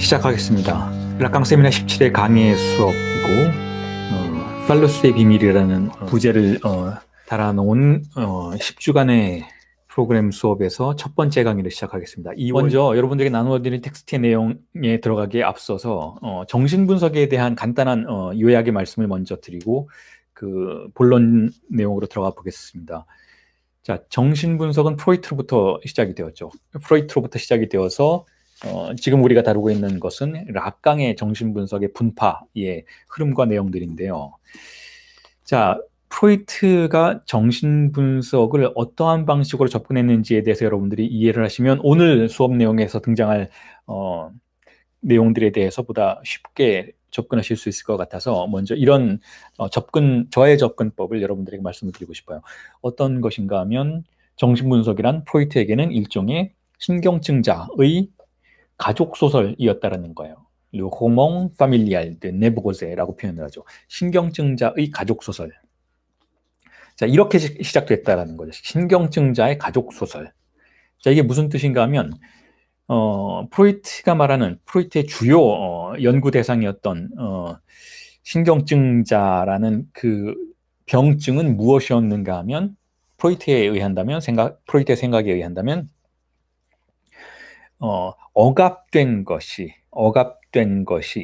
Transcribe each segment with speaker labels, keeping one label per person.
Speaker 1: 시작하겠습니다. 락강 세미나 17회 강의 수업이고 팔로스의 비밀이라는 부제를 달아놓은 10주간의 프로그램 수업에서 첫 번째 강의를 시작하겠습니다. 먼저 여러분들에게 나누어드린 텍스트의 내용에 들어가기에 앞서서 정신분석에 대한 간단한 요약의 말씀을 먼저 드리고 그 본론 내용으로 들어가 보겠습니다. 자, 정신분석은 프로이트로부터 시작이 되었죠. 프로이트로부터 시작이 되어서 지금 우리가 다루고 있는 것은 락강의 정신분석의 분파의 흐름과 내용들인데요. 자, 프로이트가 정신분석을 어떠한 방식으로 접근했는지에 대해서 여러분들이 이해를 하시면 오늘 수업 내용에서 등장할 내용들에 대해서 보다 쉽게 접근하실 수 있을 것 같아서 먼저 이런 저의 접근법을 여러분들에게 말씀을 드리고 싶어요. 어떤 것인가 하면 정신분석이란 프로이트에게는 일종의 신경증자의 가족소설이었다라는 거예요. Le roman familial de Névrosè라고 표현을 하죠. 신경증자의 가족소설. 자, 이렇게 시작됐다라는 거죠. 신경증자의 가족소설. 자, 이게 무슨 뜻인가 하면 프로이트가 말하는 프로이트의 주요 연구 대상이었던 신경증자라는 그 병증은 무엇이었는가 하면 프로이트의 생각에 의한다면 억압된 것이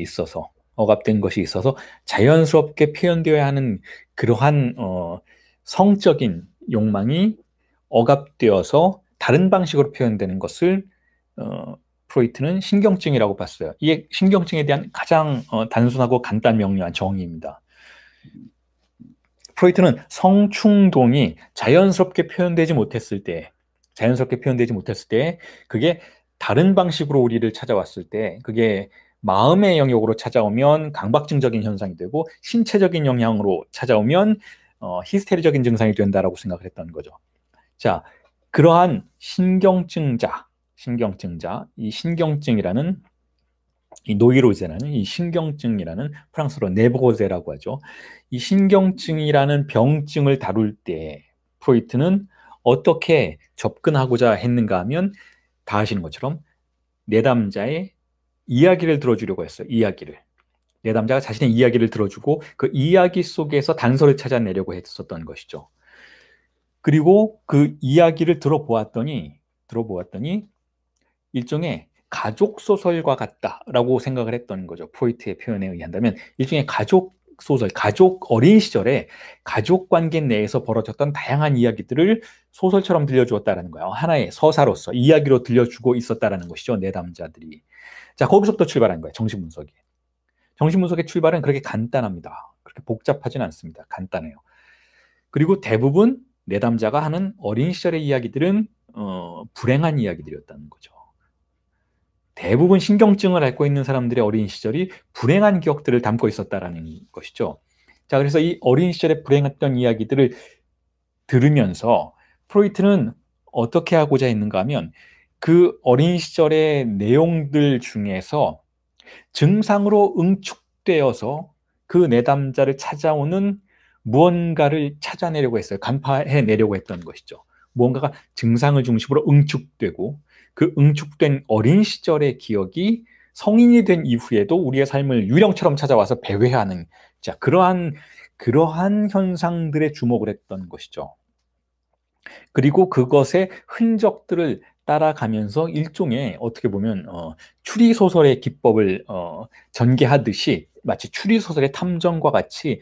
Speaker 1: 있어서 자연스럽게 표현되어야 하는 그러한 성적인 욕망이 억압되어서 다른 방식으로 표현되는 것을 프로이트는 신경증이라고 봤어요. 이게 신경증에 대한 가장 단순하고 간단 명료한 정의입니다. 프로이트는 성충동이 자연스럽게 표현되지 못했을 때 그게 다른 방식으로 우리를 찾아왔을 때 그게 마음의 영역으로 찾아오면 강박증적인 현상이 되고 신체적인 영향으로 찾아오면 히스테리적인 증상이 된다라고 생각을 했던 거죠. 자, 그러한 이 신경증이라는 이 노이로제라는 이 신경증이라는 프랑스어로 네브로제라고 하죠. 이 신경증이라는 병증을 다룰 때 프로이트는 어떻게 접근하고자 했는가 하면 다 아시는 것처럼 내담자의 이야기를 들어주려고 했어요. 내담자가 자신의 이야기를 들어주고 그 이야기 속에서 단서를 찾아내려고 했었던 것이죠. 그리고 그 이야기를 들어보았더니 일종의 가족 소설과 같다라고 생각을 했던 거죠. 프로이트의 표현에 의한다면 일종의 가족 소설, 어린 시절에 가족 관계 내에서 벌어졌던 다양한 이야기들을 소설처럼 들려주었다라는 거예요. 하나의 서사로서 이야기로 들려주고 있었다라는 것이죠. 내담자들이. 자, 거기서부터 출발한 거예요. 정신분석이. 정신분석의 출발은 그렇게 간단합니다. 그렇게 복잡하진 않습니다. 간단해요. 그리고 대부분 내담자가 하는 어린 시절의 이야기들은 불행한 이야기들이었다는 거죠. 대부분 신경증을 앓고 있는 사람들의 어린 시절이 불행한 기억들을 담고 있었다라는 것이죠. 자, 그래서 이 어린 시절에 불행했던 이야기들을 들으면서 프로이트는 어떻게 하고자 했는가 하면 그 어린 시절의 내용들 중에서 증상으로 응축되어서 그 내담자를 찾아오는 무언가를 찾아내려고 했어요. 간파해내려고 했던 것이죠. 무언가가 증상을 중심으로 응축되고 그 응축된 어린 시절의 기억이 성인이 된 이후에도 우리의 삶을 유령처럼 찾아와서 배회하는 그러한 현상들에 주목을 했던 것이죠. 그리고 그것의 흔적들을 따라가면서 일종의 어떻게 보면 추리소설의 기법을 전개하듯이 마치 추리소설의 탐정과 같이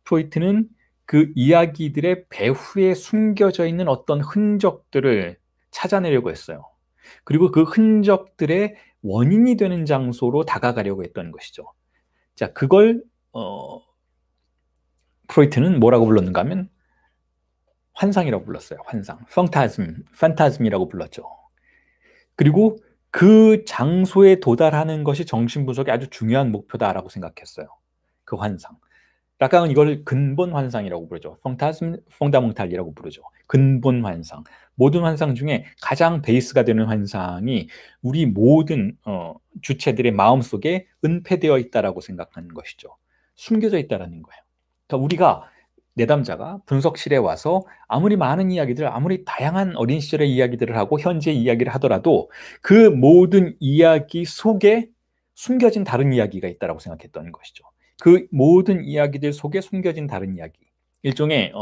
Speaker 1: 프로이트는 그 이야기들의 배후에 숨겨져 있는 어떤 흔적들을 찾아내려고 했어요. 그리고 그 흔적들의 원인이 되는 장소로 다가가려고 했던 것이죠. 자, 그걸 프로이트는 뭐라고 불렀는가 하면 환상이라고 불렀어요. 환상, 판타즘이라고 불렀죠. 그리고 그 장소에 도달하는 것이 정신분석의 아주 중요한 목표다라고 생각했어요. 그 환상. 락강은 이걸 근본 환상이라고 부르죠. 퐁다몽탈이라고 부르죠. 근본 환상. 모든 환상 중에 가장 베이스가 되는 환상이 우리 모든 주체들의 마음속에 은폐되어 있다라고 생각하는 것이죠. 숨겨져 있다라는 거예요. 그러니까 우리가 내담자가 분석실에 와서 아무리 많은 이야기들, 아무리 다양한 어린 시절의 이야기들을 하고 현재 이야기를 하더라도 그 모든 이야기 속에 숨겨진 다른 이야기가 있다라고 생각했던 것이죠. 그 모든 이야기들 속에 숨겨진 다른 이야기. 일종의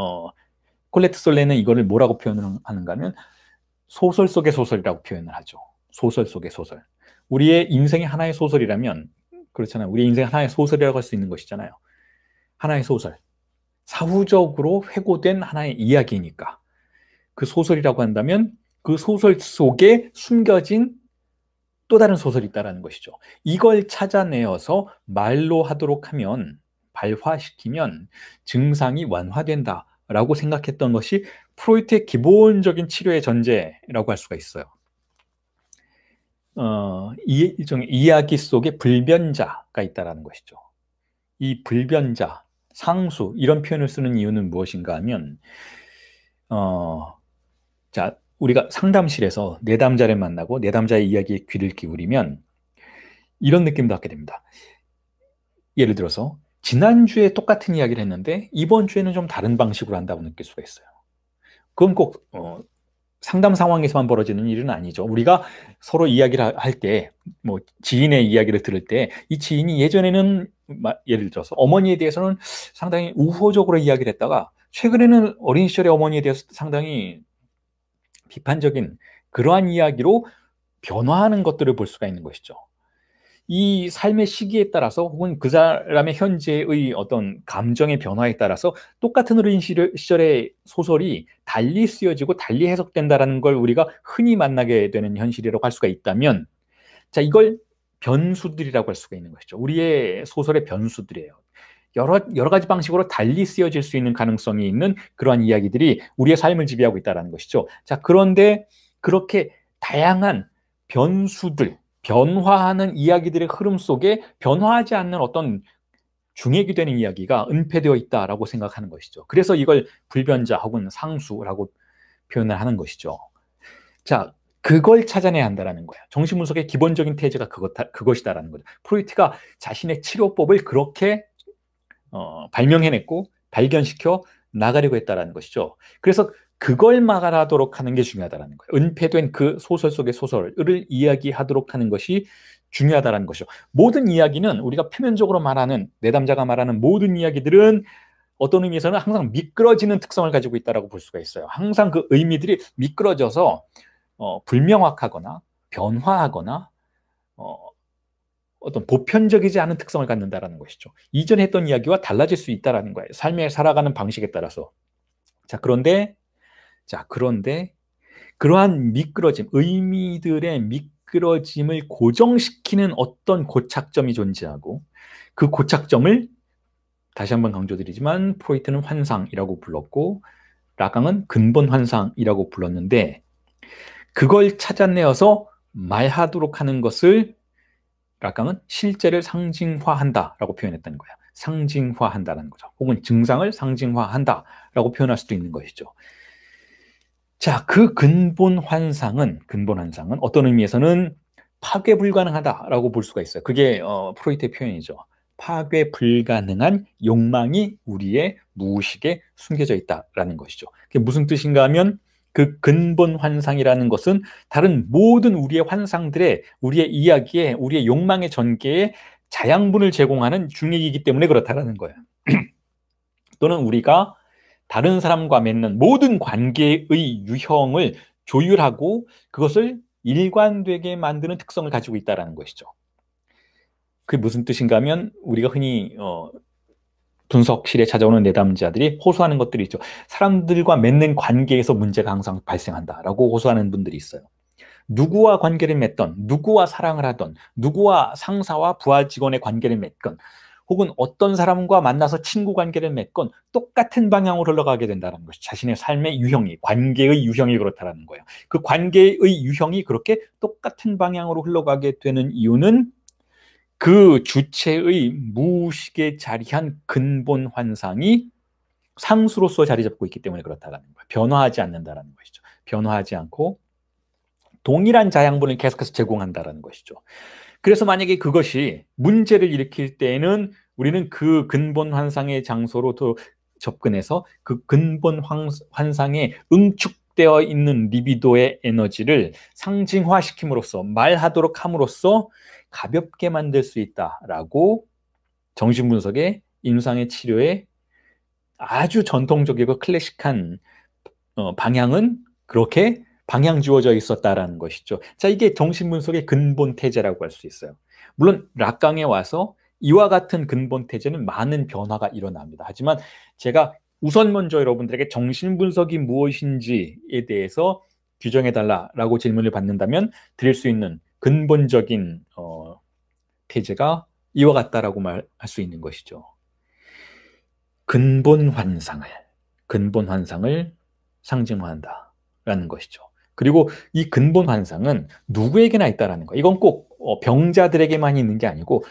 Speaker 1: 콜레트 솔레는 이거를 뭐라고 표현하는가 하면 소설 속의 소설이라고 표현을 하죠. 소설 속의 소설. 우리의 인생이 하나의 소설이라면 그렇잖아요. 우리 인생 하나의 소설이라고 할 수 있는 것이잖아요. 하나의 소설. 사후적으로 회고된 하나의 이야기니까. 그 소설이라고 한다면 그 소설 속에 숨겨진 또 다른 소설이 있다는 것이죠. 이걸 찾아내어서 말로 하도록 하면, 발화시키면 증상이 완화된다라고 생각했던 것이 프로이트의 기본적인 치료의 전제라고 할 수가 있어요. 이 일종의 이야기 속에 불변자가 있다는 것이죠. 이 불변자, 상수 이런 표현을 쓰는 이유는 무엇인가 하면 자, 우리가 상담실에서 내담자를 만나고 내담자의 이야기에 귀를 기울이면 이런 느낌도 갖게 됩니다. 예를 들어서 지난주에 똑같은 이야기를 했는데 이번 주에는 좀 다른 방식으로 한다고 느낄 수가 있어요. 그건 꼭 상담 상황에서만 벌어지는 일은 아니죠. 우리가 서로 이야기를 할 때, 뭐 지인의 이야기를 들을 때 이 지인이 예전에는 예를 들어서 어머니에 대해서는 상당히 우호적으로 이야기를 했다가 최근에는 어린 시절의 어머니에 대해서 상당히 비판적인 그러한 이야기로 변화하는 것들을 볼 수가 있는 것이죠. 이 삶의 시기에 따라서 혹은 그 사람의 현재의 어떤 감정의 변화에 따라서 똑같은 어린 시절의 소설이 달리 쓰여지고 달리 해석된다는 걸 우리가 흔히 만나게 되는 현실이라고 할 수가 있다면, 자, 이걸 변수들이라고 할 수가 있는 것이죠. 우리의 소설의 변수들이에요. 여러 가지 방식으로 달리 쓰여질 수 있는 가능성이 있는 그러한 이야기들이 우리의 삶을 지배하고 있다는 것이죠. 자, 그런데 그렇게 다양한 변수들, 변화하는 이야기들의 흐름 속에 변화하지 않는 어떤 중액이 되는 이야기가 은폐되어 있다라고 생각하는 것이죠. 그래서 이걸 불변자 혹은 상수라고 표현을 하는 것이죠. 자, 그걸 찾아내야 한다는 거예요. 정신분석의 기본적인 태제가 그것이다라는 거죠. 프로이트가 자신의 치료법을 그렇게 발명해냈고 발견시켜 나가려고 했다라는 것이죠. 그래서 그걸 말하도록 하는 게 중요하다는 거예요. 은폐된 그 소설 속의 소설을 이야기하도록 하는 것이 중요하다는 것이죠. 모든 이야기는 우리가 표면적으로 말하는, 내담자가 말하는 모든 이야기들은 어떤 의미에서는 항상 미끄러지는 특성을 가지고 있다고 볼 수가 있어요. 항상 그 의미들이 미끄러져서 불명확하거나 변화하거나 어떤 보편적이지 않은 특성을 갖는다는 것이죠. 이전에 했던 이야기와 달라질 수 있다는 거예요. 삶에 살아가는 방식에 따라서. 그런데 그러한 미끄러짐, 의미들의 미끄러짐을 고정시키는 어떤 고착점이 존재하고 그 고착점을 다시 한번 강조드리지만 프로이트는 환상이라고 불렀고 라강은 근본 환상이라고 불렀는데 그걸 찾아내어서 말하도록 하는 것을 라강은 실제를 상징화한다라고 표현했던 거예요. 상징화한다는 거죠. 혹은 증상을 상징화한다라고 표현할 수도 있는 것이죠. 자, 그 근본 환상은 어떤 의미에서는 파괴 불가능하다라고 볼 수가 있어요. 그게 프로이트의 표현이죠. 파괴 불가능한 욕망이 우리의 무의식에 숨겨져 있다라는 것이죠. 그게 무슨 뜻인가 하면 그 근본 환상이라는 것은 다른 모든 우리의 환상들의, 우리의 이야기에, 우리의 욕망의 전개에 자양분을 제공하는 중액이기 때문에 그렇다라는 거예요. 또는 우리가 다른 사람과 맺는 모든 관계의 유형을 조율하고 그것을 일관되게 만드는 특성을 가지고 있다는 것이죠. 그게 무슨 뜻인가 하면 우리가 흔히 분석실에 찾아오는 내담자들이 호소하는 것들이 있죠. 사람들과 맺는 관계에서 문제가 항상 발생한다라고 호소하는 분들이 있어요. 누구와 관계를 맺던, 누구와 사랑을 하던, 누구와 상사와 부하 직원의 관계를 맺건 혹은 어떤 사람과 만나서 친구 관계를 맺건 똑같은 방향으로 흘러가게 된다는 것이 자신의 삶의 유형이, 관계의 유형이 그렇다는 거예요. 그 관계의 유형이 그렇게 똑같은 방향으로 흘러가게 되는 이유는 그 주체의 무의식에 자리한 근본 환상이 상수로서 자리 잡고 있기 때문에 그렇다는 거예요. 변화하지 않는다는 것이죠. 변화하지 않고 동일한 자양분을 계속해서 제공한다는 것이죠. 그래서 만약에 그것이 문제를 일으킬 때에는 우리는 그 근본 환상의 장소로 더 접근해서 그 근본 환상에 응축된 억압되어 있는 리비도의 에너지를 상징화시킴으로써 말하도록 함으로써 가볍게 만들 수 있다라고 정신분석의 임상의 치료의 아주 전통적이고 클래식한 방향은 그렇게 방향 주어져 있었다라는 것이죠. 자, 이게 정신분석의 근본 태제라고 할 수 있어요. 물론 락강에 와서 이와 같은 근본 태제는 많은 변화가 일어납니다. 하지만 제가 우선 먼저 여러분들에게 정신분석이 무엇인지에 대해서 규정해달라라고 질문을 받는다면 드릴 수 있는 근본적인 태제가 이와 같다라고 말할 수 있는 것이죠. 근본 환상을 상징화한다라는 것이죠. 그리고 이 근본 환상은 누구에게나 있다라는 거. 이건 꼭 병자들에게만 있는 게 아니고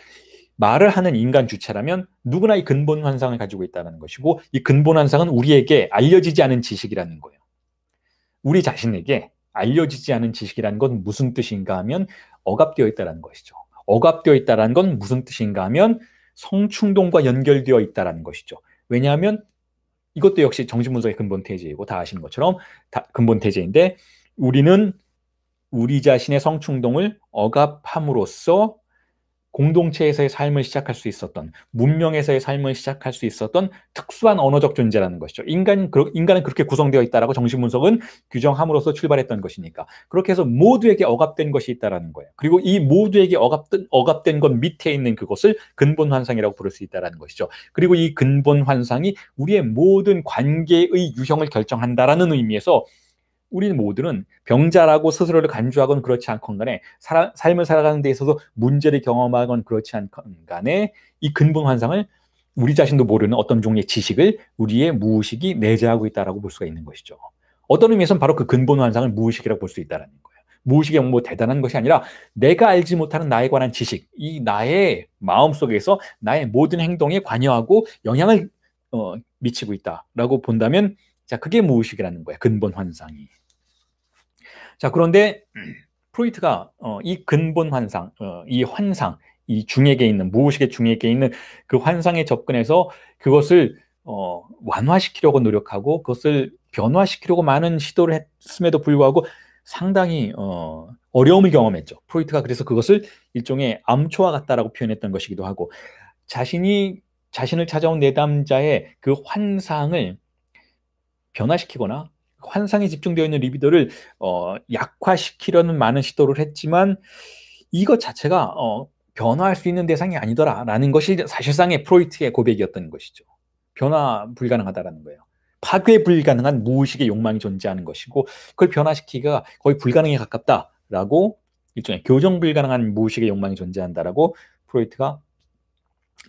Speaker 1: 말을 하는 인간 주체라면 누구나 이 근본 환상을 가지고 있다는 것이고, 이 근본 환상은 우리에게 알려지지 않은 지식이라는 거예요. 우리 자신에게 알려지지 않은 지식이라는 건 무슨 뜻인가 하면 억압되어 있다는 것이죠. 억압되어 있다는 건 무슨 뜻인가 하면 성충동과 연결되어 있다는 것이죠. 왜냐하면 이것도 역시 정신분석의 근본 태제이고 다 아시는 것처럼 근본 태제인데, 우리는 우리 자신의 성충동을 억압함으로써 공동체에서의 삶을 시작할 수 있었던, 문명에서의 삶을 시작할 수 있었던 특수한 언어적 존재라는 것이죠. 인간은 그렇게 구성되어 있다라고 정신분석은 규정함으로써 출발했던 것이니까. 그렇게 해서 모두에게 억압된 것이 있다라는 거예요. 그리고 이 모두에게 억압된 것 밑에 있는 그것을 근본 환상이라고 부를 수 있다라는 것이죠. 그리고 이 근본 환상이 우리의 모든 관계의 유형을 결정한다라는 의미에서 우리 모두는 병자라고 스스로를 간주하건 그렇지 않건 간에 삶을 살아가는 데 있어서 문제를 경험하건 그렇지 않건 간에 이 근본 환상을, 우리 자신도 모르는 어떤 종류의 지식을 우리의 무의식이 내재하고 있다라고 볼 수가 있는 것이죠. 어떤 의미에서는 바로 그 근본 환상을 무의식이라고 볼 수 있다는 거예요. 무의식이 뭐 대단한 것이 아니라 내가 알지 못하는 나에 관한 지식, 이 나의 마음속에서 나의 모든 행동에 관여하고 영향을 미치고 있다라고 본다면, 자, 그게 무의식이라는 거예요. 근본 환상이. 자, 그런데 프로이트가 이 근본 환상, 이 중액에 있는, 무의식의 중액에 있는 그 환상에 접근해서 그것을 완화시키려고 노력하고 그것을 변화시키려고 많은 시도를 했음에도 불구하고 상당히 어려움을 경험했죠. 프로이트가 그래서 그것을 일종의 암초와 같다라고 표현했던 것이기도 하고, 자신을 찾아온 내담자의 그 환상을 변화시키거나 환상에 집중되어 있는 리비도를 약화시키려는 많은 시도를 했지만 이것 자체가 변화할 수 있는 대상이 아니더라라는 것이 사실상의 프로이트의 고백이었던 것이죠. 변화 불가능하다라는 거예요. 파괴 불가능한 무의식의 욕망이 존재하는 것이고, 그걸 변화시키기가 거의 불가능에 가깝다라고, 일종의 교정 불가능한 무의식의 욕망이 존재한다라고 프로이트가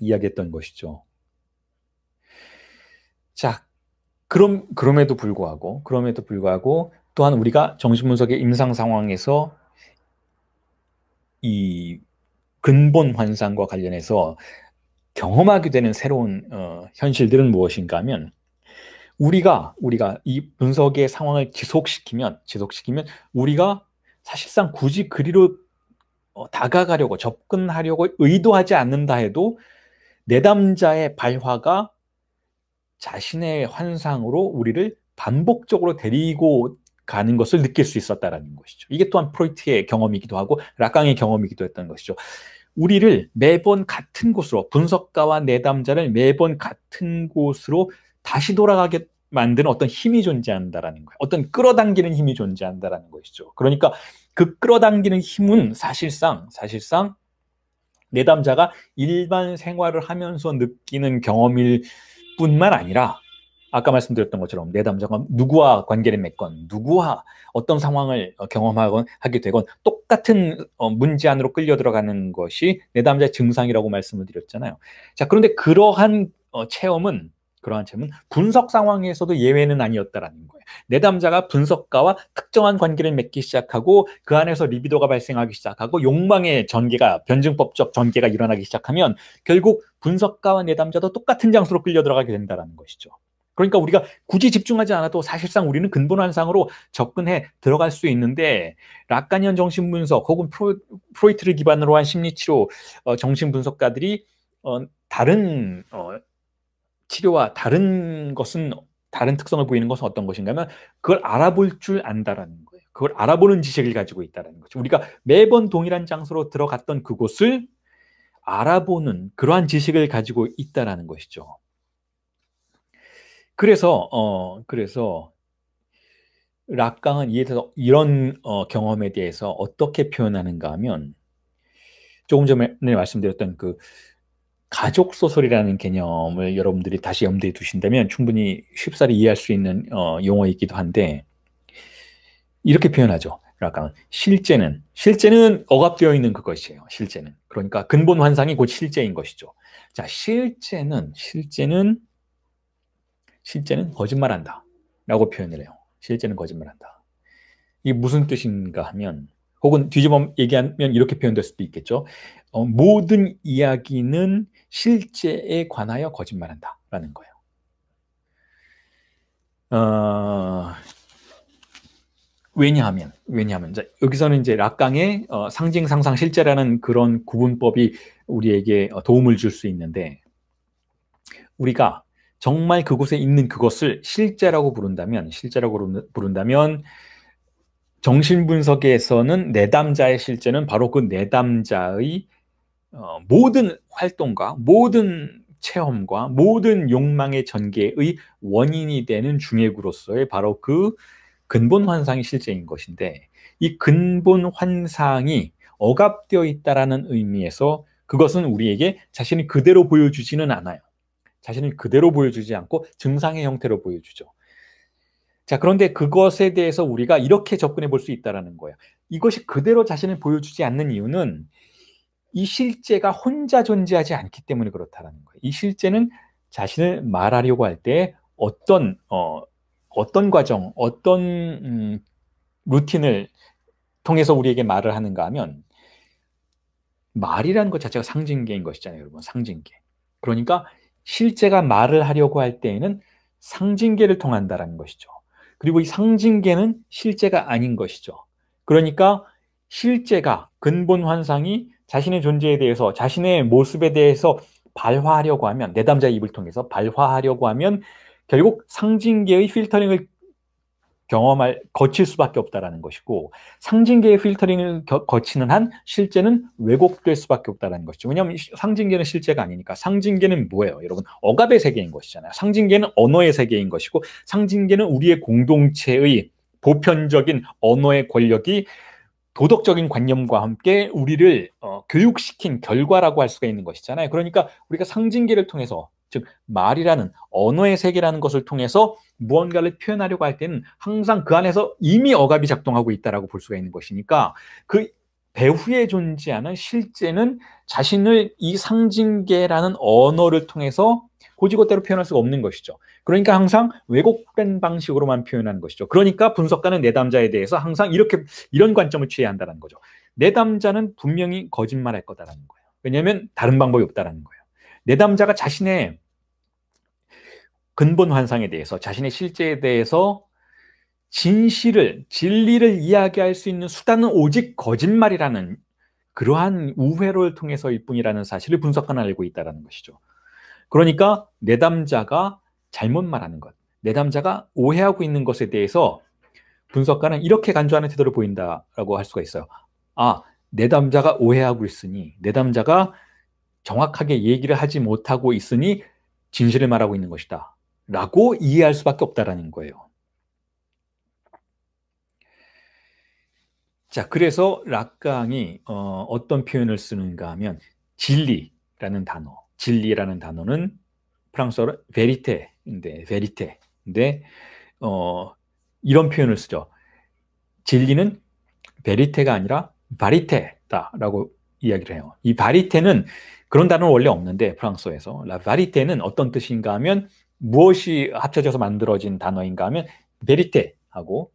Speaker 1: 이야기했던 것이죠. 자, 그럼에도 불구하고 또한 우리가 정신분석의 임상 상황에서 이 근본 환상과 관련해서 경험하게 되는 새로운 현실들은 무엇인가 하면, 우리가 이 분석의 상황을 지속시키면 우리가 사실상 굳이 그리로 다가가려고, 접근하려고 의도하지 않는다 해도 내담자의 발화가 자신의 환상으로 우리를 반복적으로 데리고 가는 것을 느낄 수 있었다라는 것이죠. 이게 또한 프로이트의 경험이기도 하고 락강의 경험이기도 했던 것이죠. 우리를 매번 같은 곳으로, 분석가와 내담자를 매번 같은 곳으로 다시 돌아가게 만드는 어떤 힘이 존재한다라는 거예요. 어떤 끌어당기는 힘이 존재한다라는 것이죠. 그러니까 그 끌어당기는 힘은 사실상 내담자가 일반 생활을 하면서 느끼는 경험일 뿐만 아니라, 아까 말씀드렸던 것처럼 내담자가 누구와 관계를 맺건 누구와 어떤 상황을 경험하건 하게 되건 똑같은 문제 안으로 끌려 들어가는 것이 내담자의 증상이라고 말씀을 드렸잖아요. 자, 그런데 그러한 체험은 분석 상황에서도 예외는 아니었다라는 거예요. 내담자가 분석가와 특정한 관계를 맺기 시작하고 그 안에서 리비도가 발생하기 시작하고 욕망의 전개가, 변증법적 전개가 일어나기 시작하면 결국 분석가와 내담자도 똑같은 장소로 끌려 들어가게 된다는 것이죠. 그러니까 우리가 굳이 집중하지 않아도 사실상 우리는 근본 환상으로 접근해 들어갈 수 있는데, 락가니안 정신분석 혹은 프로이트를 기반으로 한 심리치료 정신분석가들이 다른 치료와 다른 것은 다른 특성을 보이는 것은 어떤 것인가 하면 그걸 알아볼 줄 안다라는 거예요. 그걸 알아보는 지식을 가지고 있다라는 거죠. 우리가 매번 동일한 장소로 들어갔던 그곳을 알아보는 그러한 지식을 가지고 있다라는 것이죠. 그래서 락강은 이에 대해서 이런 경험에 대해서 어떻게 표현하는가 하면 조금 전에 말씀드렸던 그 가족 소설이라는 개념을 여러분들이 다시 염두에 두신다면 충분히 쉽사리 이해할 수 있는 용어이기도 한데 이렇게 표현하죠. 락강은 실제는 억압되어 있는 그것이에요. 실제는 그러니까 근본 환상이 곧 실제인 것이죠. 자, 실제는 거짓말한다 라고 표현을 해요. 실제는 거짓말한다. 이게 무슨 뜻인가 하면 혹은 뒤집어 얘기하면 이렇게 표현될 수도 있겠죠. 모든 이야기는 실제에 관하여 거짓말한다 라는 거예요. 왜냐하면 여기서는 이제 락강의 상징, 상상, 실제라는 그런 구분법이 우리에게 도움을 줄 수 있는데 우리가 정말 그곳에 있는 그것을 실제라고 부른다면 정신분석에서는 내담자의 실제는 바로 그 내담자의 모든 활동과 모든 체험과 모든 욕망의 전개의 원인이 되는 중액으로서의 바로 그 근본 환상이 실제인 것인데 이 근본 환상이 억압되어 있다라는 의미에서 그것은 우리에게 자신을 그대로 보여주지는 않아요. 자신을 그대로 보여주지 않고 증상의 형태로 보여주죠. 자, 그런데 그것에 대해서 우리가 이렇게 접근해 볼 수 있다는 거예요. 이것이 그대로 자신을 보여주지 않는 이유는 이 실제가 혼자 존재하지 않기 때문에 그렇다는 거예요. 이 실제는 자신을 말하려고 할 때 어떤 과정, 어떤 루틴을 통해서 우리에게 말을 하는가 하면 말이라는 것 자체가 상징계인 것이잖아요, 여러분. 상징계. 그러니까 실제가 말을 하려고 할 때에는 상징계를 통한다는 것이죠. 그리고 이 상징계는 실제가 아닌 것이죠. 그러니까 실제가 근본 환상이 자신의 존재에 대해서 자신의 모습에 대해서 발화하려고 하면 내담자의 입을 통해서 발화하려고 하면 결국 상징계의 필터링을 거칠 수밖에 없다라는 것이고 상징계의 필터링을 거치는 한 실제는 왜곡될 수밖에 없다라는 것이죠. 왜냐하면 상징계는 실제가 아니니까. 상징계는 뭐예요? 여러분, 억압의 세계인 것이잖아요. 상징계는 언어의 세계인 것이고 상징계는 우리의 공동체의 보편적인 언어의 권력이 도덕적인 관념과 함께 우리를 교육시킨 결과라고 할 수가 있는 것이잖아요. 그러니까 우리가 상징계를 통해서 즉 말이라는 언어의 세계라는 것을 통해서 무언가를 표현하려고 할 때는 항상 그 안에서 이미 억압이 작동하고 있다라고 볼 수가 있는 것이니까 그 배후에 존재하는 실제는 자신을 이 상징계라는 언어를 통해서 고지고대로 표현할 수가 없는 것이죠. 그러니까 항상 왜곡된 방식으로만 표현하는 것이죠. 그러니까 분석가는 내담자에 대해서 항상 이런 관점을 취해야 한다는 거죠. 내담자는 분명히 거짓말할 거다라는 거예요. 왜냐하면 다른 방법이 없다라는 거예요. 내담자가 자신의 근본 환상에 대해서 자신의 실제에 대해서 진리를 이야기할 수 있는 수단은 오직 거짓말이라는 그러한 우회로를 통해서일 뿐이라는 사실을 분석가는 알고 있다는 것이죠. 그러니까 내담자가 잘못 말하는 것, 내담자가 오해하고 있는 것에 대해서 분석가는 이렇게 간주하는 태도를 보인다라고 할 수가 있어요. 아, 내담자가 오해하고 있으니, 내담자가 정확하게 얘기를 하지 못하고 있으니 진실을 말하고 있는 것이다 라고 이해할 수밖에 없다라는 거예요. 자, 그래서 락강이 어떤 표현을 쓰는가 하면 진리라는 단어는 프랑스어로 베리테인데 이런 표현을 쓰죠. 진리는 베리테가 아니라 바리테다라고 이야기를 해요. 이 바리테는 그런 단어는 원래 없는데 프랑스어에서 라 바리테는 어떤 뜻인가 하면 무엇이 합쳐져서 만들어진 단어인가 하면 베리테하고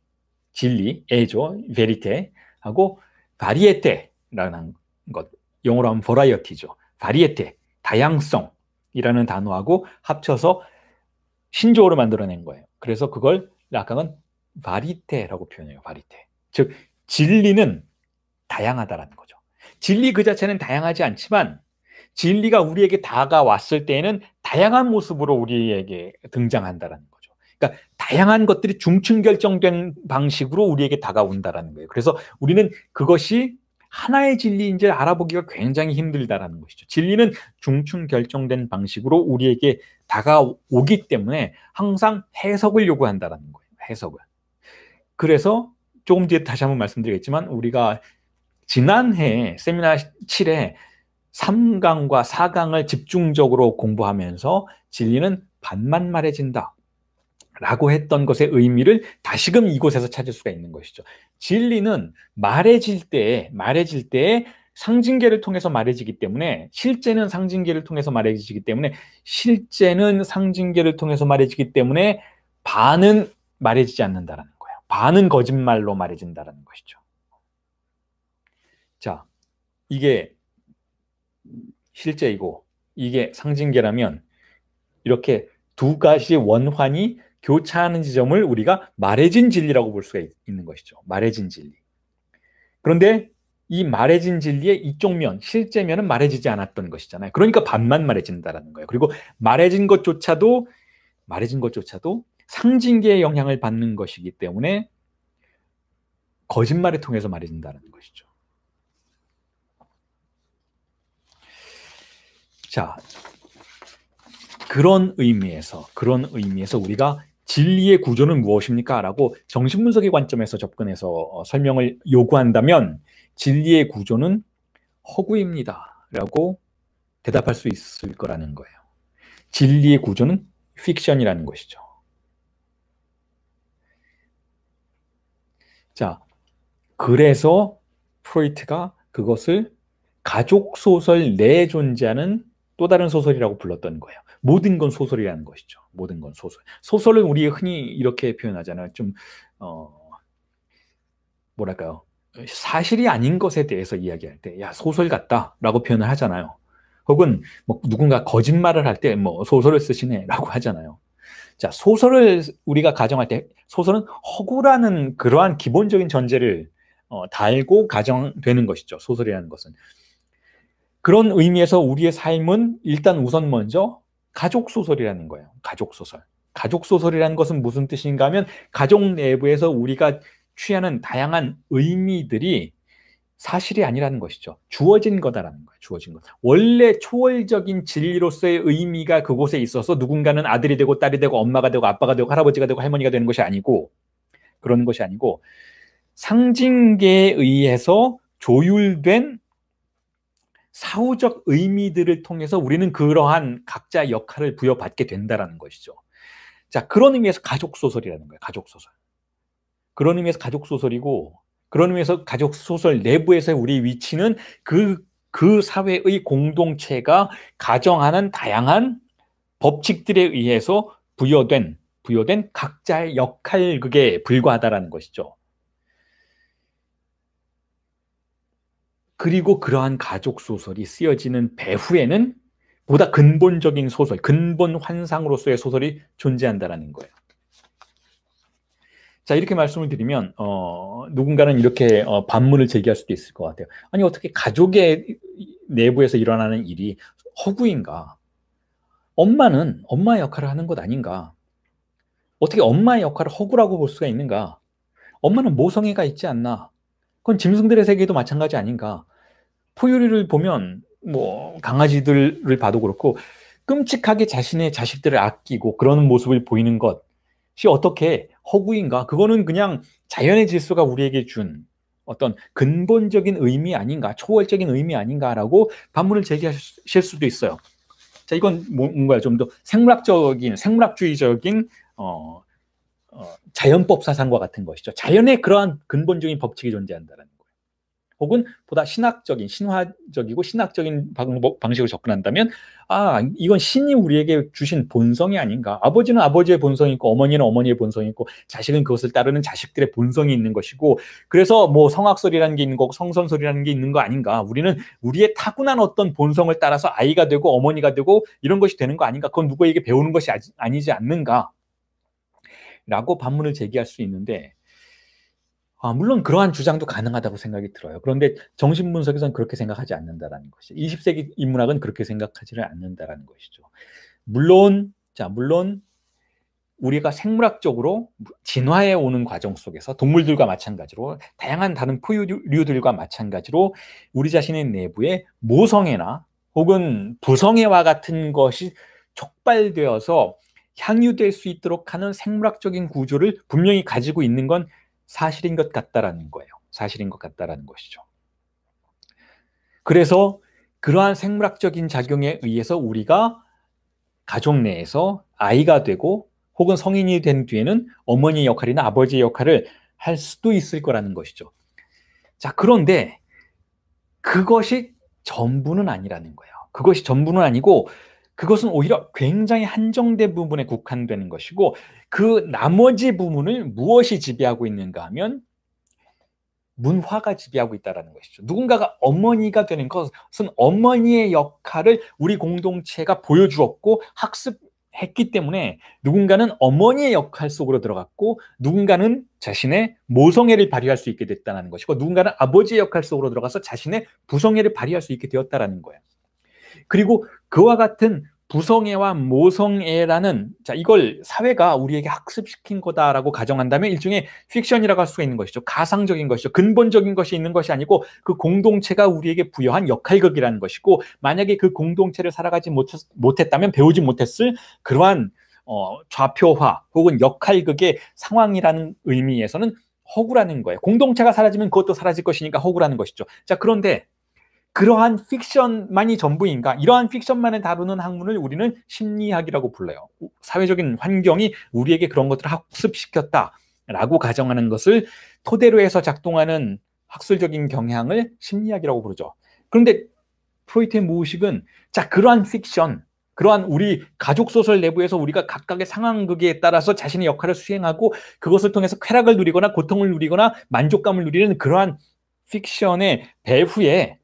Speaker 1: 진리, 에죠, 베리테하고 바리에테라는 것, 영어로 하면 버라이어티죠. 바리에테, 다양성이라는 단어하고 합쳐서 신조어를 만들어낸 거예요. 그래서 그걸 락강은 바리테라고 표현해요. 바리테. 즉 진리는 다양하다라는 거죠. 진리 그 자체는 다양하지 않지만 진리가 우리에게 다가왔을 때에는 다양한 모습으로 우리에게 등장한다라는 거죠. 그러니까 다양한 것들이 중층 결정된 방식으로 우리에게 다가온다라는 거예요. 그래서 우리는 그것이 하나의 진리인지 알아보기가 굉장히 힘들다라는 것이죠. 진리는 중층 결정된 방식으로 우리에게 다가오기 때문에 항상 해석을 요구한다라는 거예요. 해석을. 그래서 조금 뒤에 다시 한번 말씀드리겠지만 우리가 지난해 세미나 7에 3강과 4강을 집중적으로 공부하면서 진리는 반만 말해진다 라고 했던 것의 의미를 다시금 이곳에서 찾을 수가 있는 것이죠. 진리는 말해질 때 상징계를 통해서 말해지기 때문에 실제는 상징계를 통해서 말해지기 때문에 반은 말해지지 않는다라는 거예요. 반은 거짓말로 말해진다라는 것이죠. 자, 이게 실제이고 이게 상징계라면 이렇게 두 가지 원환이 교차하는 지점을 우리가 말해진 진리라고 볼 수가 있는 것이죠. 말해진 진리. 그런데 이 말해진 진리의 이쪽 면, 실제면은 말해지지 않았던 것이잖아요. 그러니까 반만 말해진다라는 거예요. 그리고 말해진 것조차도 상징계의 영향을 받는 것이기 때문에 거짓말을 통해서 말해진다는 것이죠. 자, 그런 의미에서 우리가 진리의 구조는 무엇입니까? 라고 정신분석의 관점에서 접근해서 설명을 요구한다면 진리의 구조는 허구입니다. 라고 대답할 수 있을 거라는 거예요. 진리의 구조는 픽션이라는 것이죠. 자, 그래서 프로이트가 그것을 가족소설 내에 존재하는 또 다른 소설이라고 불렀던 거예요. 모든 건 소설이라는 것이죠. 모든 건 소설. 소설을 우리 흔히 이렇게 표현하잖아요. 좀 뭐랄까요? 사실이 아닌 것에 대해서 이야기할 때, 야, 소설 같다라고 표현을 하잖아요. 혹은 뭐 누군가 거짓말을 할 때 뭐 소설을 쓰시네라고 하잖아요. 자, 소설을 우리가 가정할 때 소설은 허구라는 그러한 기본적인 전제를 달고 가정되는 것이죠. 소설이라는 것은. 그런 의미에서 우리의 삶은 일단 우선 먼저 가족소설이라는 거예요. 가족소설. 가족소설이라는 것은 무슨 뜻인가 하면 가족 내부에서 우리가 취하는 다양한 의미들이 사실이 아니라는 것이죠. 주어진 거다라는 거예요. 주어진 것. 원래 초월적인 진리로서의 의미가 그곳에 있어서 누군가는 아들이 되고 딸이 되고 엄마가 되고 아빠가 되고 할아버지가 되고 할머니가 되는 것이 아니고 그런 것이 아니고 상징계에 의해서 조율된 사후적 의미들을 통해서 우리는 그러한 각자의 역할을 부여받게 된다는 것이죠. 자, 그런 의미에서 가족소설이라는 거예요. 가족소설. 그런 의미에서 가족소설이고 그런 의미에서 가족소설 내부에서의 우리 위치는 그 사회의 공동체가 가정하는 다양한 법칙들에 의해서 부여된 각자의 역할극에 불과하다라는 것이죠. 그리고 그러한 가족소설이 쓰여지는 배후에는 보다 근본적인 소설, 근본 환상으로서의 소설이 존재한다는 거예요. 자, 이렇게 말씀을 드리면 누군가는 이렇게 반문을 제기할 수도 있을 것 같아요. 아니, 어떻게 가족의 내부에서 일어나는 일이 허구인가? 엄마는 엄마의 역할을 하는 것 아닌가? 어떻게 엄마의 역할을 허구라고 볼 수가 있는가? 엄마는 모성애가 있지 않나? 그건 짐승들의 세계도 마찬가지 아닌가? 포유류를 보면 뭐 강아지들을 봐도 그렇고 끔찍하게 자신의 자식들을 아끼고 그러는 모습을 보이는 것이 어떻게 허구인가? 그거는 그냥 자연의 질서가 우리에게 준 어떤 근본적인 의미 아닌가? 초월적인 의미 아닌가라고 반문을 제기하실 수도 있어요. 자, 이건 뭔가 좀 더 생물학주의적인 자연법 사상과 같은 것이죠. 자연에 그러한 근본적인 법칙이 존재한다는 거예요. 혹은 보다 신화적이고 신학적인 방식으로 접근한다면 이건 신이 우리에게 주신 본성이 아닌가. 아버지는 아버지의 본성이 있고 어머니는 어머니의 본성이 있고 자식은 그것을 따르는 자식들의 본성이 있는 것이고 그래서 뭐 성악설이라는 게 있는 거고 성선설이라는 게 있는 거 아닌가. 우리는 우리의 타고난 어떤 본성을 따라서 아이가 되고 어머니가 되고 이런 것이 되는 거 아닌가. 그건 누구에게 배우는 것이 아니지 않는가 라고 반문을 제기할 수 있는데 물론 그러한 주장도 가능하다고 생각이 들어요. 그런데 정신분석에서는 그렇게 생각하지 않는다라는 것이죠. 20세기 인문학은 그렇게 생각하지를 않는다라는 것이죠. 물론 우리가 생물학적으로 진화해 오는 과정 속에서 동물들과 마찬가지로 다양한 다른 포유류들과 마찬가지로 우리 자신의 내부에 모성애나 혹은 부성애와 같은 것이 촉발되어서 향유될 수 있도록 하는 생물학적인 구조를 분명히 가지고 있는 건 사실인 것 같다라는 거예요. 사실인 것 같다라는 것이죠. 그래서 그러한 생물학적인 작용에 의해서 우리가 가족 내에서 아이가 되고 혹은 성인이 된 뒤에는 어머니의 역할이나 아버지의 역할을 할 수도 있을 거라는 것이죠. 자, 그런데 그것이 전부는 아니라는 거예요. 그것이 전부는 아니고 그것은 오히려 굉장히 한정된 부분에 국한되는 것이고 그 나머지 부분을 무엇이 지배하고 있는가 하면 문화가 지배하고 있다는 것이죠. 누군가가 어머니가 되는 것은 어머니의 역할을 우리 공동체가 보여주었고 학습했기 때문에 누군가는 어머니의 역할 속으로 들어갔고 누군가는 자신의 모성애를 발휘할 수 있게 됐다는 것이고 누군가는 아버지의 역할 속으로 들어가서 자신의 부성애를 발휘할 수 있게 되었다는 거예요. 그리고 그와 같은 부성애와 모성애라는 이걸 사회가 우리에게 학습시킨 거다라고 가정한다면 일종의 픽션이라고 할 수가 있는 것이죠. 가상적인 것이죠. 근본적인 것이 있는 것이 아니고 그 공동체가 우리에게 부여한 역할극이라는 것이고 만약에 그 공동체를 살아가지 못했다면 배우지 못했을 그러한 좌표화 혹은 역할극의 상황이라는 의미에서는 허구라는 거예요. 공동체가 사라지면 그것도 사라질 것이니까 허구라는 것이죠. 자, 그런데 그러한 픽션만이 전부인가? 이러한 픽션만을 다루는 학문을 우리는 심리학이라고 불러요. 사회적인 환경이 우리에게 그런 것들을 학습시켰다라고 가정하는 것을 토대로 해서 작동하는 학술적인 경향을 심리학이라고 부르죠. 그런데 프로이트의 무의식은 그러한 픽션, 그러한 우리 가족 소설 내부에서 우리가 각각의 상황극에 따라서 자신의 역할을 수행하고 그것을 통해서 쾌락을 누리거나 고통을 누리거나 만족감을 누리는 그러한 픽션의 배후에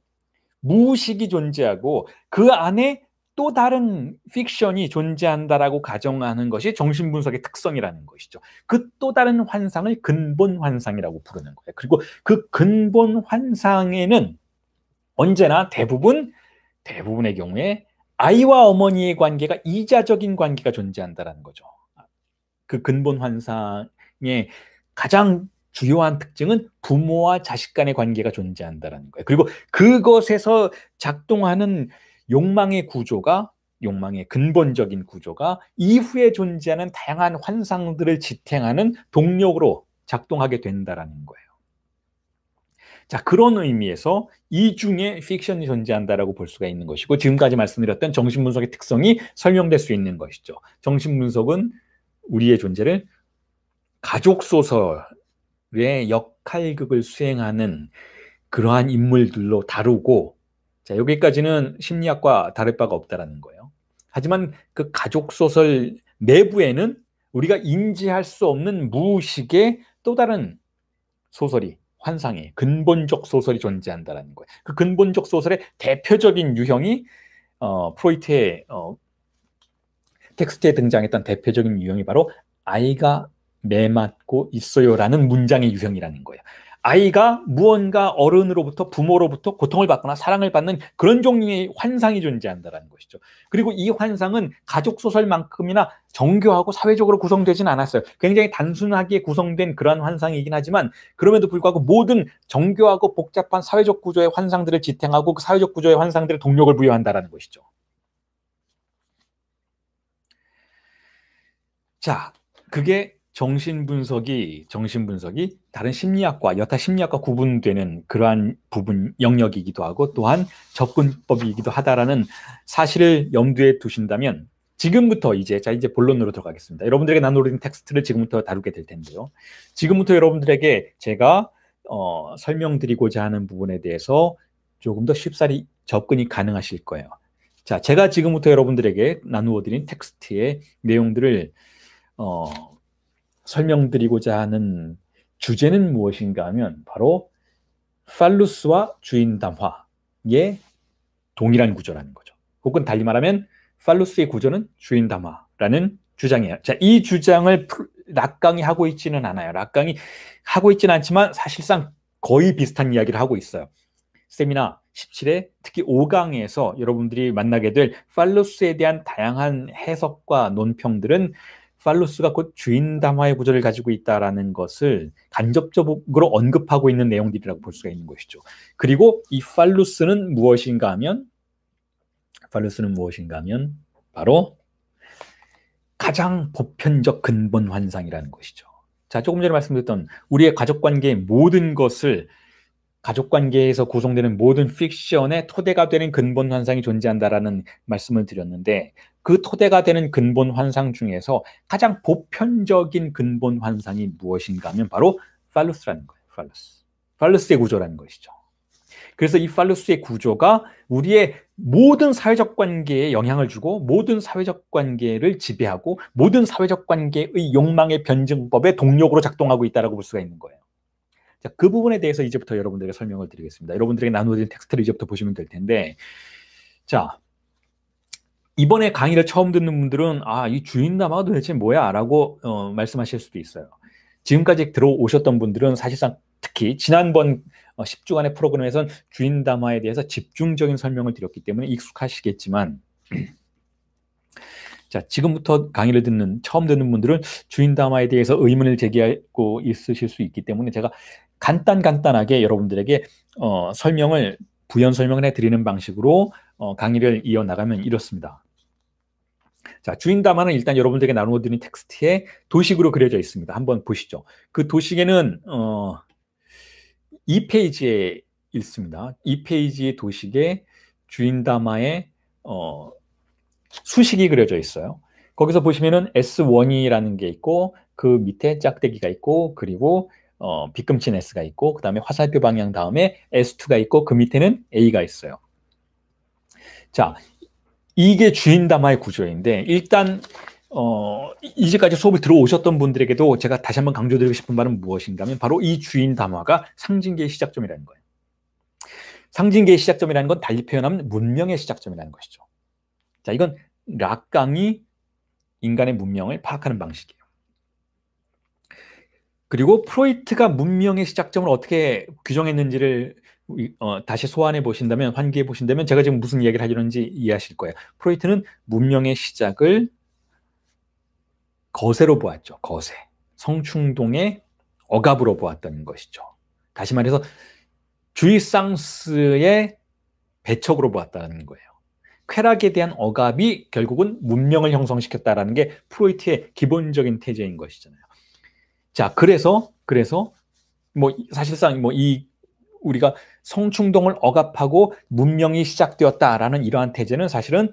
Speaker 1: 무의식이 존재하고 그 안에 또 다른 픽션이 존재한다라고 가정하는 것이 정신분석의 특성이라는 것이죠. 그 또 다른 환상을 근본 환상이라고 부르는 거예요. 그리고 그 근본 환상에는 언제나 대부분의 경우에 아이와 어머니의 관계가 이자적인 관계가 존재한다라는 거죠. 그 근본 환상의 가장 주요한 특징은 부모와 자식 간의 관계가 존재한다는 거예요. 그리고 그것에서 작동하는 욕망의 근본적인 구조가 이후에 존재하는 다양한 환상들을 지탱하는 동력으로 작동하게 된다는 거예요. 자, 그런 의미에서 이중에 픽션이 존재한다라고 볼 수가 있는 것이고 지금까지 말씀드렸던 정신분석의 특성이 설명될 수 있는 것이죠. 정신분석은 우리의 존재를 가족 소설 의 역할극을 수행하는 그러한 인물들로 다루고 여기까지는 심리학과 다를 바가 없다라는 거예요. 하지만 그 가족 소설 내부에는 우리가 인지할 수 없는 무의식의 또 다른 소설이 환상의 근본적 소설이 존재한다는 거예요. 그 근본적 소설의 대표적인 유형이 프로이트의 텍스트에 등장했던 대표적인 유형이 바로 아이가 매 맞고 있어요라는 문장의 유형이라는 거예요. 아이가 무언가 어른으로부터 부모로부터 고통을 받거나 사랑을 받는 그런 종류의 환상이 존재한다는 것이죠. 그리고 이 환상은 가족 소설만큼이나 정교하고 사회적으로 구성되진 않았어요. 굉장히 단순하게 구성된 그런 환상이긴 하지만 그럼에도 불구하고 모든 정교하고 복잡한 사회적 구조의 환상들을 지탱하고 그 사회적 구조의 환상들의 동력을 부여한다는 것이죠. 자, 그게 정신분석이 다른 심리학과 여타 심리학과 구분되는 그러한 부분 영역이기도 하고 또한 접근법이기도 하다라는 사실을 염두에 두신다면 지금부터 이제 본론으로 들어가겠습니다. 여러분들에게 나눠드린 텍스트를 지금부터 다루게 될 텐데요. 지금부터 여러분들에게 제가 설명드리고자 하는 부분에 대해서 조금 더 쉽사리 접근이 가능하실 거예요. 자, 제가 지금부터 여러분들에게 나누어드린 텍스트의 내용들을 설명드리고자 하는 주제는 무엇인가 하면 바로 팔루스와 주인 담화의 동일한 구조라는 거죠. 혹은 달리 말하면 팔루스의 구조는 주인 담화라는 주장이에요. 자, 이 주장을 락강이 하고 있지는 않아요. 락강이 하고 있지는 않지만 사실상 거의 비슷한 이야기를 하고 있어요. 세미나 17회 특히 5강에서 여러분들이 만나게 될 팔루스에 대한 다양한 해석과 논평들은 팔루스가 곧 주인담화의 구조를 가지고 있다라는 것을 간접적으로 언급하고 있는 내용들이라고 볼 수가 있는 것이죠. 그리고 이 팔루스는 무엇인가 하면 바로 가장 보편적 근본 환상이라는 것이죠. 자, 조금 전에 말씀드렸던 우리의 가족관계의 모든 것을, 가족관계에서 구성되는 모든 픽션의 토대가 되는 근본 환상이 존재한다라는 말씀을 드렸는데, 그 토대가 되는 근본 환상 중에서 가장 보편적인 근본 환상이 무엇인가 하면 바로 팔루스라는 거예요. 팔루스의 구조라는 것이죠. 그래서 이 팔루스의 구조가 우리의 모든 사회적 관계에 영향을 주고 모든 사회적 관계를 지배하고 모든 사회적 관계의 욕망의 변증법의 동력으로 작동하고 있다고 볼 수가 있는 거예요. 자, 그 부분에 대해서 이제부터 여러분들에게 설명을 드리겠습니다. 여러분들에게 나누어진 텍스트를 이제부터 보시면 될 텐데, 자, 이번에 강의를 처음 듣는 분들은 이 주인담화가 도대체 뭐야? 라고 말씀하실 수도 있어요. 지금까지 들어오셨던 분들은 사실상 특히 지난번 10주간의 프로그램에서는 주인담화에 대해서 집중적인 설명을 드렸기 때문에 익숙하시겠지만, 자, 지금부터 강의를 처음 듣는 분들은 주인담화에 대해서 의문을 제기하고 있으실 수 있기 때문에 제가 간단하게 여러분들에게 부연 설명을 해드리는 방식으로 강의를 이어나가면 이렇습니다. 자, 주인담화는 일단 여러분들에게 나누어드린 텍스트에 도식으로 그려져 있습니다. 한번 보시죠. 그 도식에는 2페이지에 있습니다. 2페이지의 도식에 주인담화의 수식이 그려져 있어요. 거기서 보시면은 S1이라는 게 있고, 그 밑에 짝대기가 있고, 그리고 빗금친 S가 있고, 그 다음에 화살표 방향 다음에 S2가 있고, 그 밑에는 A가 있어요. 자, 이게 주인담화의 구조인데, 일단 이제까지 수업을 들어오셨던 분들에게도 제가 다시 한번 강조드리고 싶은 바는 무엇인가 하면 바로 이 주인담화가 상징계의 시작점이라는 거예요. 상징계의 시작점이라는 건 달리 표현하면 문명의 시작점이라는 것이죠. 자, 이건 락강이 인간의 문명을 파악하는 방식이에요. 그리고 프로이트가 문명의 시작점을 어떻게 규정했는지를 다시 소환해 보신다면, 환기해 보신다면 제가 지금 무슨 이야기를 하려는지 이해하실 거예요. 프로이트는 문명의 시작을 거세로 보았죠. 거세. 성충동의 억압으로 보았던 것이죠. 다시 말해서 주이상스의 배척으로 보았다는 거예요. 쾌락에 대한 억압이 결국은 문명을 형성시켰다라는 게 프로이트의 기본적인 태제인 것이잖아요. 자, 그래서 사실상 우리가 성충동을 억압하고 문명이 시작되었다라는 이러한 태제는 사실은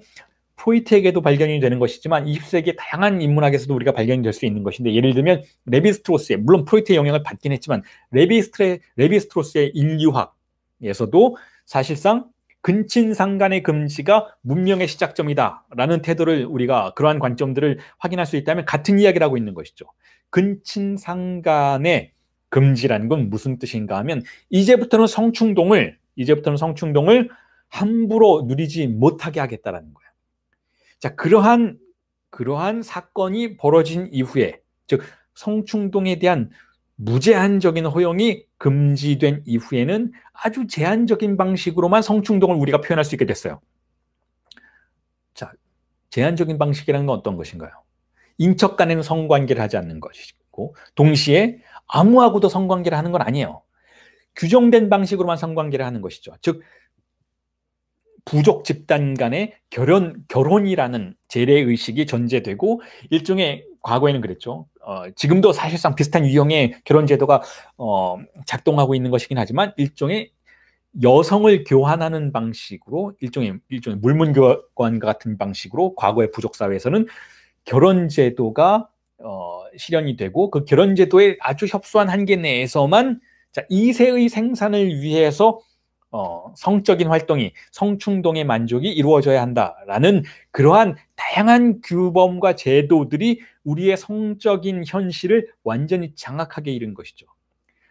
Speaker 1: 프로이트에게도 발견이 되는 것이지만 20세기의 다양한 인문학에서도 우리가 발견이 될 수 있는 것인데, 예를 들면 레비스트로스의, 물론 프로이트의 영향을 받긴 했지만 레비스트로스의 인류학에서도 사실상 근친상간의 금지가 문명의 시작점이다라는 태도를, 우리가 그러한 관점들을 확인할 수 있다면 같은 이야기를 하고 있는 것이죠. 근친상간의 금지라는 건 무슨 뜻인가 하면 이제부터는 성충동을 함부로 누리지 못하게 하겠다라는 거예요. 자, 그러한 사건이 벌어진 이후에, 즉 성충동에 대한 무제한적인 허용이 금지된 이후에는 아주 제한적인 방식으로만 성충동을 우리가 표현할 수 있게 됐어요. 자, 제한적인 방식이라는 건 어떤 것인가요? 인척 간에는 성관계를 하지 않는 것이고, 동시에 아무하고도 성관계를 하는 건 아니에요. 규정된 방식으로만 성관계를 하는 것이죠. 즉 부족 집단 간의 결혼이라는 재래의식이 전제되고, 일종의, 과거에는 그랬죠. 지금도 사실상 비슷한 유형의 결혼 제도가 작동하고 있는 것이긴 하지만, 일종의 여성을 교환하는 방식으로, 일종의 물문교환과 같은 방식으로 과거의 부족 사회에서는 결혼 제도가 실현이 되고, 그 결혼 제도의 아주 협소한 한계 내에서만, 자, 2세의 생산을 위해서 성적인 활동이, 성충동의 만족이 이루어져야 한다라는 그러한 다양한 규범과 제도들이 우리의 성적인 현실을 완전히 장악하게 이른 것이죠.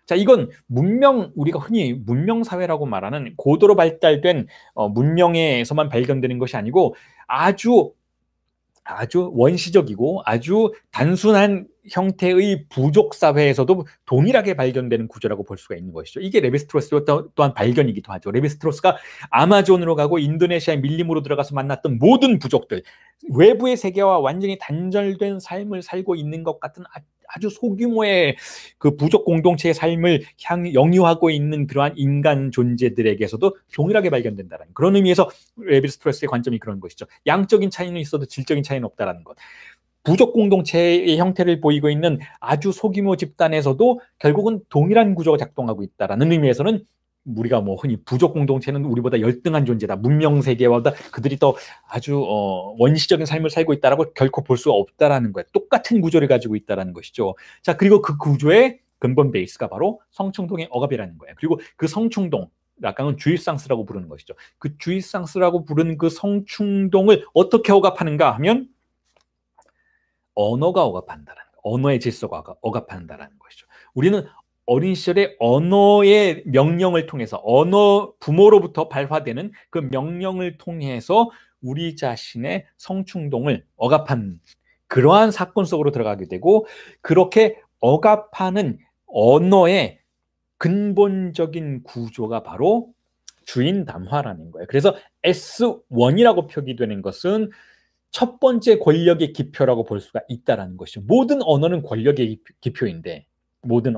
Speaker 1: 자, 이건 우리가 흔히 문명사회라고 말하는 고도로 발달된 문명에서만 발견되는 것이 아니고, 아주 아주 원시적이고 아주 단순한 형태의 부족 사회에서도 동일하게 발견되는 구조라고 볼 수가 있는 것이죠. 이게 레비스트로스 또한 발견이기도 하죠. 레비스트로스가 아마존으로 가고 인도네시아의 밀림으로 들어가서 만났던 모든 부족들, 외부의 세계와 완전히 단절된 삶을 살고 있는 것 같은 아주 소규모의 그 부족 공동체의 삶을 영유하고 있는 그러한 인간 존재들에게서도 동일하게 발견된다는 그런 의미에서 레비스트로스의 관점이 그런 것이죠. 양적인 차이는 있어도 질적인 차이는 없다라는 것. 부족 공동체의 형태를 보이고 있는 아주 소규모 집단에서도 결국은 동일한 구조가 작동하고 있다라는 의미에서는 우리가 뭐 흔히 부족 공동체는 우리보다 열등한 존재다, 문명 세계보다 그들이 더 아주 원시적인 삶을 살고 있다라고 결코 볼 수 없다라는 거예요. 똑같은 구조를 가지고 있다라는 것이죠. 자, 그리고 그 구조의 근본 베이스가 바로 성충동의 억압이라는 거예요. 그리고 그 성충동, 약간은 주입상스라고 부르는 것이죠. 그 주입상스라고 부르는 그 성충동을 어떻게 억압하는가 하면 언어가 억압한다라는 거, 언어의 질서가 억압한다라는 것이죠. 우리는 어린 시절에 언어의 명령을 통해서 부모로부터 발화되는 그 명령을 통해서 우리 자신의 성충동을 억압한 그러한 사건 속으로 들어가게 되고, 그렇게 억압하는 언어의 근본적인 구조가 바로 주인 담화라는 거예요. 그래서 S1이라고 표기되는 것은 첫 번째 권력의 기표라고 볼 수가 있다는 것이죠. 모든 언어는 권력의 기표인데, 모든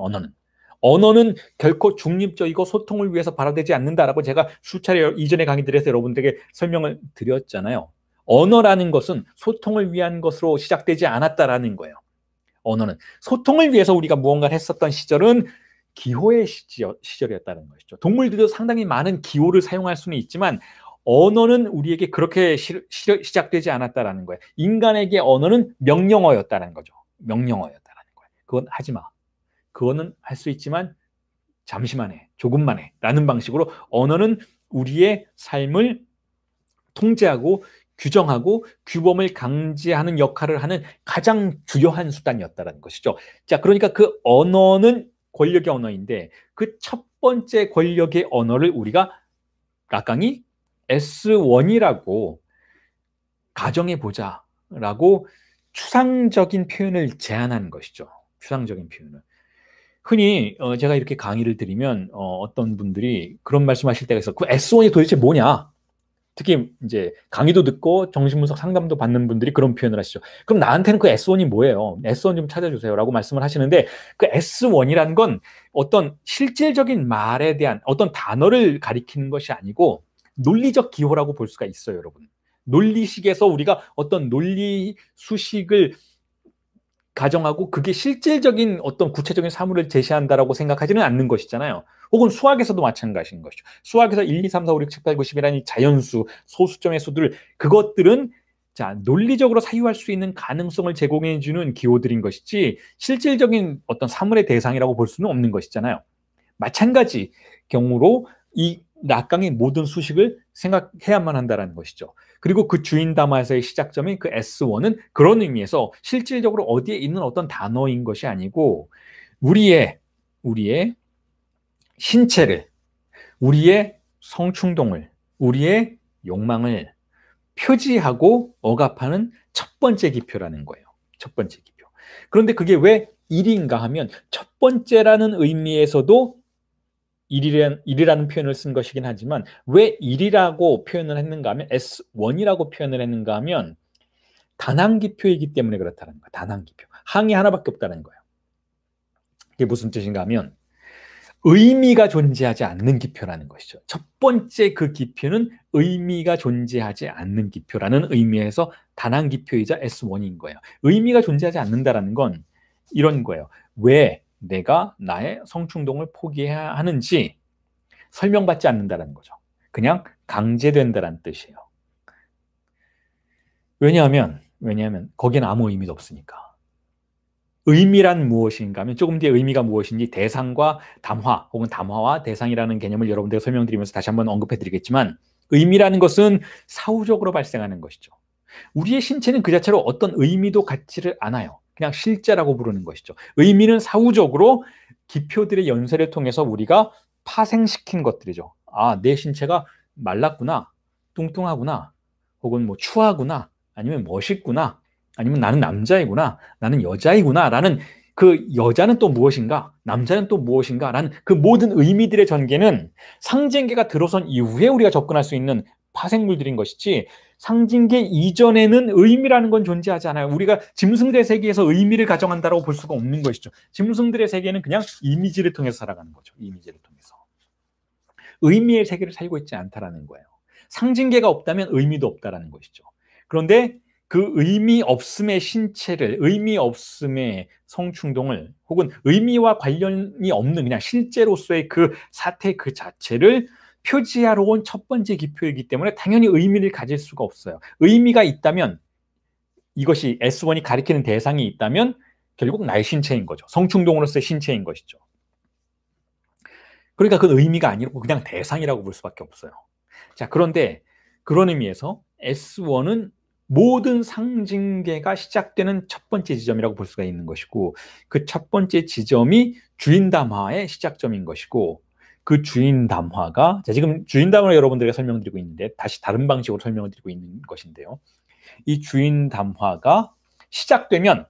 Speaker 1: 언어는 결코 중립적이고 소통을 위해서 발화되지 않는다라고 제가 수차례 이전의 강의들에서 여러분들에게 설명을 드렸잖아요. 언어라는 것은 소통을 위한 것으로 시작되지 않았다라는 거예요. 언어는 소통을 위해서 우리가 무언가를 했었던 시절은 기호의 시절이었다는 것이죠. 동물들도 상당히 많은 기호를 사용할 수는 있지만 언어는 우리에게 그렇게 시작되지 않았다라는 거예요. 인간에게 언어는 명령어였다는 거죠. 명령어였다는 거예요. 그건 하지 마. 그거는 할 수 있지만 잠시만 해, 조금만 해 라는 방식으로 언어는 우리의 삶을 통제하고 규정하고 규범을 강제하는 역할을 하는 가장 주요한 수단이었다는 것이죠. 자, 그러니까 그 언어는 권력의 언어인데 그 첫 번째 권력의 언어를 우리가 락강이 S1이라고 가정해보자라고 추상적인 표현을 제안한 것이죠. 추상적인 표현을. 흔히 제가 이렇게 강의를 드리면 어떤 분들이 그런 말씀하실 때가 있어. 그 S1이 도대체 뭐냐? 특히 이제 강의도 듣고 정신분석 상담도 받는 분들이 그런 표현을 하시죠. 그럼 나한테는 그 S1이 뭐예요? S1 좀 찾아주세요라고 말씀을 하시는데, 그 S1이라는 건 어떤 실질적인 말에 대한 어떤 단어를 가리키는 것이 아니고 논리적 기호라고 볼 수가 있어요, 여러분. 논리식에서 우리가 어떤 논리 수식을 가정하고 그게 실질적인 어떤 구체적인 사물을 제시한다라고 생각하지는 않는 것이잖아요. 혹은 수학에서도 마찬가지인 것이죠. 수학에서 1, 2, 3, 4, 5, 6, 7, 8, 90이라는 이 자연수, 소수점의 수들, 그것들은 자, 논리적으로 사유할 수 있는 가능성을 제공해주는 기호들인 것이지 실질적인 어떤 사물의 대상이라고 볼 수는 없는 것이잖아요. 마찬가지 경우로 이 락강의 모든 수식을 생각해야만 한다는 것이죠. 그리고 그 주인 담화에서의 시작점인 그 S1은 그런 의미에서 실질적으로 어디에 있는 어떤 단어인 것이 아니고 우리의 신체를, 우리의 성충동을, 우리의 욕망을 표지하고 억압하는 첫 번째 기표라는 거예요. 첫 번째 기표. 그런데 그게 왜 1인가 하면 첫 번째라는 의미에서도 1이라는 표현을 쓴 것이긴 하지만 왜 1이라고 표현을 했는가 하면 S1이라고 표현을 했는가 하면 단항기표이기 때문에 그렇다는 거예요. 단항기표. 항이 하나밖에 없다는 거예요. 이게 무슨 뜻인가 하면 의미가 존재하지 않는 기표라는 것이죠. 첫 번째 그 기표는 의미가 존재하지 않는 기표라는 의미에서 단항기표이자 S1인 거예요. 의미가 존재하지 않는다는 건 이런 거예요. 왜 내가 나의 성충동을 포기해야 하는지 설명받지 않는다는 거죠. 그냥 강제된다는 뜻이에요. 왜냐하면 거기는 아무 의미도 없으니까. 의미란 무엇인가 하면 조금 뒤에 의미가 무엇인지 대상과 담화 혹은 담화와 대상이라는 개념을 여러분들에게 설명드리면서 다시 한번 언급해드리겠지만, 의미라는 것은 사후적으로 발생하는 것이죠. 우리의 신체는 그 자체로 어떤 의미도 갖지를 않아요. 그냥 실제라고 부르는 것이죠. 의미는 사후적으로 기표들의 연쇄를 통해서 우리가 파생시킨 것들이죠. 아, 내 신체가 말랐구나, 뚱뚱하구나, 혹은 뭐 추하구나, 아니면 멋있구나, 아니면 나는 남자이구나, 나는 여자이구나 라는 그 여자는 또 무엇인가, 남자는 또 무엇인가 라는 그 모든 의미들의 전개는 상징계가 들어선 이후에 우리가 접근할 수 있는 파생물들인 것이지, 상징계 이전에는 의미라는 건 존재하지 않아요. 우리가 짐승들의 세계에서 의미를 가정한다고 볼 수가 없는 것이죠. 짐승들의 세계는 그냥 이미지를 통해서 살아가는 거죠. 이미지를 통해서. 의미의 세계를 살고 있지 않다라는 거예요. 상징계가 없다면 의미도 없다라는 것이죠. 그런데 그 의미 없음의 신체를, 의미 없음의 성충동을, 혹은 의미와 관련이 없는 그냥 실제로서의 그 사태 그 자체를 표지하러 온 첫 번째 기표이기 때문에 당연히 의미를 가질 수가 없어요. 의미가 있다면, 이것이 S1이 가리키는 대상이 있다면 결국 나의 신체인 거죠. 성충동으로서의 신체인 것이죠. 그러니까 그건 의미가 아니고 그냥 대상이라고 볼 수밖에 없어요. 자, 그런데 그런 의미에서 S1은 모든 상징계가 시작되는 첫 번째 지점이라고 볼 수가 있는 것이고, 그 첫 번째 지점이 주인담화의 시작점인 것이고, 그 주인담화가, 자, 지금 주인담화를 여러분들에게 설명드리고 있는데 다시 다른 방식으로 설명을 드리고 있는 것인데요. 이 주인담화가 시작되면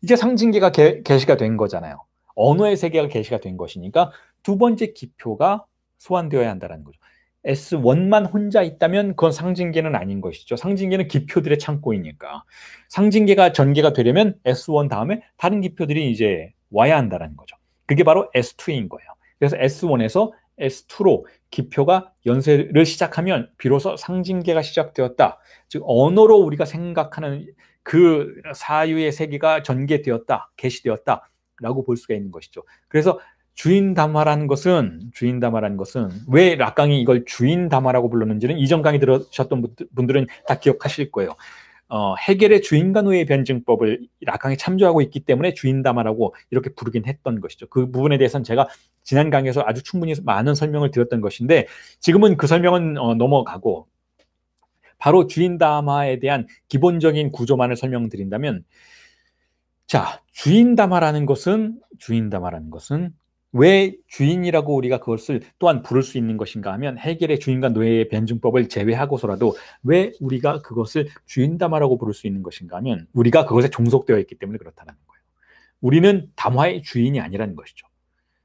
Speaker 1: 이제 상징계가 개시가 된 거잖아요. 언어의 세계가 개시가 된 것이니까 두 번째 기표가 소환되어야 한다는 거죠. S1만 혼자 있다면 그건 상징계는 아닌 것이죠. 상징계는 기표들의 창고이니까. 상징계가 전개가 되려면 S1 다음에 다른 기표들이 이제 와야 한다는 거죠. 그게 바로 S2인 거예요. 그래서 S1에서 S2로 기표가 연쇄를 시작하면 비로소 상징계가 시작되었다. 즉 언어로 우리가 생각하는 그 사유의 세계가 전개되었다, 개시되었다라고 볼 수가 있는 것이죠. 그래서 주인담화라는 것은 왜 락강이 이걸 주인담화라고 불렀는지는 이전 강의 들으셨던 분들은 다 기억하실 거예요. 해겔의 주인과 노예 변증법을 락강이 참조하고 있기 때문에 주인담화라고 이렇게 부르긴 했던 것이죠. 그 부분에 대해서는 제가 지난 강의에서 아주 충분히 많은 설명을 드렸던 것인데, 지금은 그 설명은 넘어가고 바로 주인담화에 대한 기본적인 구조만을 설명드린다면, 자, 주인담화라는 것은 왜 주인이라고 우리가 그것을 또한 부를 수 있는 것인가 하면, 해겔의 주인과 노예의 변증법을 제외하고서라도 왜 우리가 그것을 주인담화라고 부를 수 있는 것인가 하면, 우리가 그것에 종속되어 있기 때문에 그렇다는 거예요. 우리는 담화의 주인이 아니라는 것이죠.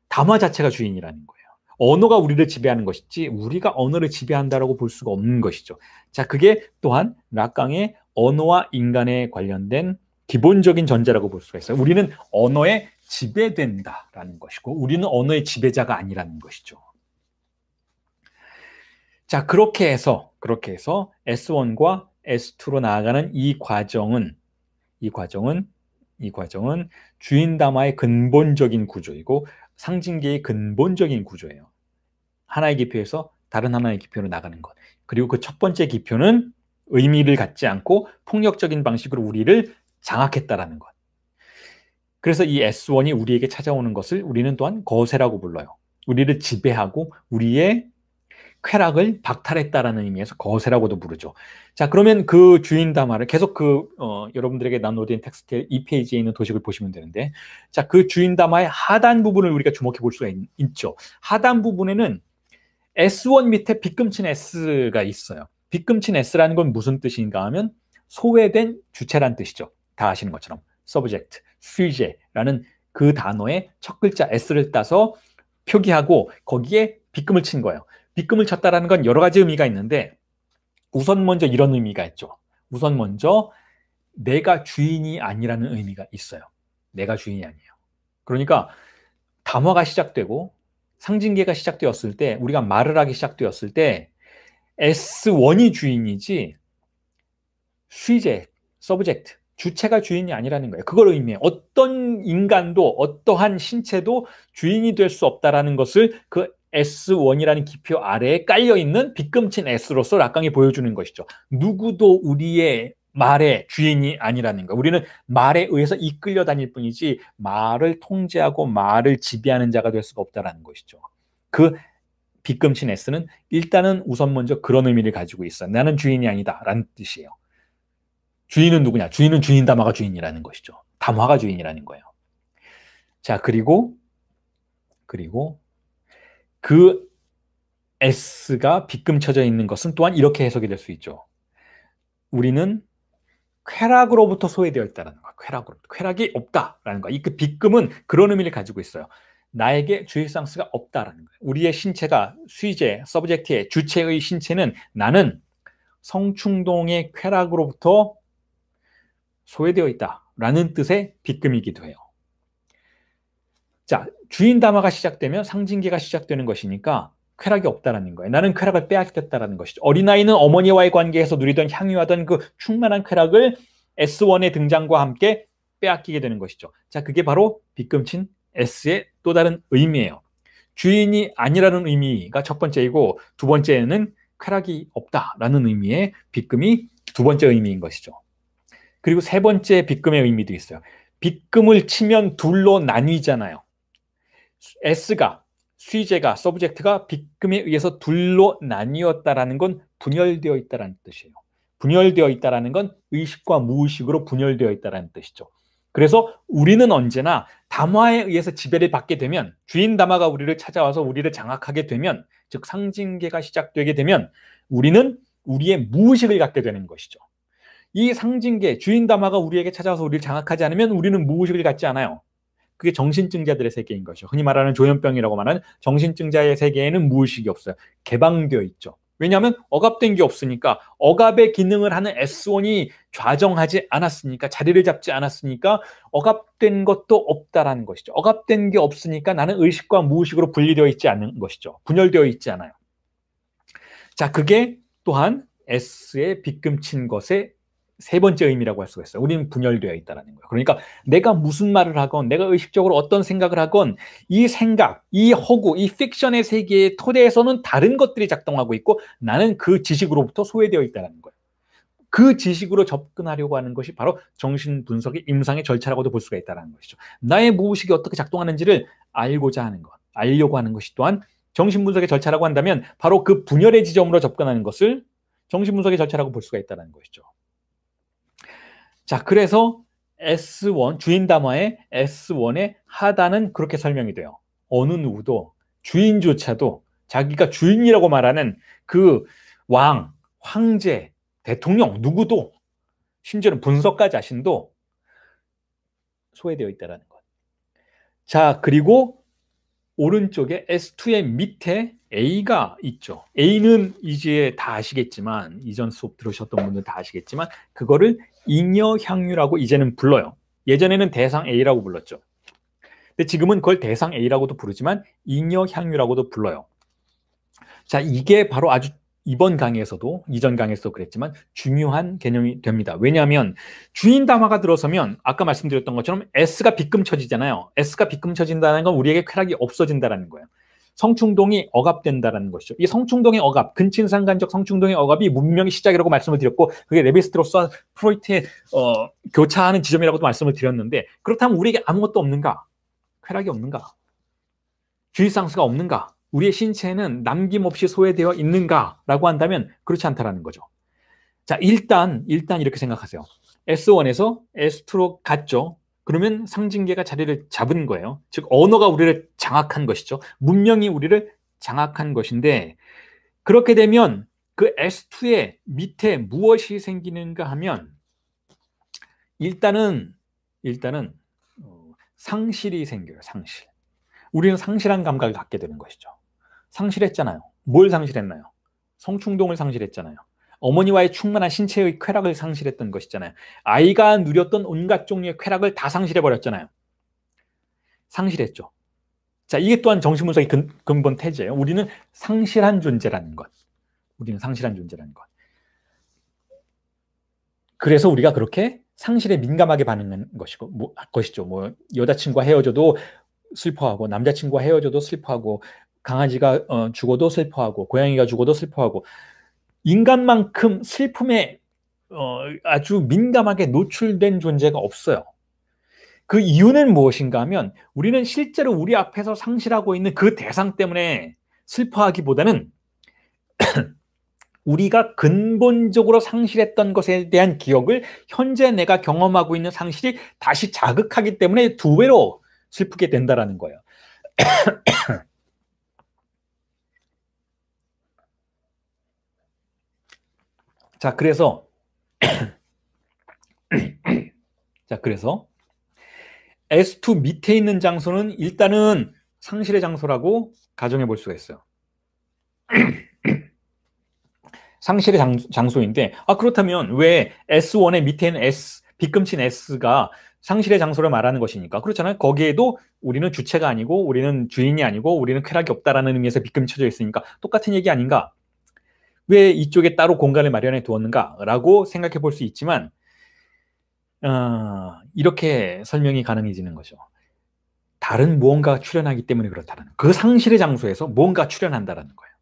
Speaker 1: 담화 자체가 주인이라는 거예요. 언어가 우리를 지배하는 것이지 우리가 언어를 지배한다라고 볼 수가 없는 것이죠. 자, 그게 또한 락강의 언어와 인간에 관련된 기본적인 전제라고 볼 수가 있어요. 우리는 언어에 지배된다라는 것이고, 우리는 언어의 지배자가 아니라는 것이죠. 자, 그렇게 해서 S1과 S2로 나아가는 이 과정은 주인담화의 근본적인 구조이고 상징계의 근본적인 구조예요. 하나의 기표에서 다른 하나의 기표로 나가는 것. 그리고 그 첫 번째 기표는 의미를 갖지 않고 폭력적인 방식으로 우리를 장악했다라는 것. 그래서 이 S1이 우리에게 찾아오는 것을 우리는 또한 거세라고 불러요. 우리를 지배하고 우리의 쾌락을 박탈했다라는 의미에서 거세라고도 부르죠. 자, 그러면 그 주인담화를 계속 여러분들에게 나눠드린 텍스트의 2페이지에 있는 도식을 보시면 되는데, 자, 그 주인담화의 하단 부분을 우리가 주목해 볼 수가 있죠. 하단 부분에는 S1 밑에 빗금친 S가 있어요. 빗금친 S라는 건 무슨 뜻인가 하면 소외된 주체란 뜻이죠. 다 아시는 것처럼 subject, sujet라는 그 단어의 첫 글자 S를 따서 표기하고 거기에 빗금을 친 거예요. 빗금을 쳤다라는 건 여러 가지 의미가 있는데, 우선 먼저 이런 의미가 있죠. 우선 먼저 내가 주인이 아니라는 의미가 있어요. 내가 주인이 아니에요. 그러니까 담화가 시작되고 상징계가 시작되었을 때, 우리가 말을 하기 시작되었을 때 S1이 주인이지 수제, 서브젝트, 주체가 주인이 아니라는 거예요. 그걸 의미해요. 어떤 인간도 어떠한 신체도 주인이 될 수 없다라는 것을 그 S1이라는 기표 아래에 깔려있는 빗금친 S로서 락강이 보여주는 것이죠. 누구도 우리의 말의 주인이 아니라는 거. 우리는 말에 의해서 이끌려 다닐 뿐이지 말을 통제하고 말을 지배하는 자가 될 수가 없다는 것이죠. 그 빗금친 S는 일단은 우선 먼저 그런 의미를 가지고 있어. 나는 주인이 아니다 라는 뜻이에요. 주인은 누구냐? 주인은 주인담화가 주인이라는 것이죠. 담화가 주인이라는 거예요. 자, 그리고 그 S가 빗금쳐져 있는 것은 또한 이렇게 해석이 될 수 있죠. 우리는 쾌락으로부터 소외되어 있다는 거야. 쾌락이 없다라는 거야. 이 그 빅금은 그런 의미를 가지고 있어요. 나에게 주의상스가 없다라는 거예요. 우리의 신체가 수의제, 서브젝트의 주체의 신체는 나는 성충동의 쾌락으로부터 소외되어 있다라는 뜻의 빅금이기도 해요. 자, 주인담화가 시작되면 상징계가 시작되는 것이니까 쾌락이 없다라는 거예요. 나는 쾌락을 빼앗겼다라는 것이죠. 어린아이는 어머니와의 관계에서 누리던 향유하던 그 충만한 쾌락을 S1의 등장과 함께 빼앗기게 되는 것이죠. 자, 그게 바로 빗금친 S의 또 다른 의미예요. 주인이 아니라는 의미가 첫 번째이고 두 번째는 쾌락이 없다라는 의미의 빗금이 두 번째 의미인 것이죠. 그리고 세 번째 빗금의 의미도 있어요. 빗금을 치면 둘로 나뉘잖아요. S가 수의제가 서브젝트가 빗금에 의해서 둘로 나뉘었다라는 건 분열되어 있다라는 뜻이에요. 분열되어 있다라는 건 의식과 무의식으로 분열되어 있다라는 뜻이죠. 그래서 우리는 언제나 담화에 의해서 지배를 받게 되면 주인 담화가 우리를 찾아와서 우리를 장악하게 되면 즉 상징계가 시작되게 되면 우리는 우리의 무의식을 갖게 되는 것이죠. 이 상징계 주인 담화가 우리에게 찾아와서 우리를 장악하지 않으면 우리는 무의식을 갖지 않아요. 그게 정신증자들의 세계인 것이죠. 흔히 말하는 조현병이라고 말하는 정신증자의 세계에는 무의식이 없어요. 개방되어 있죠. 왜냐하면 억압된 게 없으니까 억압의 기능을 하는 S1이 좌정하지 않았으니까 자리를 잡지 않았으니까 억압된 것도 없다라는 것이죠. 억압된 게 없으니까 나는 의식과 무의식으로 분리되어 있지 않은 것이죠. 분열되어 있지 않아요. 자, 그게 또한 S의 빗금친 것의 세 번째 의미라고 할 수가 있어요. 우리는 분열되어 있다는 거예요. 그러니까 내가 무슨 말을 하건 내가 의식적으로 어떤 생각을 하건 이 생각, 이 허구, 이 픽션의 세계의 토대에서는 다른 것들이 작동하고 있고 나는 그 지식으로부터 소외되어 있다는 거예요. 그 지식으로 접근하려고 하는 것이 바로 정신분석의 임상의 절차라고도 볼 수가 있다는 것이죠. 나의 무의식이 어떻게 작동하는지를 알고자 하는 것, 알려고 하는 것이 또한 정신분석의 절차라고 한다면 바로 그 분열의 지점으로 접근하는 것을 정신분석의 절차라고 볼 수가 있다는 것이죠. 자, 그래서 S1, 주인 담화의 S1의 하단은 그렇게 설명이 돼요. 어느 누구도 주인조차도 자기가 주인이라고 말하는 그 왕, 황제, 대통령 누구도 심지어는 분석가 자신도 소외되어 있다는 것. 자, 그리고 오른쪽에 S2의 밑에 A가 있죠. A는 이제 다 아시겠지만 이전 수업 들으셨던 분들 다 아시겠지만 그거를 잉여향유라고 이제는 불러요. 예전에는 대상 A라고 불렀죠. 근데 지금은 그걸 대상 A라고도 부르지만 잉여향유라고도 불러요. 자, 이게 바로 아주 이번 강의에서도 이전 강의에서도 그랬지만 중요한 개념이 됩니다. 왜냐하면 주인 담화가 들어서면 아까 말씀드렸던 것처럼 S가 빗금 쳐지잖아요. S가 빗금 쳐진다는 건 우리에게 쾌락이 없어진다는 거예요. 성충동이 억압된다는 것이죠. 이 성충동의 억압, 근친상간적 성충동의 억압이 문명의 시작이라고 말씀을 드렸고 그게 레비스트로스와 프로이트의 교차하는 지점이라고도 말씀을 드렸는데 그렇다면 우리에게 아무것도 없는가? 쾌락이 없는가? 주의상스가 없는가? 우리의 신체는 남김없이 소외되어 있는가라고 한다면 그렇지 않다라는 거죠. 자, 일단 이렇게 생각하세요. S1에서 S2로 갔죠. 그러면 상징계가 자리를 잡은 거예요. 즉 언어가 우리를 장악한 것이죠. 문명이 우리를 장악한 것인데 그렇게 되면 그 S2의 밑에 무엇이 생기는가 하면 일단은 상실이 생겨요. 상실. 우리는 상실한 감각을 갖게 되는 것이죠. 상실했잖아요. 뭘 상실했나요? 성충동을 상실했잖아요. 어머니와의 충만한 신체의 쾌락을 상실했던 것이잖아요. 아이가 누렸던 온갖 종류의 쾌락을 다 상실해버렸잖아요. 상실했죠. 자, 이게 또한 정신분석의 근본 태제예요. 우리는 상실한 존재라는 것. 우리는 상실한 존재라는 것. 그래서 우리가 그렇게 상실에 민감하게 반응하는 것이죠. 여자친구와 헤어져도 슬퍼하고 남자친구와 헤어져도 슬퍼하고 강아지가 죽어도 슬퍼하고 고양이가 죽어도 슬퍼하고 인간만큼 슬픔에 아주 민감하게 노출된 존재가 없어요. 그 이유는 무엇인가 하면 우리는 실제로 우리 앞에서 상실하고 있는 그 대상 때문에 슬퍼하기보다는 우리가 근본적으로 상실했던 것에 대한 기억을 현재 내가 경험하고 있는 상실이 다시 자극하기 때문에 두 배로 슬프게 된다라는 거예요. 자, 그래서 자, 그래서 S2 밑에 있는 장소는 일단은 상실의 장소라고 가정해 볼 수가 있어요. 상실의 장소인데, 그렇다면 왜 S1의 밑에 있는 빗금친 S가 상실의 장소를 말하는 것이니까? 그렇잖아요. 거기에도 우리는 주체가 아니고, 우리는 주인이 아니고, 우리는 쾌락이 없다라는 의미에서 빗금쳐져 있으니까 똑같은 얘기 아닌가? 왜 이쪽에 따로 공간을 마련해 두었는가라고 생각해 볼 수 있지만, 이렇게 설명이 가능해지는 거죠. 다른 무언가가 출현하기 때문에 그렇다는 거예요. 그 상실의 장소에서 무언가 출현한다라는 거예요.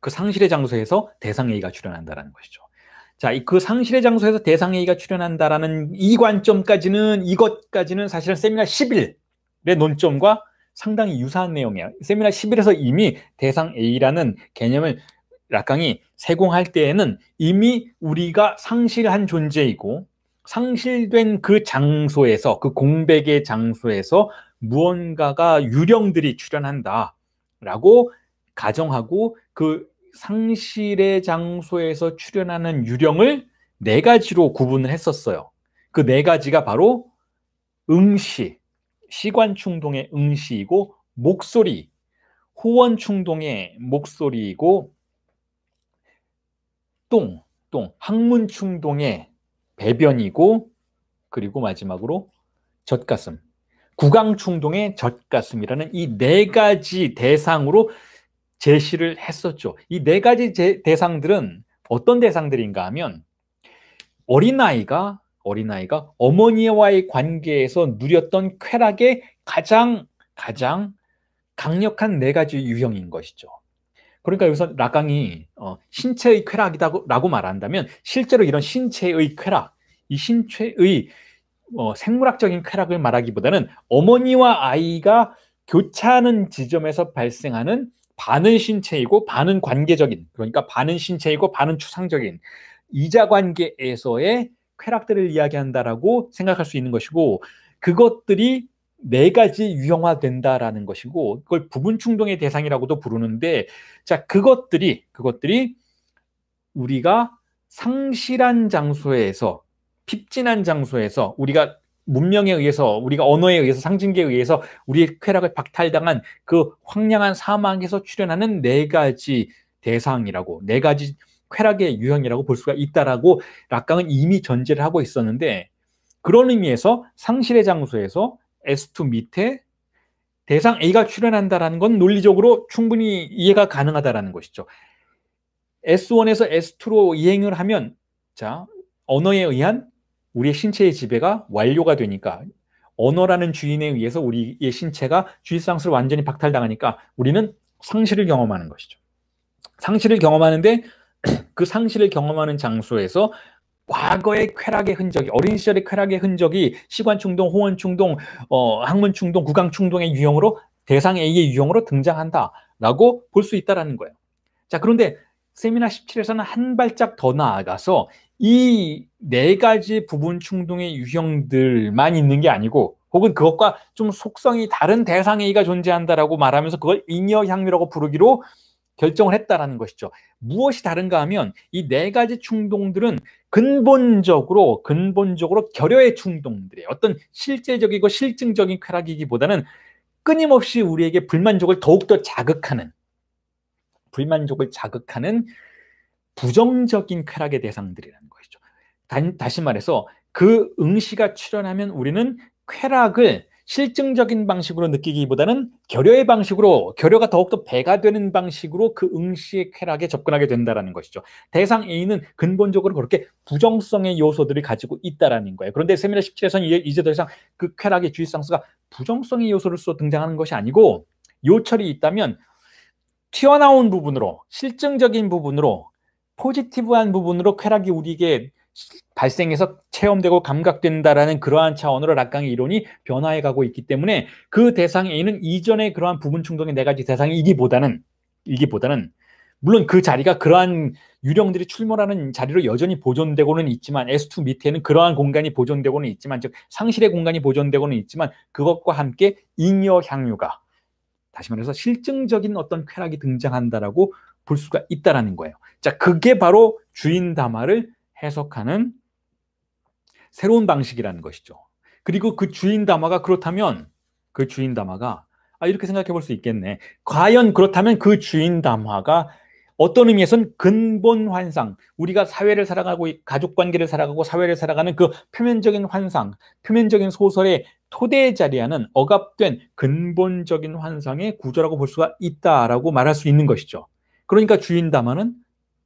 Speaker 1: 그 상실의 장소에서 대상 A가 출현한다라는 것이죠. 자, 그 상실의 장소에서 대상 A가 출현한다라는 이 관점까지는, 이것까지는 사실은 세미나 11의 논점과 상당히 유사한 내용이에요. 세미나 11에서 이미 대상 A라는 개념을 락강이 세공할 때에는 이미 우리가 상실한 존재이고, 상실된 그 장소에서, 그 공백의 장소에서 무언가가 유령들이 출현한다라고 가정하고, 그 상실의 장소에서 출현하는 유령을 네 가지로 구분을 했었어요. 그 네 가지가 바로 응시, 시관 충동의 응시이고, 목소리, 호원 충동의 목소리이고, 항문 충동의 배변이고, 그리고 마지막으로 젖가슴, 구강 충동의 젖가슴이라는 이 네 가지 대상으로 제시를 했었죠. 이 네 가지 대상들은 어떤 대상들인가 하면, 어린아이가 어머니와의 관계에서 누렸던 쾌락의 가장 강력한 네 가지 유형인 것이죠. 그러니까 여기서 락강이 신체의 쾌락이라고 말한다면, 실제로 이런 신체의 쾌락, 이 신체의 생물학적인 쾌락을 말하기보다는 어머니와 아이가 교차하는 지점에서 발생하는 반은 신체이고 반은 관계적인, 그러니까 반은 신체이고 반은 추상적인 이자관계에서의 쾌락들을 이야기한다라고 생각할 수 있는 것이고, 그것들이 네 가지 유형화된다라는 것이고, 그걸 부분 충동의 대상이라고도 부르는데, 자, 그것들이 우리가 상실한 장소에서, 핍진한 장소에서, 우리가 문명에 의해서, 우리가 언어에 의해서, 상징계에 의해서 우리의 쾌락을 박탈당한 그 황량한 사막에서 출현하는 네 가지 대상이라고, 네 가지 쾌락의 유형이라고 볼 수가 있다라고 락강은 이미 전제를 하고 있었는데, 그런 의미에서 상실의 장소에서 S2 밑에 대상 A가 출현한다라는 건 논리적으로 충분히 이해가 가능하다라는 것이죠. S1에서 S2로 이행을 하면, 자, 언어에 의한 우리의 신체의 지배가 완료가 되니까, 언어라는 주인에 의해서 우리의 신체가 주의상수를 완전히 박탈당하니까 우리는 상실을 경험하는 것이죠. 상실을 경험하는데, 그 상실을 경험하는 장소에서 과거의 쾌락의 흔적이, 어린 시절의 쾌락의 흔적이 시관충동, 호원충동, 항문충동, 구강충동의 유형으로, 대상 A의 유형으로 등장한다라고 볼 수 있다는 거예요. 자, 그런데 세미나 17에서는 한 발짝 더 나아가서 이 네 가지 부분 충동의 유형들만 있는 게 아니고, 혹은 그것과 좀 속성이 다른 대상 A가 존재한다라고 말하면서 그걸 잉여향유라고 부르기로 결정을 했다라는 것이죠. 무엇이 다른가 하면, 이 네 가지 충동들은 근본적으로 결여의 충동들이에요. 어떤 실제적이고 실증적인 쾌락이기보다는 끊임없이 우리에게 불만족을 더욱더 자극하는 부정적인 쾌락의 대상들이라는 것이죠. 다시 말해서, 그 응시가 출현하면 우리는 쾌락을 실증적인 방식으로 느끼기보다는 결여의 방식으로, 결여가 더욱더 배가 되는 방식으로 그 응시의 쾌락에 접근하게 된다는 것이죠. 대상 A는 근본적으로 그렇게 부정성의 요소들을 가지고 있다는 거예요. 그런데 세미나 17에서는 이제 더 이상 그 쾌락의 주의상수가 부정성의 요소로서 등장하는 것이 아니고, 요철이 있다면 튀어나온 부분으로, 실증적인 부분으로, 포지티브한 부분으로 쾌락이 우리에게 발생해서 체험되고 감각된다라는 그러한 차원으로 락강의 이론이 변화해 가고 있기 때문에, 그 대상 A는 이전의 그러한 부분 충동의 네 가지 대상이기보다는 물론 그 자리가 그러한 유령들이 출몰하는 자리로 여전히 보존되고는 있지만, S2 밑에는 그러한 공간이 보존되고는 있지만, 즉 상실의 공간이 보존되고는 있지만, 그것과 함께 잉여향유가, 다시 말해서 실증적인 어떤 쾌락이 등장한다라고 볼 수가 있다라는 거예요. 자, 그게 바로 주인 담화를 해석하는 새로운 방식이라는 것이죠. 그리고 그 주인 담화가 그렇다면 그 주인 담화가 이렇게 생각해 볼 수 있겠네. 과연 그렇다면 그 주인 담화가 어떤 의미에서는 근본 환상, 우리가 사회를 살아가고 가족 관계를 살아가고 사회를 살아가는 그 표면적인 환상, 표면적인 소설의 토대에 자리하는 억압된 근본적인 환상의 구조라고 볼 수가 있다라고 말할 수 있는 것이죠. 그러니까 주인 담화는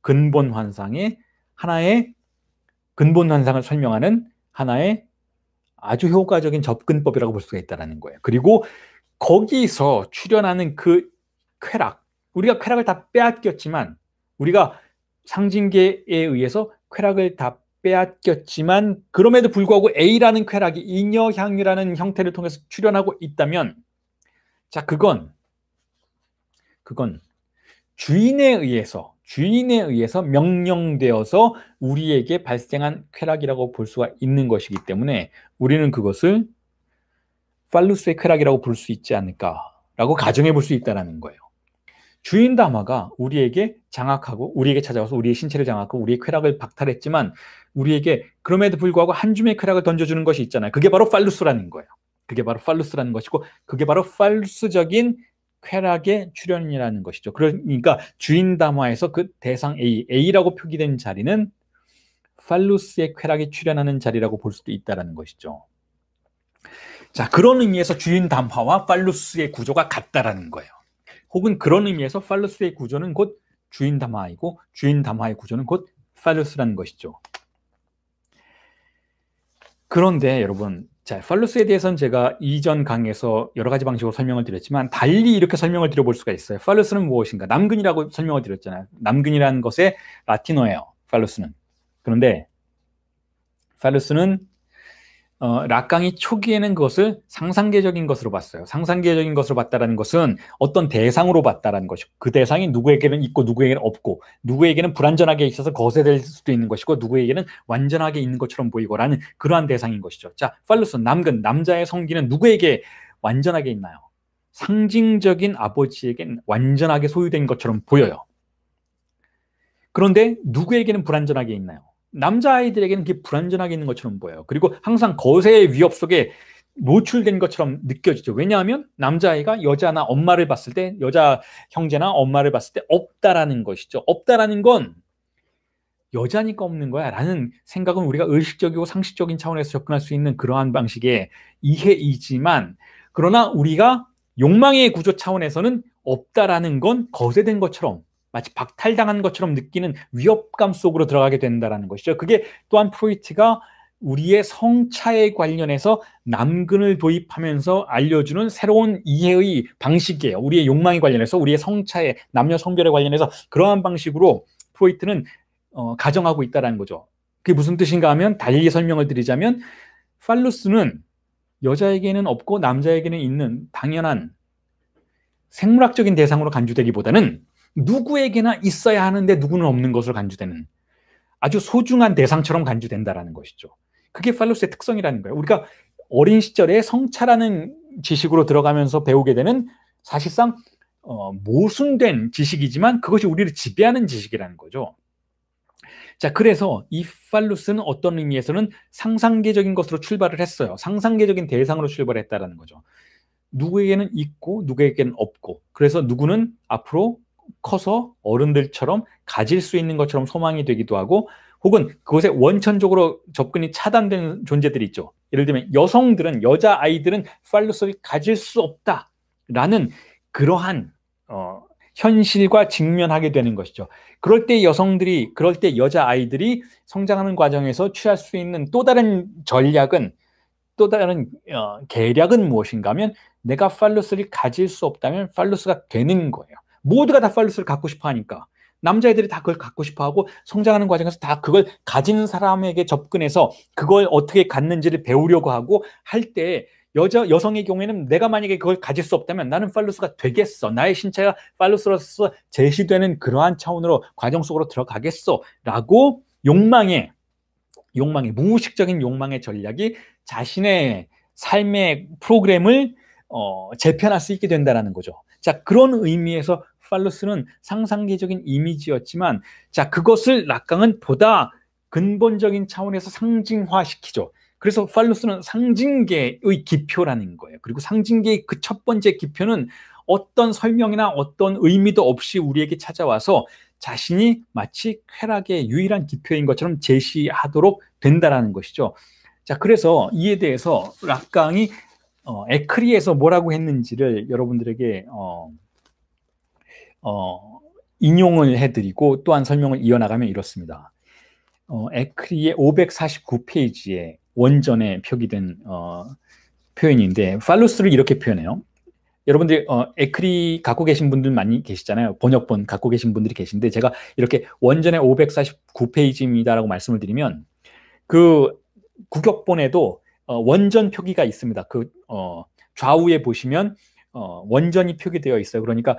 Speaker 1: 근본 환상의 하나의 근본 환상을 설명하는 하나의 아주 효과적인 접근법이라고 볼 수가 있다는 거예요. 그리고 거기서 출현하는 그 쾌락, 우리가 쾌락을 다 빼앗겼지만, 우리가 상징계에 의해서 쾌락을 다 빼앗겼지만, 그럼에도 불구하고 A라는 쾌락이 잉여향유라는 형태를 통해서 출현하고 있다면, 자, 그건 주인에 의해서 명령되어서 우리에게 발생한 쾌락이라고 볼 수가 있는 것이기 때문에 우리는 그것을 팔루스의 쾌락이라고 볼 수 있지 않을까라고 가정해 볼 수 있다는 거예요. 주인 담화가 우리에게 장악하고 우리에게 찾아와서 우리의 신체를 장악하고 우리의 쾌락을 박탈했지만 우리에게 그럼에도 불구하고 한 줌의 쾌락을 던져주는 것이 있잖아요. 그게 바로 팔루스라는 거예요. 그게 바로 팔루스라는 것이고 그게 바로 팔루스적인 쾌락의 출현이라는 것이죠. 그러니까 주인 담화에서 그 대상 A라고 표기된 자리는 팔루스의 쾌락이 출현하는 자리라고 볼 수도 있다는 것이죠. 자, 그런 의미에서 주인 담화와 팔루스의 구조가 같다라는 거예요. 혹은 그런 의미에서 팔루스의 구조는 곧 주인 담화이고 주인 담화의 구조는 곧 팔루스라는 것이죠. 그런데 여러분, 자, 팔루스에 대해서는 제가 이전 강의에서 여러 가지 방식으로 설명을 드렸지만 달리 이렇게 설명을 드려볼 수가 있어요. 팔루스는 무엇인가? 남근이라고 설명을 드렸잖아요. 남근이라는 것의 라틴어예요. 팔루스는. 그런데 팔루스는 락강이 초기에는 그것을 상상계적인 것으로 봤어요. 상상계적인 것으로 봤다는 것은 어떤 대상으로 봤다는 것이고 그 대상이 누구에게는 있고 누구에게는 없고 누구에게는 불완전하게 있어서 거세될 수도 있는 것이고 누구에게는 완전하게 있는 것처럼 보이고라는 그러한 대상인 것이죠. 자, 팔루스, 남근, 남자의 성기는 누구에게 완전하게 있나요? 상징적인 아버지에겐 완전하게 소유된 것처럼 보여요. 그런데 누구에게는 불완전하게 있나요? 남자아이들에게는 그게 불완전하게 있는 것처럼 보여요. 그리고 항상 거세의 위협 속에 노출된 것처럼 느껴지죠. 왜냐하면 남자아이가 여자나 엄마를 봤을 때, 여자 형제나 엄마를 봤을 때 없다라는 것이죠. 없다라는 건 여자니까 없는 거야 라는 생각은 우리가 의식적이고 상식적인 차원에서 접근할 수 있는 그러한 방식의 이해이지만, 그러나 우리가 욕망의 구조 차원에서는 없다라는 건 거세된 것처럼 마치 박탈당한 것처럼 느끼는 위협감 속으로 들어가게 된다는 것이죠. 그게 또한 프로이트가 우리의 성차에 관련해서 남근을 도입하면서 알려주는 새로운 이해의 방식이에요. 우리의 욕망에 관련해서, 우리의 성차에, 남녀 성별에 관련해서 그러한 방식으로 프로이트는 가정하고 있다는 거죠. 그게 무슨 뜻인가 하면, 달리 설명을 드리자면 팔루스는 여자에게는 없고 남자에게는 있는 당연한 생물학적인 대상으로 간주되기보다는 누구에게나 있어야 하는데 누구는 없는 것으로 간주되는 아주 소중한 대상처럼 간주된다는 것이죠. 그게 팔루스의 특성이라는 거예요. 우리가 어린 시절에 성차라는 지식으로 들어가면서 배우게 되는 사실상 모순된 지식이지만 그것이 우리를 지배하는 지식이라는 거죠. 자, 그래서 이 팔루스는 어떤 의미에서는 상상계적인 것으로 출발을 했어요. 상상계적인 대상으로 출발했다는 거죠. 누구에게는 있고 누구에게는 없고, 그래서 누구는 앞으로 커서 어른들처럼 가질 수 있는 것처럼 소망이 되기도 하고, 혹은 그것에 원천적으로 접근이 차단되는 존재들이 있죠. 예를 들면 여성들은, 여자아이들은 팔루스를 가질 수 없다라는 그러한 현실과 직면하게 되는 것이죠. 그럴 때 여자아이들이 성장하는 과정에서 취할 수 있는 또 다른 전략은, 또 다른 계략은 무엇인가 하면, 내가 팔루스를 가질 수 없다면 팔루스가 되는 거예요. 모두가 다 팔루스를 갖고 싶어 하니까. 남자애들이 다 그걸 갖고 싶어 하고 성장하는 과정에서 다 그걸 가진 사람에게 접근해서 그걸 어떻게 갖는지를 배우려고 하고 할 때, 여성의 경우에는 내가 만약에 그걸 가질 수 없다면 나는 팔루스가 되겠어, 나의 신체가 팔루스로서 제시되는 그러한 차원으로 과정 속으로 들어가겠어 라고 욕망의 무의식적인 욕망의 전략이 자신의 삶의 프로그램을 재편할 수 있게 된다는 거죠. 자, 그런 의미에서 팔루스는 상상계적인 이미지였지만, 자, 그것을 락강은 보다 근본적인 차원에서 상징화시키죠. 그래서 팔루스는 상징계의 기표라는 거예요. 그리고 상징계의 그 첫 번째 기표는 어떤 설명이나 어떤 의미도 없이 우리에게 찾아와서 자신이 마치 쾌락의 유일한 기표인 것처럼 제시하도록 된다라는 것이죠. 자, 그래서 이에 대해서 락강이 에크리에서 뭐라고 했는지를 여러분들에게 인용을 해드리고 또한 설명을 이어나가면 이렇습니다. 에크리의 549페이지에 원전에 표기된 표현인데 팔루스를 이렇게 표현해요. 여러분들 에크리 갖고 계신 분들 많이 계시잖아요. 번역본 갖고 계신 분들이 계신데 제가 이렇게 원전에 549페이지입니다라고 말씀을 드리면 그 국역본에도 원전 표기가 있습니다. 그 좌우에 보시면 원전이 표기되어 있어요. 그러니까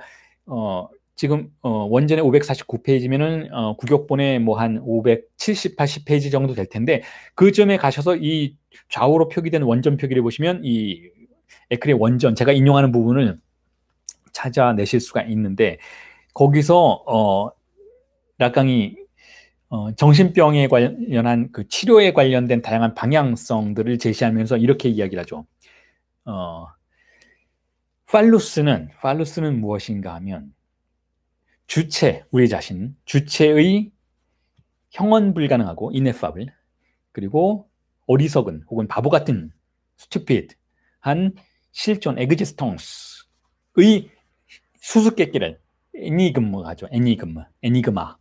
Speaker 1: 지금 원전에 549페이지면은 국역본에 뭐 한 570, 80페이지 정도 될 텐데 그 점에 가셔서 이 좌우로 표기된 원전 표기를 보시면 이 에크리의 원전 제가 인용하는 부분을 찾아내실 수가 있는데 거기서 락강이 정신병에 관련한 그 치료에 관련된 다양한 방향성들을 제시하면서 이렇게 이야기를 하죠. 팔루스는 무엇인가 하면 주체, 우리 자신, 주체의 형언 불가능하고 ineffable 그리고 어리석은 혹은 바보 같은 stupid한 실존 existence의 수수께끼를 애니그마죠. 애니그마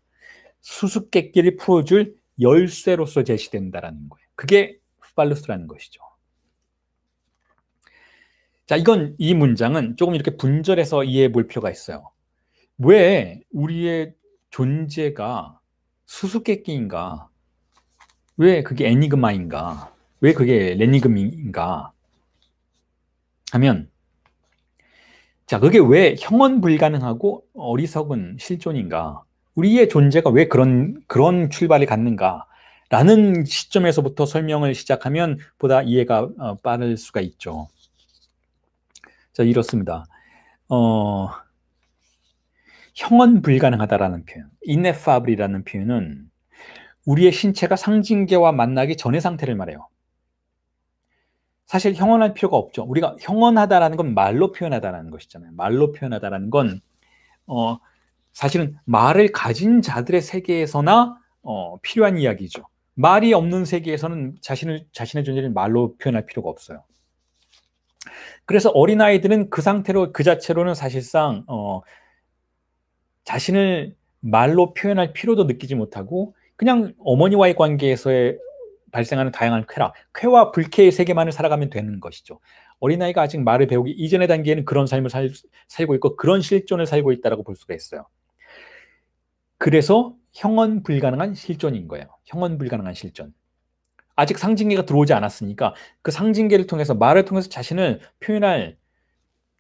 Speaker 1: 수수께끼를 풀어줄 열쇠로서 제시된다라는 거예요. 그게 팔루스라는 것이죠. 자, 이 문장은 조금 이렇게 분절해서 이해해 볼 필요가 있어요. 왜 우리의 존재가 수수께끼인가? 왜 그게 애니그마인가? 왜 그게 레니그미인가? 하면 자, 그게 왜 형언 불가능하고 어리석은 실존인가? 우리의 존재가 왜 그런 출발을 갖는가? 라는 시점에서부터 설명을 시작하면 보다 이해가 빠를 수가 있죠. 자, 이렇습니다. 형언 불가능하다라는 표현, ineffable이라는 표현은 우리의 신체가 상징계와 만나기 전의 상태를 말해요. 사실 형언할 필요가 없죠. 우리가 형언하다라는 건 말로 표현하다라는 것이잖아요. 말로 표현하다라는 건 사실은 말을 가진 자들의 세계에서나 필요한 이야기죠. 말이 없는 세계에서는 자신의 존재를 말로 표현할 필요가 없어요. 그래서 어린아이들은 그 상태로 그 자체로는 사실상 자신을 말로 표현할 필요도 느끼지 못하고 그냥 어머니와의 관계에서의 발생하는 다양한 쾌와 불쾌의 세계만을 살아가면 되는 것이죠. 어린아이가 아직 말을 배우기 이전의 단계에는 그런 삶을 살고 있고 그런 실존을 살고 있다고 볼 수가 있어요. 그래서 형언 불가능한 실존인 거예요. 형언 불가능한 실존. 아직 상징계가 들어오지 않았으니까 그 상징계를 통해서 말을 통해서 자신을 표현할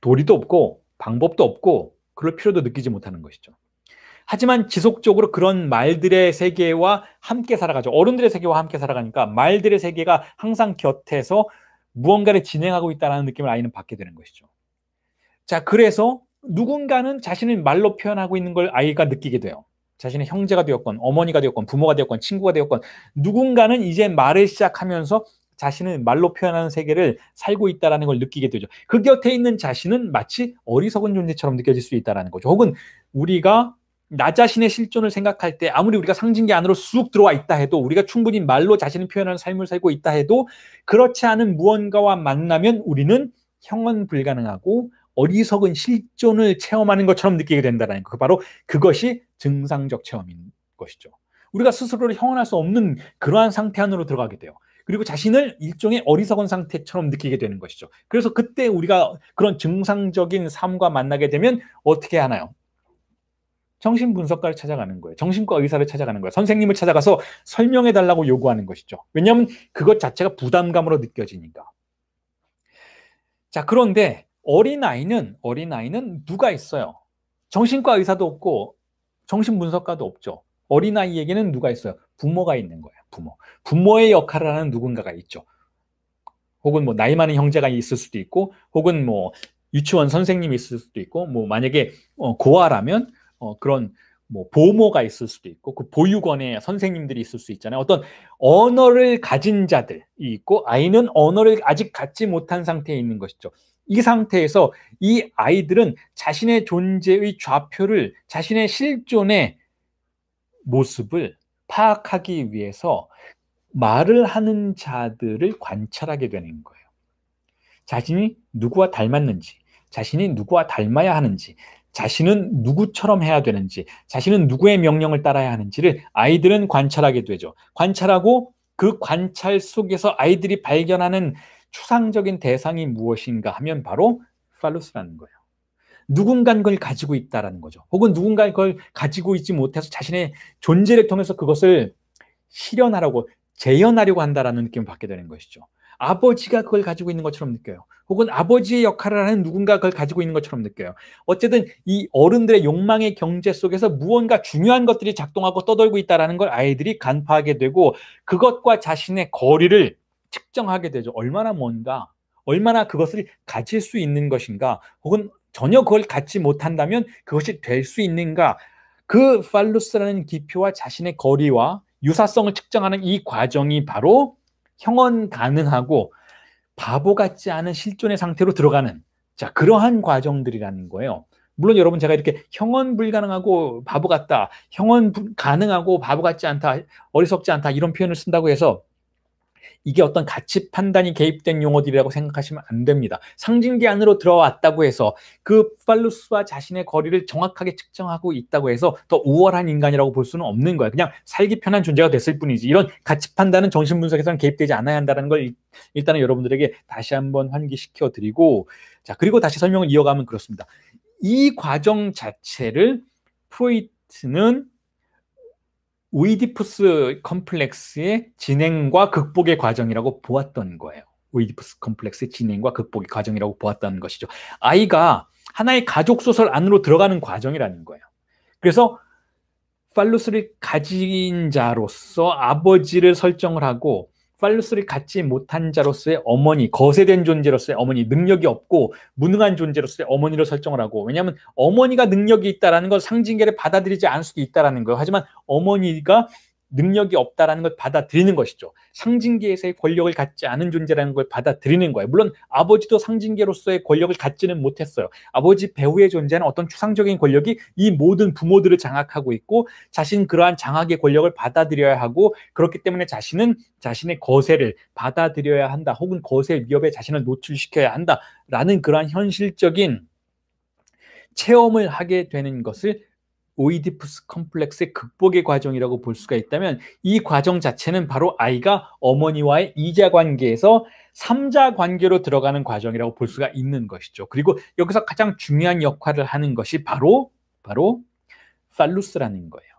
Speaker 1: 도리도 없고 방법도 없고 그럴 필요도 느끼지 못하는 것이죠. 하지만 지속적으로 그런 말들의 세계와 함께 살아가죠. 어른들의 세계와 함께 살아가니까 말들의 세계가 항상 곁에서 무언가를 진행하고 있다는 느낌을 아이는 받게 되는 것이죠. 자, 그래서 누군가는 자신을 말로 표현하고 있는 걸 아이가 느끼게 돼요. 자신의 형제가 되었건 어머니가 되었건 부모가 되었건 친구가 되었건 누군가는 이제 말을 시작하면서 자신을 말로 표현하는 세계를 살고 있다는 걸 느끼게 되죠. 그 곁에 있는 자신은 마치 어리석은 존재처럼 느껴질 수 있다는 거죠. 혹은 우리가 나 자신의 실존을 생각할 때 아무리 우리가 상징계 안으로 쑥 들어와 있다 해도 우리가 충분히 말로 자신을 표현하는 삶을 살고 있다 해도 그렇지 않은 무언가와 만나면 우리는 형언 불가능하고 어리석은 실존을 체험하는 것처럼 느끼게 된다는 거. 바로 그것이 증상적 체험인 것이죠. 우리가 스스로를 형언할 수 없는 그러한 상태 안으로 들어가게 돼요. 그리고 자신을 일종의 어리석은 상태처럼 느끼게 되는 것이죠. 그래서 그때 우리가 그런 증상적인 삶과 만나게 되면 어떻게 하나요? 정신분석가를 찾아가는 거예요. 정신과 의사를 찾아가는 거예요. 선생님을 찾아가서 설명해달라고 요구하는 것이죠. 왜냐하면 그것 자체가 부담감으로 느껴지니까. 자, 그런데 어린아이는 누가 있어요? 정신과 의사도 없고 정신분석가도 없죠. 어린아이에게는 누가 있어요? 부모가 있는 거예요. 부모의 역할을 하는 누군가가 있죠. 혹은 뭐 나이 많은 형제가 있을 수도 있고 혹은 뭐 유치원 선생님이 있을 수도 있고 뭐 만약에 고아라면 그런 뭐 보모가 있을 수도 있고 그 보육원에 선생님들이 있을 수 있잖아요. 어떤 언어를 가진 자들이 있고 아이는 언어를 아직 갖지 못한 상태에 있는 것이죠. 이 상태에서 이 아이들은 자신의 존재의 좌표를 자신의 실존의 모습을 파악하기 위해서 말을 하는 자들을 관찰하게 되는 거예요. 자신이 누구와 닮았는지, 자신이 누구와 닮아야 하는지, 자신은 누구처럼 해야 되는지, 자신은 누구의 명령을 따라야 하는지를 아이들은 관찰하게 되죠. 관찰하고 그 관찰 속에서 아이들이 발견하는 추상적인 대상이 무엇인가 하면 바로 팔루스라는 거예요. 누군가는 그걸 가지고 있다라는 거죠. 혹은 누군가 그걸 가지고 있지 못해서 자신의 존재를 통해서 그것을 실현하려고, 재현하려고 한다라는 느낌을 받게 되는 것이죠. 아버지가 그걸 가지고 있는 것처럼 느껴요. 혹은 아버지의 역할을 하는 누군가 그걸 가지고 있는 것처럼 느껴요. 어쨌든 이 어른들의 욕망의 경제 속에서 무언가 중요한 것들이 작동하고 떠돌고 있다는 걸 아이들이 간파하게 되고 그것과 자신의 거리를 측정하게 되죠. 얼마나 뭔가, 얼마나 그것을 가질 수 있는 것인가, 혹은 전혀 그걸 갖지 못한다면 그것이 될 수 있는가. 그 팔루스라는 기표와 자신의 거리와 유사성을 측정하는 이 과정이 바로 형언 가능하고 바보 같지 않은 실존의 상태로 들어가는, 자, 그러한 과정들이라는 거예요. 물론 여러분, 제가 이렇게 형언 불가능하고 바보 같다, 형언 가능하고 바보 같지 않다, 어리석지 않다 이런 표현을 쓴다고 해서 이게 어떤 가치 판단이 개입된 용어들이라고 생각하시면 안 됩니다. 상징계 안으로 들어왔다고 해서 그 팔루스와 자신의 거리를 정확하게 측정하고 있다고 해서 더 우월한 인간이라고 볼 수는 없는 거예요. 그냥 살기 편한 존재가 됐을 뿐이지 이런 가치 판단은 정신분석에서는 개입되지 않아야 한다는 걸 일단은 여러분들에게 다시 한번 환기시켜 드리고, 자, 그리고 다시 설명을 이어가면 그렇습니다. 이 과정 자체를 프로이트는 오이디푸스 컴플렉스의 진행과 극복의 과정이라고 보았던 거예요. 오이디푸스 컴플렉스의 진행과 극복의 과정이라고 보았다는 것이죠. 아이가 하나의 가족 소설 안으로 들어가는 과정이라는 거예요. 그래서 팔루스를 가진 자로서 아버지를 설정을 하고 팔루스를 갖지 못한 자로서의 어머니, 거세된 존재로서의 어머니, 능력이 없고 무능한 존재로서의 어머니를 설정을 하고, 왜냐하면 어머니가 능력이 있다는 걸 상징계를 받아들이지 않을 수도 있다는 거예요. 하지만 어머니가 능력이 없다는 걸 받아들이는 것이죠. 상징계에서의 권력을 갖지 않은 존재라는 걸 받아들이는 거예요. 물론 아버지도 상징계로서의 권력을 갖지는 못했어요. 아버지 배후에 존재하는 어떤 추상적인 권력이 이 모든 부모들을 장악하고 있고 자신 그러한 장악의 권력을 받아들여야 하고, 그렇기 때문에 자신은 자신의 거세를 받아들여야 한다, 혹은 거세 위협에 자신을 노출시켜야 한다라는 그러한 현실적인 체험을 하게 되는 것을 오이디푸스 컴플렉스의 극복의 과정이라고 볼 수가 있다면, 이 과정 자체는 바로 아이가 어머니와의 이자 관계에서 삼자 관계로 들어가는 과정이라고 볼 수가 있는 것이죠. 그리고 여기서 가장 중요한 역할을 하는 것이 바로 팔루스라는 거예요.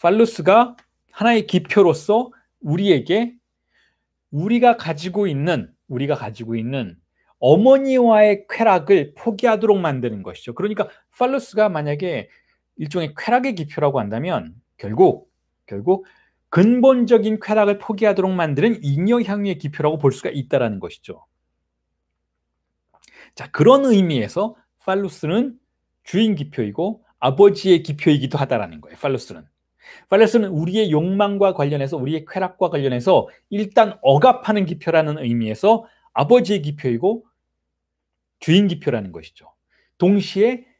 Speaker 1: 팔루스가 하나의 기표로서 우리에게 우리가 가지고 있는 어머니와의 쾌락을 포기하도록 만드는 것이죠. 그러니까 팔루스가 만약에 일종의 쾌락의 기표라고 한다면 결국 근본적인 쾌락을 포기하도록 만드는 잉여 향유의 기표라고 볼 수가 있다는 것이죠. 자, 그런 의미에서 팔루스는 주인 기표이고 아버지의 기표이기도 하다라는 거예요. 팔루스는 우리의 욕망과 관련해서, 우리의 쾌락과 관련해서 일단 억압하는 기표라는 의미에서 아버지의 기표이고 주인 기표라는 것이죠. 동시에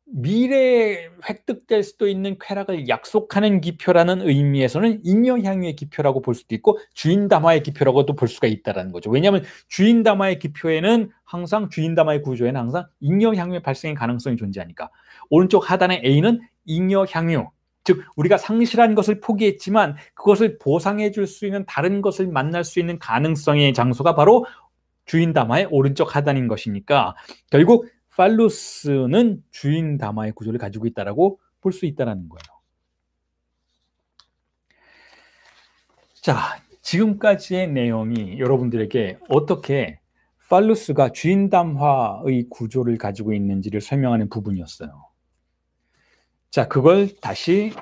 Speaker 1: 미래에 획득될 수도 있는 쾌락을 약속하는 기표라는 의미에서는 잉여향유의 기표라고 볼 수도 있고 주인담화의 기표라고도 볼 수가 있다는 거죠. 왜냐하면 주인담화의 기표에는 항상, 주인담화의 구조에는 항상 잉여향유의 발생의 가능성이 존재하니까. 오른쪽 하단의 A는 잉여향유, 즉 우리가 상실한 것을 포기했지만 그것을 보상해 줄 수 있는 다른 것을 만날 수 있는 가능성의 장소가 바로 주인담화의 오른쪽 하단인 것이니까, 결국 팔루스는 주인담화의 구조를 가지고 있다라고 볼 수 있다는 거예요. 자, 지금까지의 내용이 여러분들에게 어떻게 팔루스가 주인담화의 구조를 가지고 있는지를 설명하는 부분이었어요. 자, 그걸 다시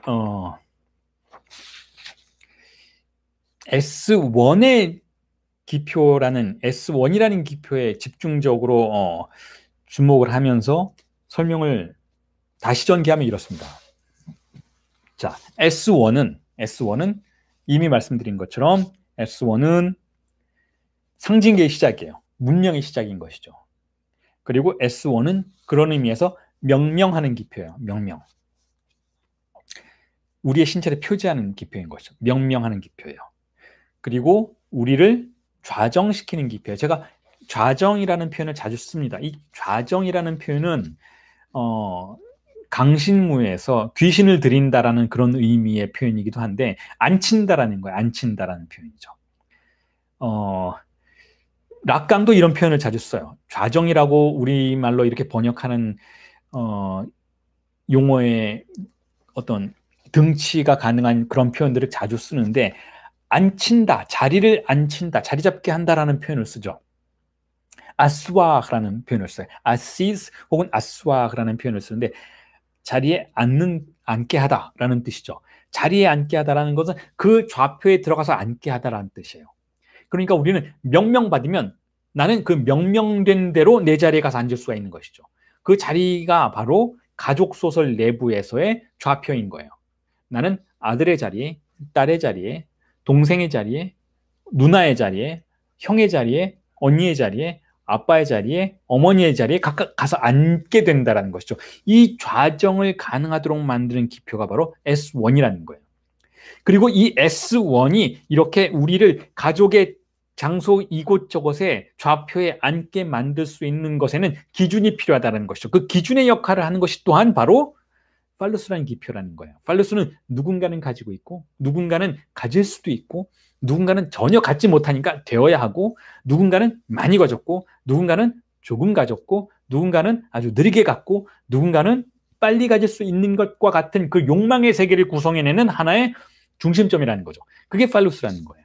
Speaker 1: S1이라는 기표에 집중적으로 주목을 하면서 설명을 다시 전개하면 이렇습니다. 자, S1은 이미 말씀드린 것처럼 S1은 상징계의 시작이에요. 문명의 시작인 것이죠. 그리고 S1은 그런 의미에서 명명하는 기표예요. 명명. 우리의 신체를 표지하는 기표인 것이죠. 명명하는 기표예요. 그리고 우리를 좌정시키는 기표예요. 제가 좌정이라는 표현을 자주 씁니다. 이 좌정이라는 표현은 강신무에서 귀신을 드린다라는 그런 의미의 표현이기도 한데 앉힌다라는 거예요. 앉힌다라는 표현이죠. 락강도 이런 표현을 자주 써요. 좌정이라고 우리말로 이렇게 번역하는 용어의 어떤 등치가 가능한 그런 표현들을 자주 쓰는데 앉힌다, 자리를 앉힌다, 자리 잡게 한다라는 표현을 쓰죠. 아스와흐라는 표현을 써요. 아시스 혹은 아스와흐라는 표현을 쓰는데 자리에 앉게 하다라는 뜻이죠. 자리에 앉게 하다라는 것은 그 좌표에 들어가서 앉게 하다라는 뜻이에요. 그러니까 우리는 명명받으면 나는 그 명명된 대로 내 자리에 가서 앉을 수가 있는 것이죠. 그 자리가 바로 가족소설 내부에서의 좌표인 거예요. 나는 아들의 자리에, 딸의 자리에, 동생의 자리에, 누나의 자리에, 형의 자리에, 언니의 자리에, 아빠의 자리에, 어머니의 자리에 각각 가서 앉게 된다는 것이죠. 이 좌정을 가능하도록 만드는 기표가 바로 S1이라는 거예요. 그리고 이 S1이 이렇게 우리를 가족의 장소 이곳저곳에 좌표에 앉게 만들 수 있는 것에는 기준이 필요하다는 것이죠. 그 기준의 역할을 하는 것이 또한 바로 팔루스라는 기표라는 거예요. 팔루스는 누군가는 가지고 있고 누군가는 가질 수도 있고 누군가는 전혀 갖지 못하니까 되어야 하고 누군가는 많이 가졌고 누군가는 조금 가졌고 누군가는 아주 느리게 갖고 누군가는 빨리 가질 수 있는 것과 같은 그 욕망의 세계를 구성해내는 하나의 중심점이라는 거죠. 그게 팔루스라는 거예요.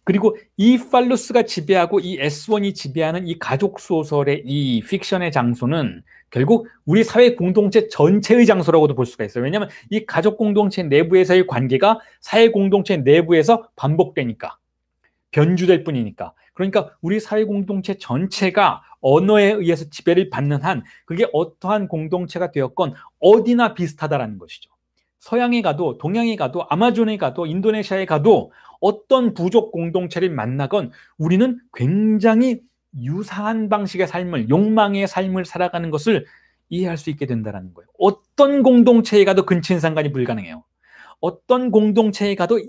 Speaker 1: 그리고 이 팔루스가 지배하고 이 S1이 지배하는 이 가족 소설의 이 픽션의 장소는 결국 우리 사회 공동체 전체의 장소라고도 볼 수가 있어요. 왜냐하면 이 가족 공동체 내부에서의 관계가 사회 공동체 내부에서 반복되니까, 변주될 뿐이니까. 그러니까 우리 사회 공동체 전체가 언어에 의해서 지배를 받는 한 그게 어떠한 공동체가 되었건 어디나 비슷하다라는 것이죠. 서양에 가도 동양에 가도 아마존에 가도 인도네시아에 가도 어떤 부족 공동체를 만나건 우리는 굉장히 유사한 방식의 삶을, 욕망의 삶을 살아가는 것을 이해할 수 있게 된다는 거예요. 어떤 공동체에 가도 근친상간이 불가능해요. 어떤 공동체에 가도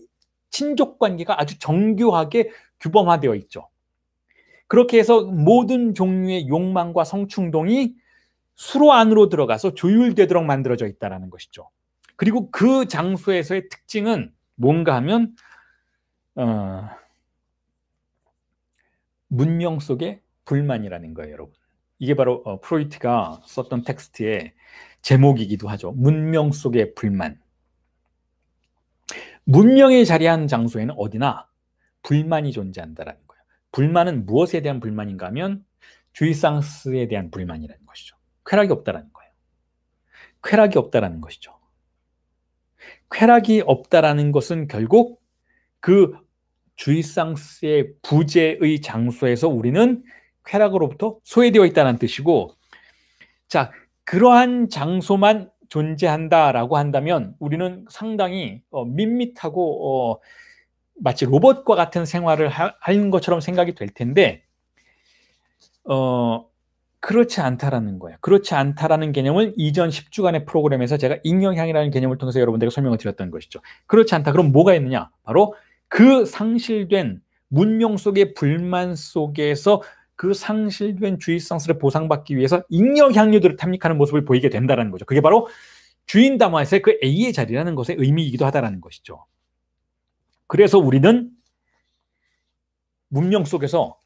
Speaker 1: 친족 관계가 아주 정교하게 규범화되어 있죠. 그렇게 해서 모든 종류의 욕망과 성충동이 수로 안으로 들어가서 조율되도록 만들어져 있다는 것이죠. 그리고 그 장소에서의 특징은 뭔가 하면 문명 속의 불만이라는 거예요, 여러분. 이게 바로 프로이트가 썼던 텍스트의 제목이기도 하죠. 문명 속의 불만. 문명에 자리한 장소에는 어디나 불만이 존재한다는 거예요. 불만은 무엇에 대한 불만인가 하면 주의상스에 대한 불만이라는 것이죠. 쾌락이 없다는 거예요. 쾌락이 없다는 것이죠. 쾌락이 없다라는 것은 결국 그 주의상스의 부재의 장소에서 우리는 쾌락으로부터 소외되어 있다는 뜻이고, 자, 그러한 장소만 존재한다라고 한다면 우리는 상당히 밋밋하고 마치 로봇과 같은 생활을 하는 것처럼 생각이 될 텐데 그렇지 않다라는 거예요. 그렇지 않다라는 개념을 이전 10주간의 프로그램에서 제가 인형향이라는 개념을 통해서 여러분들에게 설명을 드렸던 것이죠. 그렇지 않다. 그럼 뭐가 있느냐? 바로 그 상실된 문명 속의 불만 속에서 그 상실된 주의상스를 보상받기 위해서 인형향류들을 탐닉하는 모습을 보이게 된다는 거죠. 그게 바로 주인 담화에서의 그 A의 자리라는 것의 의미이기도 하다는 것이죠. 그래서 우리는 문명 속에서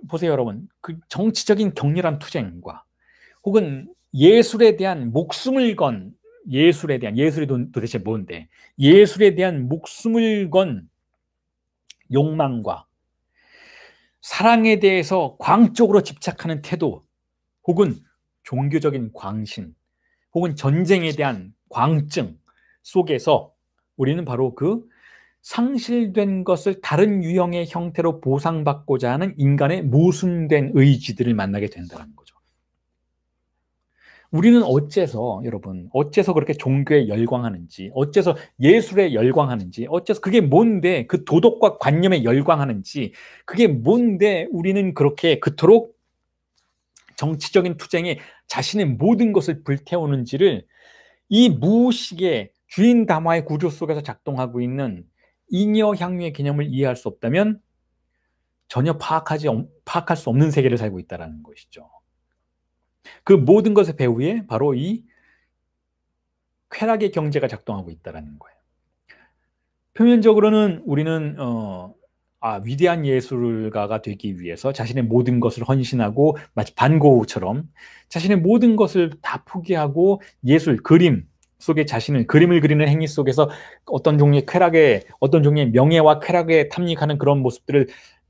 Speaker 1: 보세요, 여러분. 그 정치적인 격렬한 투쟁과 혹은 예술에 대한 목숨을 건 예술이 도대체 뭔데? 예술에 대한 목숨을 건 욕망과 사랑에 대해서 광적으로 집착하는 태도 혹은 종교적인 광신 혹은 전쟁에 대한 광증 속에서 우리는 바로 그 상실된 것을 다른 유형의 형태로 보상받고자 하는 인간의 모순된 의지들을 만나게 된다는 거죠. 우리는 어째서 여러분 어째서 그렇게 종교에 열광하는지, 어째서 예술에 열광하는지, 어째서 그게 뭔데 그 도덕과 관념에 열광하는지, 그게 뭔데 우리는 그렇게 그토록 정치적인 투쟁에 자신의 모든 것을 불태우는지를 이 무의식의 주인 담화의 구조 속에서 작동하고 있는 잉여 향유의 개념을 이해할 수 없다면 전혀 파악할 수 없는 세계를 살고 있다는 것이죠. 그 모든 것의 배후에 바로 이 쾌락의 경제가 작동하고 있다는 거예요. 표면적으로는 우리는 위대한 예술가가 되기 위해서 자신의 모든 것을 헌신하고 마치 반고흐처럼 자신의 모든 것을 다 포기하고 예술, 그림 속에 자신을 그림을 그리는 행위 속에서 어떤 종류의 어떤 종류의 명예와 쾌락에 탐닉하는 그런 모습들을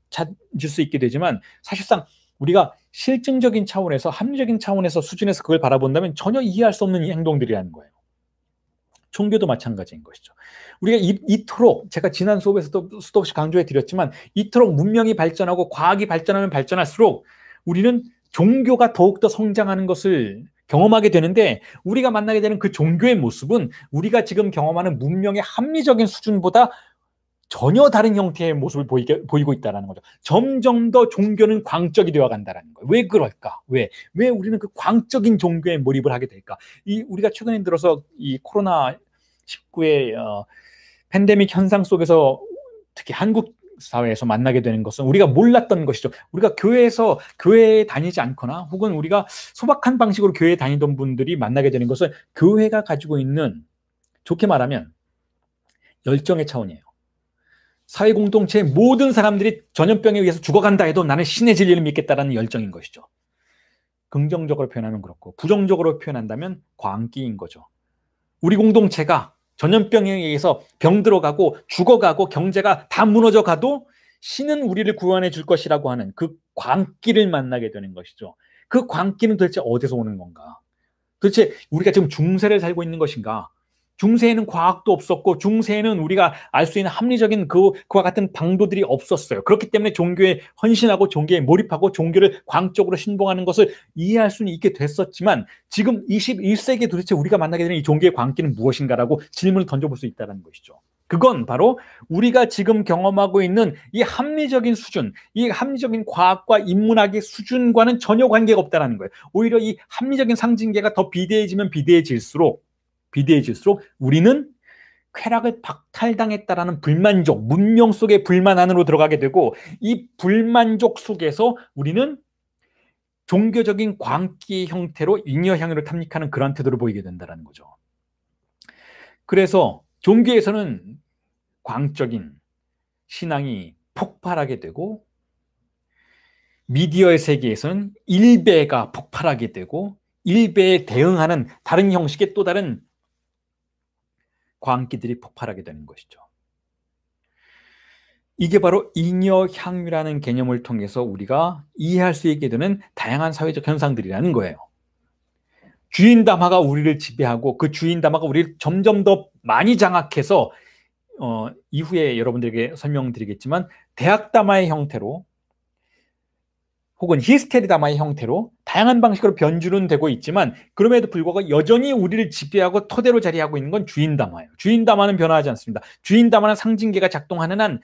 Speaker 1: 찾을 수 있게 되지만 사실상 우리가 실증적인 차원에서 합리적인 차원에서 수준에서 그걸 바라본다면 전혀 이해할 수 없는 행동들이라는 거예요. 종교도 마찬가지인 것이죠. 우리가 이토록 제가 지난 수업에서도 수도 없이 강조해 드렸지만 이토록 문명이 발전하고 과학이 발전하면 발전할수록 우리는 종교가 더욱더 성장하는 것을 경험하게 되는데 우리가 만나게 되는 그 종교의 모습은 우리가 지금 경험하는 문명의 합리적인 수준보다 전혀 다른 형태의 모습을 보이고 있다는 거죠. 점점 더 종교는 광적이 되어 간다는 거예요. 왜 그럴까? 왜 우리는 그 광적인 종교에 몰입을 하게 될까? 우리가 최근에 들어서 이 코로나19의 팬데믹 현상 속에서 특히 한국 사회에서 만나게 되는 것은 우리가 몰랐던 것이죠. 우리가 교회에 다니지 않거나 혹은 우리가 소박한 방식으로 교회에 다니던 분들이 만나게 되는 것은 교회가 가지고 있는, 좋게 말하면 열정의 차원이에요. 사회 공동체의 모든 사람들이 전염병에 의해서 죽어간다 해도 나는 신의 진리를 믿겠다라는 열정인 것이죠. 긍정적으로 표현하면 그렇고 부정적으로 표현한다면 광기인 거죠. 우리 공동체가 전염병에 의해서 병들어가고 죽어가고 경제가 다 무너져 가도 신은 우리를 구원해 줄 것이라고 하는 그 광기를 만나게 되는 것이죠. 그 광기는 도대체 어디서 오는 건가? 도대체 우리가 지금 중세를 살고 있는 것인가? 중세에는 과학도 없었고 중세에는 우리가 알 수 있는 합리적인 그와 같은 방도들이 없었어요. 그렇기 때문에 종교에 헌신하고 종교에 몰입하고 종교를 광적으로 신봉하는 것을 이해할 수는 있게 됐었지만 지금 21세기에 도대체 우리가 만나게 되는 이 종교의 광기는 무엇인가라고 질문을 던져볼 수 있다는 것이죠. 그건 바로 우리가 지금 경험하고 있는 이 합리적인 수준, 이 합리적인 과학과 인문학의 수준과는 전혀 관계가 없다는 거예요. 오히려 이 합리적인 상징계가 더 비대해지면 비대해질수록 우리는 쾌락을 박탈당했다라는 불만족, 문명 속의 불만 안으로 들어가게 되고 이 불만족 속에서 우리는 종교적인 광기의 형태로 잉여 향유를 탐닉하는 그런 태도를 보이게 된다는 거죠. 그래서 종교에서는 광적인 신앙이 폭발하게 되고 미디어의 세계에서는 일배가 폭발하게 되고 일배에 대응하는 다른 형식의 또 다른 광기들이 폭발하게 되는 것이죠. 이게 바로 잉여 향유라는 개념을 통해서 우리가 이해할 수 있게 되는 다양한 사회적 현상들이라는 거예요. 주인 담화가 우리를 지배하고 그 주인 담화가 우리를 점점 더 많이 장악해서 이후에 여러분들에게 설명드리겠지만 대학 담화의 형태로 혹은 히스테리 담화의 형태로 다양한 방식으로 변주는 되고 있지만 그럼에도 불구하고 여전히 우리를 지배하고 토대로 자리하고 있는 건 주인 담화예요. 주인 담화는 변화하지 않습니다. 주인 담화는 상징계가 작동하는 한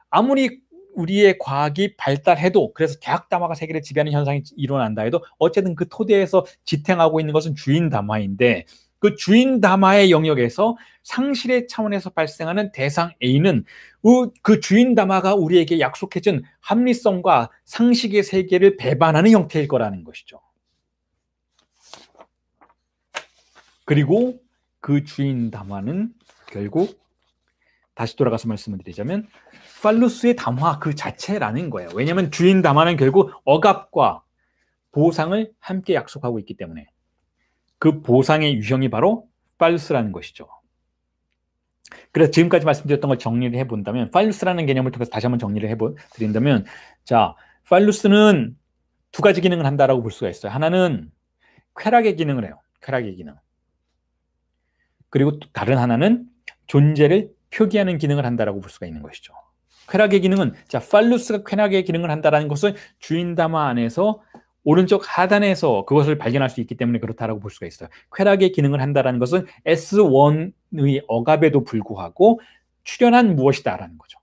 Speaker 1: 아무리 우리의 과학이 발달해도 그래서 대학 담화가 세계를 지배하는 현상이 일어난다 해도 어쨌든 그 토대에서 지탱하고 있는 것은 주인 담화인데 그 주인 담화의 영역에서 상실의 차원에서 발생하는 대상 A는 그 주인 담화가 우리에게 약속해준 합리성과 상식의 세계를 배반하는 형태일 거라는 것이죠. 그리고 그 주인 담화는 결국 다시 돌아가서 말씀을 드리자면 팔루스의 담화 그 자체라는 거예요. 왜냐하면 주인 담화는 결국 억압과 보상을 함께 약속하고 있기 때문에 그 보상의 유형이 바로 팔루스라는 것이죠. 그래서 지금까지 말씀드렸던 걸 정리를 해본다면 팔루스라는 개념을 통해서 다시 한번 정리를 해드린다면 자, 팔루스는 두 가지 기능을 한다라고 볼 수가 있어요. 하나는 쾌락의 기능을 해요. 쾌락의 기능. 그리고 또 다른 하나는 존재를 표기하는 기능을 한다라고 볼 수가 있는 것이죠. 쾌락의 기능은 자, 팔루스가 쾌락의 기능을 한다라는 것은 주인 담화 안에서 오른쪽 하단에서 그것을 발견할 수 있기 때문에 그렇다라고 볼 수가 있어요. 쾌락의 기능을 한다라는 것은 S1의 억압에도 불구하고 출현한 무엇이다라는 거죠.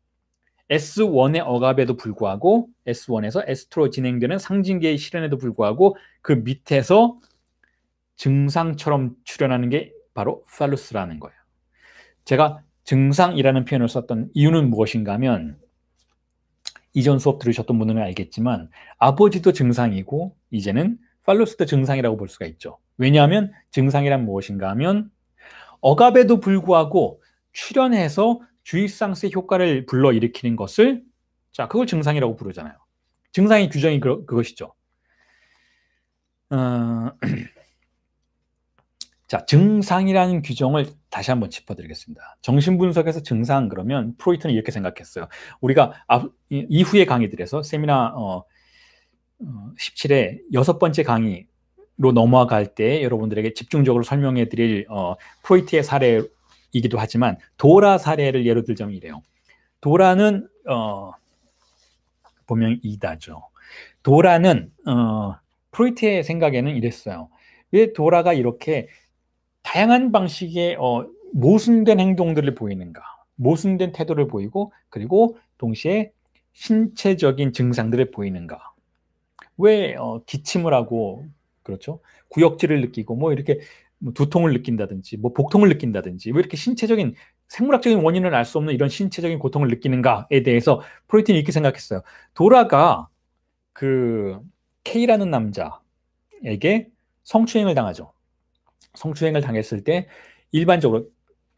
Speaker 1: S1의 억압에도 불구하고 S1에서 S2로 진행되는 상징계의 실현에도 불구하고 그 밑에서 증상처럼 출현하는 게 바로 팔루스라는 거예요. 제가 증상이라는 표현을 썼던 이유는 무엇인가 하면 이전 수업 들으셨던 분들은 알겠지만 아버지도 증상이고 이제는 팔루스도 증상이라고 볼 수가 있죠. 왜냐하면 증상이란 무엇인가 하면 억압에도 불구하고 출현해서 주입상스의 효과를 불러일으키는 것을 그걸 증상이라고 부르잖아요. 증상의 규정이 그것이죠. 자, 증상이라는 규정을 다시 한번 짚어드리겠습니다. 정신분석에서 증상 그러면 프로이트는 이렇게 생각했어요. 우리가 이후의 강의들에서 세미나 17의 6번째 강의로 넘어갈 때 여러분들에게 집중적으로 설명해 드릴 프로이트의 사례이기도 하지만 도라 사례를 예로 들자면 이래요. 도라는 본명 이다죠. 도라는 프로이트의 생각에는 이랬어요. 왜 도라가 이렇게 다양한 방식의 모순된 행동들을 보이는가, 모순된 태도를 보이고 그리고 동시에 신체적인 증상들을 보이는가. 왜 기침을 하고 그렇죠? 구역질을 느끼고 뭐 이렇게 두통을 느낀다든지 뭐 복통을 느낀다든지 왜 이렇게 신체적인 생물학적인 원인을 알 수 없는 이런 신체적인 고통을 느끼는가에 대해서 프로이트는 이렇게 생각했어요. 도라가 그 K라는 남자에게 성추행을 당하죠. 성추행을 당했을 때 일반적으로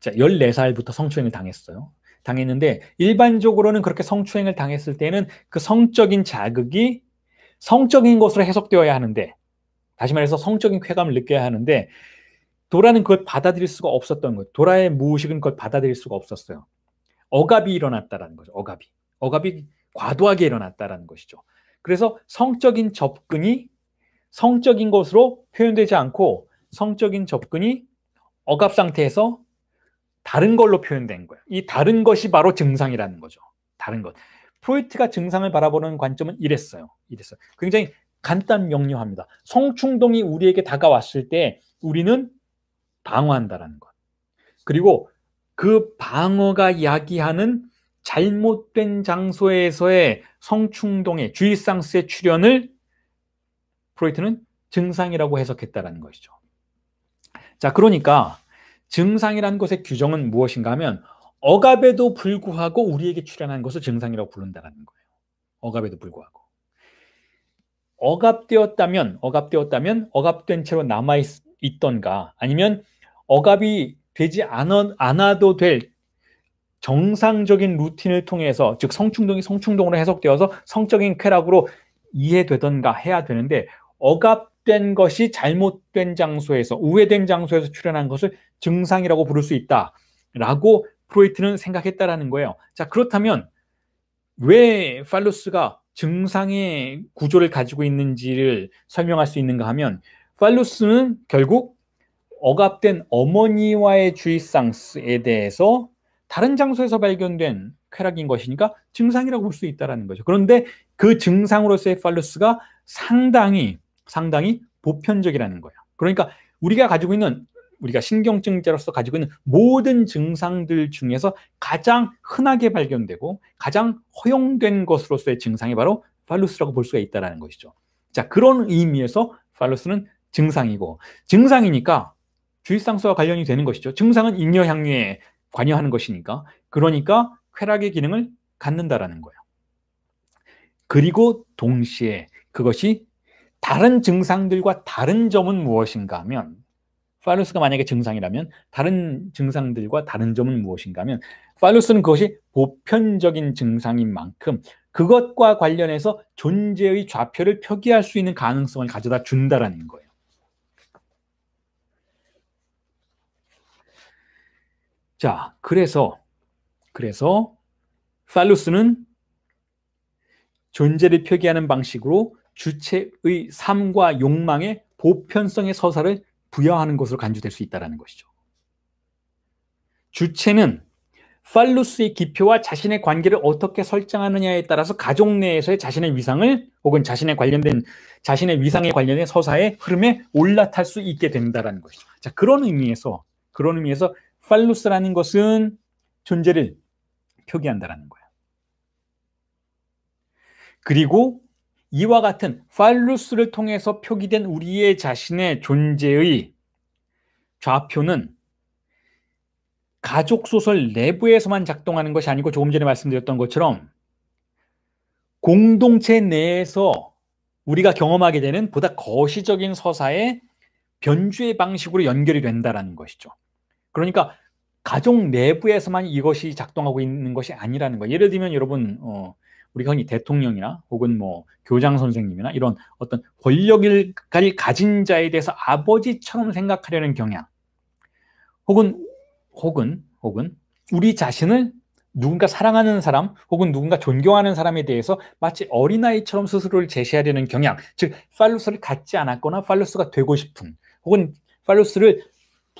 Speaker 1: 14살부터 성추행을 당했어요. 당했는데 일반적으로는 그렇게 성추행을 당했을 때는 그 성적인 자극이 성적인 것으로 해석되어야 하는데, 다시 말해서 성적인 쾌감을 느껴야 하는데 도라는 그걸 받아들일 수가 없었던 거예요. 도라의 무의식은 그걸 받아들일 수가 없었어요. 억압이 일어났다라는 거죠. 억압이 과도하게 일어났다라는 것이죠. 그래서 성적인 접근이 성적인 것으로 표현되지 않고 성적인 접근이 억압 상태에서 다른 걸로 표현된 거예요. 이 다른 것이 바로 증상이라는 거죠. 다른 것. 프로이트가 증상을 바라보는 관점은 이랬어요. 굉장히 간단 명료합니다. 성충동이 우리에게 다가왔을 때 우리는 방어한다라는 것. 그리고 그 방어가 이야기하는 잘못된 장소에서의 성충동의 주입상스의 출현을 프로이트는 증상이라고 해석했다라는 것이죠. 자, 그러니까 증상이라는 것의 규정은 무엇인가 하면 억압에도 불구하고 우리에게 출현한 것을 증상이라고 부른다는 거예요. 억압에도 불구하고. 억압되었다면 억압된 채로 남아있던가 아니면 억압이 되지 않아도 될 정상적인 루틴을 통해서 즉 성충동이 성충동으로 해석되어서 성적인 쾌락으로 이해되던가 해야 되는데 억압된 것이 잘못된 장소에서 우회된 장소에서 출현한 것을 증상이라고 부를 수 있다라고 프로이트는 생각했다라는 거예요. 자, 그렇다면 왜 팔루스가 증상의 구조를 가지고 있는지를 설명할 수 있는가 하면 팔루스는 결국 억압된 어머니와의 주입상스에 대해서 다른 장소에서 발견된 쾌락인 것이니까 증상이라고 볼 수 있다는 거죠. 그런데 그 증상으로서의 팔루스가 상당히 보편적이라는 거예요. 그러니까 우리가 신경증자로서 가지고 있는 모든 증상들 중에서 가장 흔하게 발견되고 가장 허용된 것으로서의 증상이 바로 팔루스라고 볼 수가 있다는 것이죠. 자, 그런 의미에서 팔루스는 증상이고 증상이니까 주입상수와 관련이 되는 것이죠. 증상은 잉여향유에 관여하는 것이니까 그러니까 쾌락의 기능을 갖는다라는 거예요. 그리고 동시에 그것이 다른 증상들과 다른 점은 무엇인가 하면 팔루스가 만약에 증상이라면 다른 증상들과 다른 점은 무엇인가 하면 팔루스는 그것이 보편적인 증상인 만큼 그것과 관련해서 존재의 좌표를 표기할 수 있는 가능성을 가져다 준다라는 거예요. 자, 그래서 팔루스는 존재를 표기하는 방식으로 주체의 삶과 욕망의 보편성의 서사를 부여하는 것으로 간주될 수 있다는 것이죠. 주체는 팔루스의 기표와 자신의 관계를 어떻게 설정하느냐에 따라서 가족 내에서의 자신의 위상을 혹은 자신의 위상에 관련된 서사의 흐름에 올라탈 수 있게 된다는 것이죠. 자, 그런 의미에서 팔루스라는 것은 존재를 표기한다는 거예요. 그리고 이와 같은 팔루스를 통해서 표기된 우리의 자신의 존재의 좌표는 가족 소설 내부에서만 작동하는 것이 아니고 조금 전에 말씀드렸던 것처럼 공동체 내에서 우리가 경험하게 되는 보다 거시적인 서사의 변주의 방식으로 연결이 된다는 것이죠. 그러니까 가족 내부에서만 이것이 작동하고 있는 것이 아니라는 거예요. 예를 들면 여러분 우리가 흔히 대통령이나 혹은 뭐 교장 선생님이나 이런 어떤 권력을 가진 자에 대해서 아버지처럼 생각하려는 경향, 혹은 우리 자신을 누군가 사랑하는 사람 혹은 누군가 존경하는 사람에 대해서 마치 어린아이처럼 스스로를 제시하려는 경향, 즉 팔루스를 갖지 않았거나 팔루스가 되고 싶은 혹은 팔루스를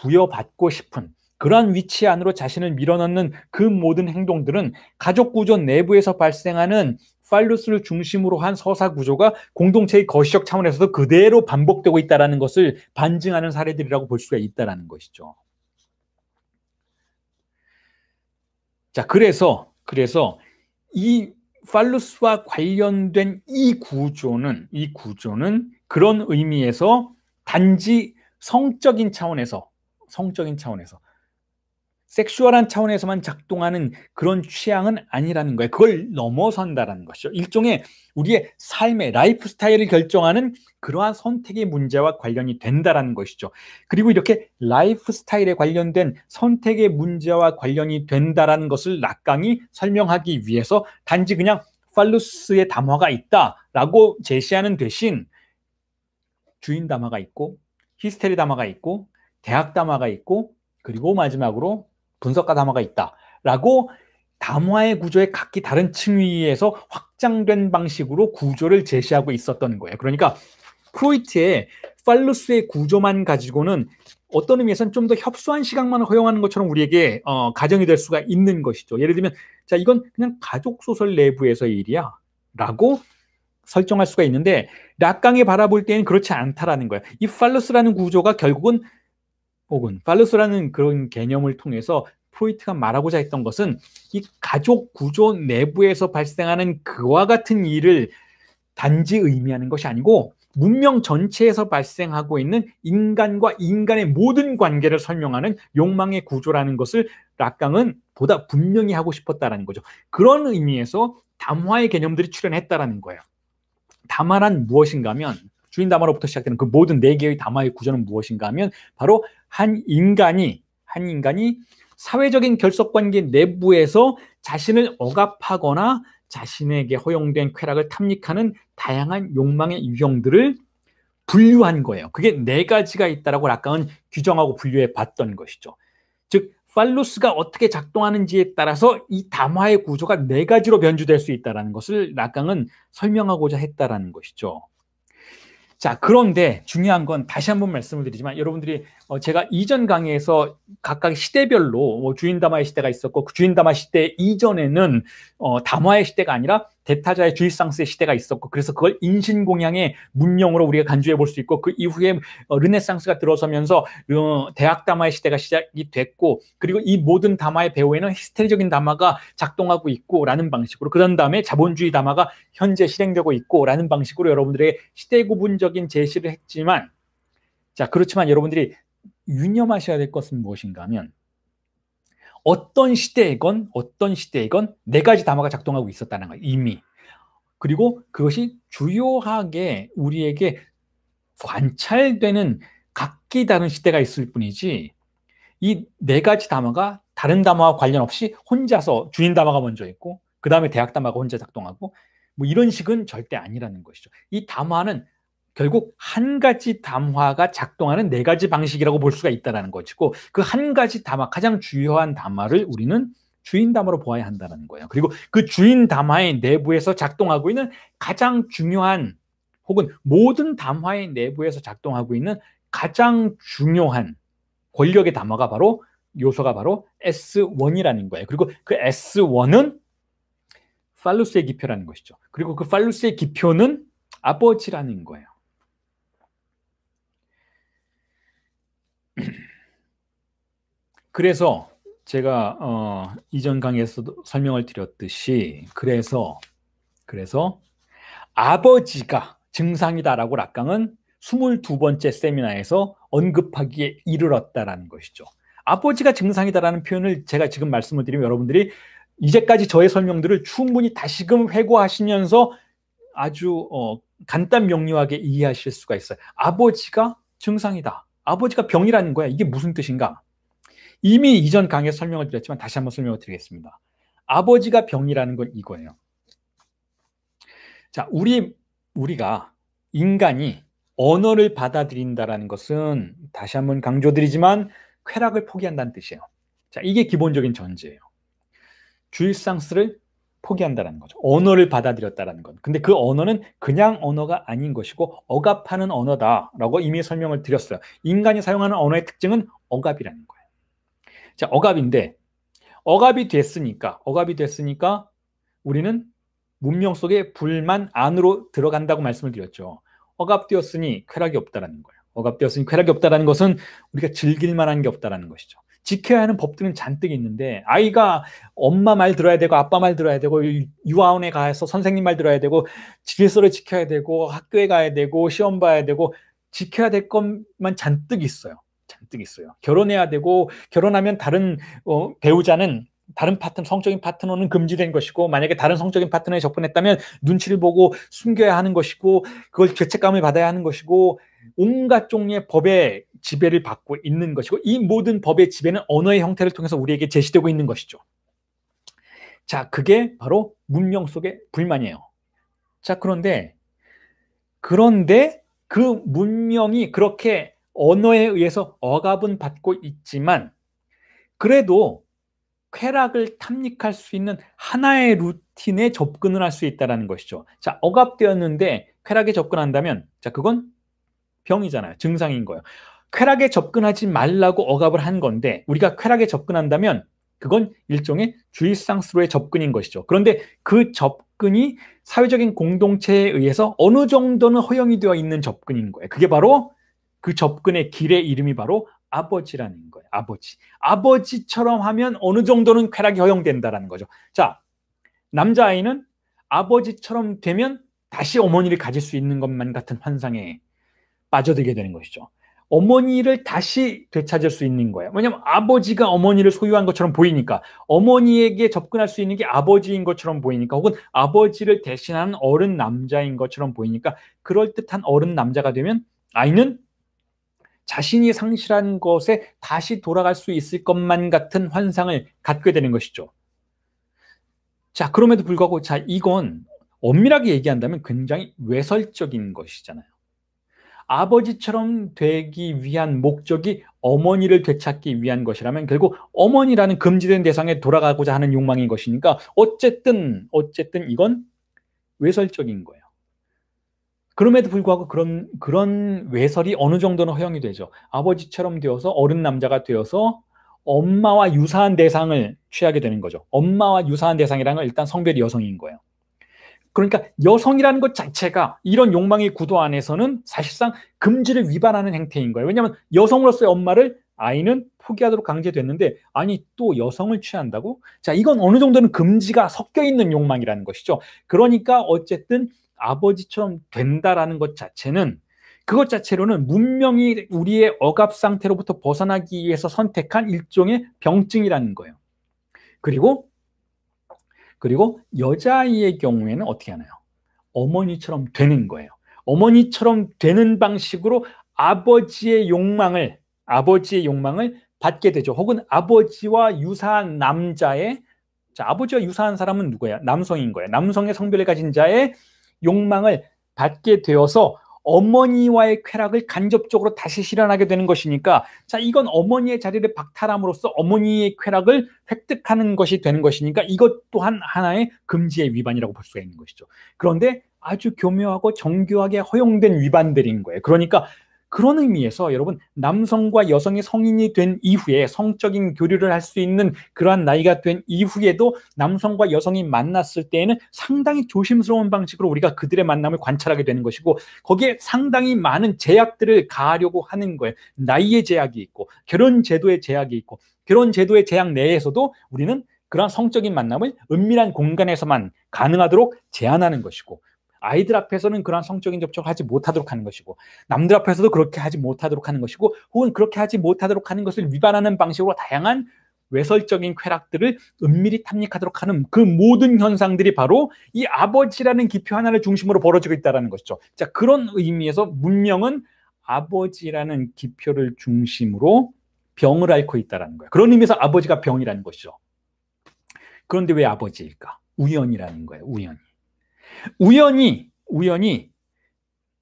Speaker 1: 부여받고 싶은 그러한 위치 안으로 자신을 밀어넣는 그 모든 행동들은 가족 구조 내부에서 발생하는 팔루스를 중심으로 한 서사 구조가 공동체의 거시적 차원에서도 그대로 반복되고 있다는 것을 반증하는 사례들이라고 볼 수가 있다는 것이죠. 자, 그래서 이 팔루스와 관련된 이 구조는 그런 의미에서 단지 성적인 차원에서 섹슈얼한 차원에서만 작동하는 그런 취향은 아니라는 거예요. 그걸 넘어선다라는 것이죠. 일종의 우리의 삶의 라이프 스타일을 결정하는 그러한 선택의 문제와 관련이 된다라는 것이죠. 그리고 이렇게 라이프 스타일에 관련된 선택의 문제와 관련이 된다라는 것을 락강이 설명하기 위해서 단지 그냥 팔루스의 담화가 있다라고 제시하는 대신 주인 담화가 있고 히스테리 담화가 있고 대학 담화가 있고 그리고 마지막으로 분석가 담화가 있다라고 담화의 구조의 각기 다른 층위에서 확장된 방식으로 구조를 제시하고 있었던 거예요. 그러니까 프로이트의 팔루스의 구조만 가지고는 어떤 의미에서는 좀 더 협소한 시각만을 허용하는 것처럼 우리에게 가정이 될 수가 있는 것이죠. 예를 들면 자, 이건 그냥 가족 소설 내부에서의 일이야 라고 설정할 수가 있는데 락강이 바라볼 때는 그렇지 않다라는 거예요. 이 팔루스라는 구조가 결국은 혹은 팔루스라는 그런 개념을 통해서 프로이트가 말하고자 했던 것은 이 가족 구조 내부에서 발생하는 그와 같은 일을 단지 의미하는 것이 아니고 문명 전체에서 발생하고 있는 인간과 인간의 모든 관계를 설명하는 욕망의 구조라는 것을 락강은 보다 분명히 하고 싶었다는 거죠. 그런 의미에서 담화의 개념들이 출현했다는 거예요. 담화란 무엇인가 하면 주인 담화로부터 시작되는 그 모든 네 개의 담화의 구조는 무엇인가 하면 바로 한 인간이 사회적인 결속관계 내부에서 자신을 억압하거나 자신에게 허용된 쾌락을 탐닉하는 다양한 욕망의 유형들을 분류한 거예요. 그게 네 가지가 있다라고 락강은 규정하고 분류해 봤던 것이죠. 즉 팔루스가 어떻게 작동하는지에 따라서 이 담화의 구조가 네 가지로 변주될 수 있다는 것을 락강은 설명하고자 했다라는 것이죠. 자, 그런데 중요한 건 다시 한번 말씀을 드리지만 여러분들이 제가 이전 강의에서 각각 시대별로 주인 담화의 시대가 있었고 그 주인 담화 시대 이전에는 담화의 시대가 아니라 대타자의 주이상스의 시대가 있었고 그래서 그걸 인신공양의 문명으로 우리가 간주해 볼 수 있고 그 이후에 르네상스가 들어서면서 대학 담화의 시대가 시작이 됐고 그리고 이 모든 담화의 배후에는 히스테리적인 담화가 작동하고 있고 라는 방식으로 그런 다음에 자본주의 담화가 현재 실행되고 있고 라는 방식으로 여러분들에게 시대 구분적인 제시를 했지만 자, 그렇지만 여러분들이 유념하셔야 될 것은 무엇인가 하면 어떤 시대이건 네 가지 담화가 작동하고 있었다는 거예요. 이미. 그리고 그것이 주요하게 우리에게 관찰되는 각기 다른 시대가 있을 뿐이지 이 네 가지 담화가 다른 담화와 관련 없이 혼자서 주인 담화가 먼저 있고 그 다음에 대학 담화가 혼자 작동하고 뭐 이런 식은 절대 아니라는 것이죠. 이 담화는 결국 한 가지 담화가 작동하는 네 가지 방식이라고 볼 수가 있다는 것이고 그 한 가지 담화, 가장 주요한 담화를 우리는 주인 담화로 보아야 한다는 거예요. 그리고 그 주인 담화의 내부에서 작동하고 있는 가장 중요한 혹은 모든 담화의 내부에서 작동하고 있는 가장 중요한 권력의 담화가 바로 요소가 바로 S1이라는 거예요. 그리고 그 S1은 팔루스의 기표라는 것이죠. 그리고 그 팔루스의 기표는 아버지라는 거예요. 그래서 제가 이전 강의에서도 설명을 드렸듯이 그래서 아버지가 증상이다라고 락강은 22번째 세미나에서 언급하기에 이르렀다라는 것이죠. 아버지가 증상이다라는 표현을 제가 지금 말씀을 드리면 여러분들이 이제까지 저의 설명들을 충분히 다시금 회고하시면서 아주 간단 명료하게 이해하실 수가 있어요. 아버지가 증상이다. 아버지가 병이라는 거야. 이게 무슨 뜻인가? 이미 이전 강의에서 설명을 드렸지만 다시 한번 설명을 드리겠습니다. 아버지가 병이라는 건 이거예요. 자, 우리가 인간이 언어를 받아들인다라는 것은 다시 한번 강조드리지만 쾌락을 포기한다는 뜻이에요. 자, 이게 기본적인 전제예요. 주일상스를 포기한다는 거죠. 언어를 받아들였다는 건. 근데 그 언어는 그냥 언어가 아닌 것이고 억압하는 언어다라고 이미 설명을 드렸어요. 인간이 사용하는 언어의 특징은 억압이라는 거예요. 자, 억압인데 억압이 됐으니까 우리는 문명 속에 불만 안으로 들어간다고 말씀을 드렸죠. 억압되었으니 쾌락이 없다라는 거예요. 억압되었으니 쾌락이 없다라는 것은 우리가 즐길 만한 게 없다라는 것이죠. 지켜야 하는 법들은 잔뜩 있는데 아이가 엄마 말 들어야 되고 아빠 말 들어야 되고 유아원에 가서 선생님 말 들어야 되고 질서를 지켜야 되고 학교에 가야 되고 시험 봐야 되고 지켜야 될 것만 잔뜩 있어요. 결혼해야 되고 결혼하면 다른 배우자는 다른 성적인 파트너는 금지된 것이고 만약에 다른 성적인 파트너에 접근했다면 눈치를 보고 숨겨야 하는 것이고 그걸 죄책감을 받아야 하는 것이고 온갖 종류의 법의 지배를 받고 있는 것이고 이 모든 법의 지배는 언어의 형태를 통해서 우리에게 제시되고 있는 것이죠. 자, 그게 바로 문명 속의 불만이에요. 자, 그런데 그 문명이 그렇게 언어에 의해서 억압은 받고 있지만 그래도 쾌락을 탐닉할 수 있는 하나의 루틴에 접근을 할 수 있다는 것이죠. 자, 억압되었는데 쾌락에 접근한다면 자, 그건 병이잖아요. 증상인 거예요. 쾌락에 접근하지 말라고 억압을 한 건데 우리가 쾌락에 접근한다면 그건 일종의 주일상스로의 접근인 것이죠. 그런데 그 접근이 사회적인 공동체에 의해서 어느 정도는 허용이 되어 있는 접근인 거예요. 그게 바로 그 접근의 길의 이름이 바로 아버지라는 거예요. 아버지처럼 하면 어느 정도는 쾌락이 허용된다라는 거죠. 자, 남자아이는 아버지처럼 되면 다시 어머니를 가질 수 있는 것만 같은 환상에 빠져들게 되는 것이죠. 어머니를 다시 되찾을 수 있는 거예요. 왜냐하면 아버지가 어머니를 소유한 것처럼 보이니까 어머니에게 접근할 수 있는 게 아버지인 것처럼 보이니까 혹은 아버지를 대신하는 어른 남자인 것처럼 보이니까 그럴듯한 어른 남자가 되면 아이는 자신이 상실한 것에 다시 돌아갈 수 있을 것만 같은 환상을 갖게 되는 것이죠. 자, 그럼에도 불구하고 자, 이건 엄밀하게 얘기한다면 굉장히 외설적인 것이잖아요. 아버지처럼 되기 위한 목적이 어머니를 되찾기 위한 것이라면 결국 어머니라는 금지된 대상에 돌아가고자 하는 욕망인 것이니까 어쨌든 이건 외설적인 거예요. 그럼에도 불구하고 그런 외설이 어느 정도는 허용이 되죠. 아버지처럼 되어서 어른 남자가 되어서 엄마와 유사한 대상을 취하게 되는 거죠. 엄마와 유사한 대상이라는 건 일단 성별이 여성인 거예요. 그러니까 여성이라는 것 자체가 이런 욕망의 구도 안에서는 사실상 금지를 위반하는 행태인 거예요. 왜냐하면 여성으로서의 엄마를 아이는 포기하도록 강제됐는데 아니 또 여성을 취한다고? 자, 이건 어느 정도는 금지가 섞여 있는 욕망이라는 것이죠. 그러니까 어쨌든 아버지처럼 된다라는 것 자체는 그것 자체로는 문명이 우리의 억압 상태로부터 벗어나기 위해서 선택한 일종의 병증이라는 거예요. 그리고 여자아이의 경우에는 어떻게 하나요? 어머니처럼 되는 거예요. 어머니처럼 되는 방식으로 아버지의 욕망을 받게 되죠. 혹은 아버지와 유사한 남자의 아버지와 유사한 사람은 누구예요? 남성인 거예요. 남성의 성별을 가진 자의 욕망을 받게 되어서 어머니와의 쾌락을 간접적으로 다시 실현하게 되는 것이니까 자, 이건 어머니의 자리를 박탈함으로써 어머니의 쾌락을 획득하는 것이 되는 것이니까 이것 또한 하나의 금지의 위반이라고 볼 수가 있는 것이죠. 그런데 아주 교묘하고 정교하게 허용된 위반들인 거예요. 그러니까 그런 의미에서 여러분, 남성과 여성이 성인이 된 이후에 성적인 교류를 할 수 있는 그러한 나이가 된 이후에도 남성과 여성이 만났을 때에는 상당히 조심스러운 방식으로 우리가 그들의 만남을 관찰하게 되는 것이고, 거기에 상당히 많은 제약들을 가하려고 하는 거예요. 나이의 제약이 있고 결혼 제도의 제약이 있고, 결혼 제도의 제약 내에서도 우리는 그러한 성적인 만남을 은밀한 공간에서만 가능하도록 제한하는 것이고, 아이들 앞에서는 그러한 성적인 접촉을 하지 못하도록 하는 것이고, 남들 앞에서도 그렇게 하지 못하도록 하는 것이고, 혹은 그렇게 하지 못하도록 하는 것을 위반하는 방식으로 다양한 외설적인 쾌락들을 은밀히 탐닉하도록 하는 그 모든 현상들이 바로 이 아버지라는 기표 하나를 중심으로 벌어지고 있다는 것이죠. 자, 그런 의미에서 문명은 아버지라는 기표를 중심으로 병을 앓고 있다는 거예요. 그런 의미에서 아버지가 병이라는 것이죠. 그런데 왜 아버지일까? 우연이라는 거예요. 우연이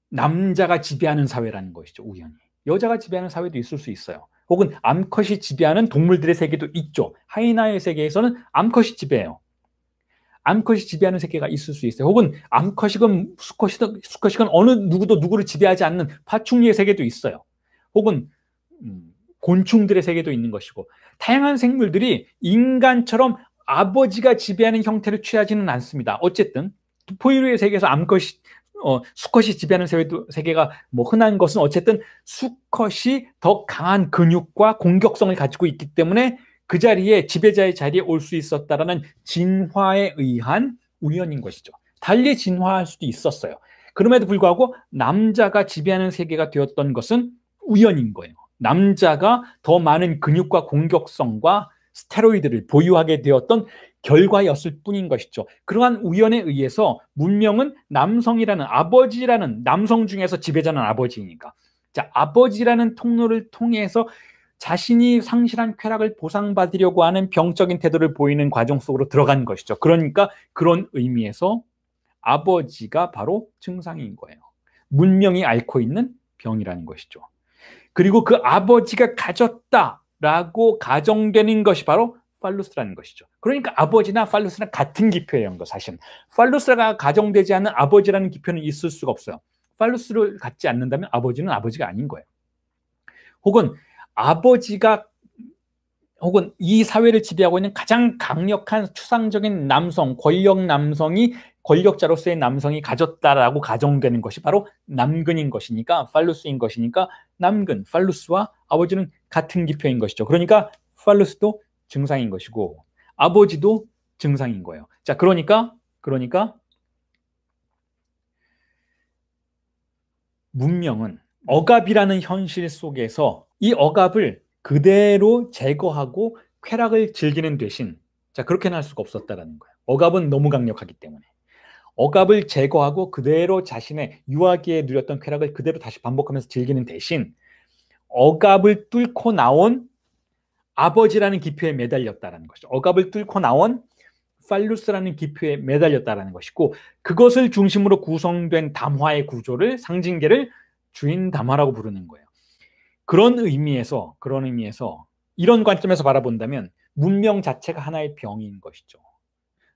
Speaker 1: 남자가 지배하는 사회라는 것이죠. 우연히. 여자가 지배하는 사회도 있을 수 있어요. 혹은 암컷이 지배하는 동물들의 세계도 있죠. 하이에나의 세계에서는 암컷이 지배해요. 암컷이 지배하는 세계가 있을 수 있어요. 혹은 암컷이건 수컷이건 어느 누구도 누구를 지배하지 않는 파충류의 세계도 있어요. 혹은 곤충들의 세계도 있는 것이고, 다양한 생물들이 인간처럼 아버지가 지배하는 형태를 취하지는 않습니다. 어쨌든 포유류의 세계에서 수컷이 지배하는 세계가 뭐 흔한 것은 어쨌든 수컷이 더 강한 근육과 공격성을 가지고 있기 때문에 그 자리에 지배자의 자리에 올 수 있었다라는 진화에 의한 우연인 것이죠. 달리 진화할 수도 있었어요. 그럼에도 불구하고 남자가 지배하는 세계가 되었던 것은 우연인 거예요. 남자가 더 많은 근육과 공격성과 스테로이드를 보유하게 되었던 결과였을 뿐인 것이죠. 그러한 우연에 의해서 문명은 남성이라는 아버지라는, 남성 중에서 지배자는 아버지니까, 자, 아버지라는 통로를 통해서 자신이 상실한 쾌락을 보상받으려고 하는 병적인 태도를 보이는 과정 속으로 들어간 것이죠. 그러니까 그런 의미에서 아버지가 바로 증상인 거예요. 문명이 앓고 있는 병이라는 것이죠. 그리고 그 아버지가 가졌다라고 가정되는 것이 바로 팔루스라는 것이죠. 그러니까 아버지나 팔루스는 같은 기표예요. 사실은 팔루스가 가정되지 않은 아버지라는 기표는 있을 수가 없어요. 팔루스를 갖지 않는다면 아버지는 아버지가 아닌 거예요. 혹은 혹은 이 사회를 지배하고 있는 가장 강력한 추상적인 남성, 권력자로서의 남성이 가졌다라고 가정되는 것이 바로 남근인 것이니까, 팔루스인 것이니까, 남근, 팔루스와 아버지는 같은 기표인 것이죠. 그러니까 팔루스도 증상인 것이고 아버지도 증상인 거예요. 자, 그러니까 문명은 억압이라는 현실 속에서 이 억압을 그대로 제거하고 쾌락을 즐기는 대신, 자, 그렇게는 할 수가 없었다라는 거예요. 억압은 너무 강력하기 때문에 억압을 제거하고 그대로 자신의 유아기에 누렸던 쾌락을 그대로 다시 반복하면서 즐기는 대신 억압을 뚫고 나온 아버지라는 기표에 매달렸다는 것이죠. 억압을 뚫고 나온 팔루스라는 기표에 매달렸다는 것이고, 그것을 중심으로 구성된 담화의 구조를, 상징계를 주인 담화라고 부르는 거예요. 그런 의미에서 이런 관점에서 바라본다면 문명 자체가 하나의 병인 것이죠.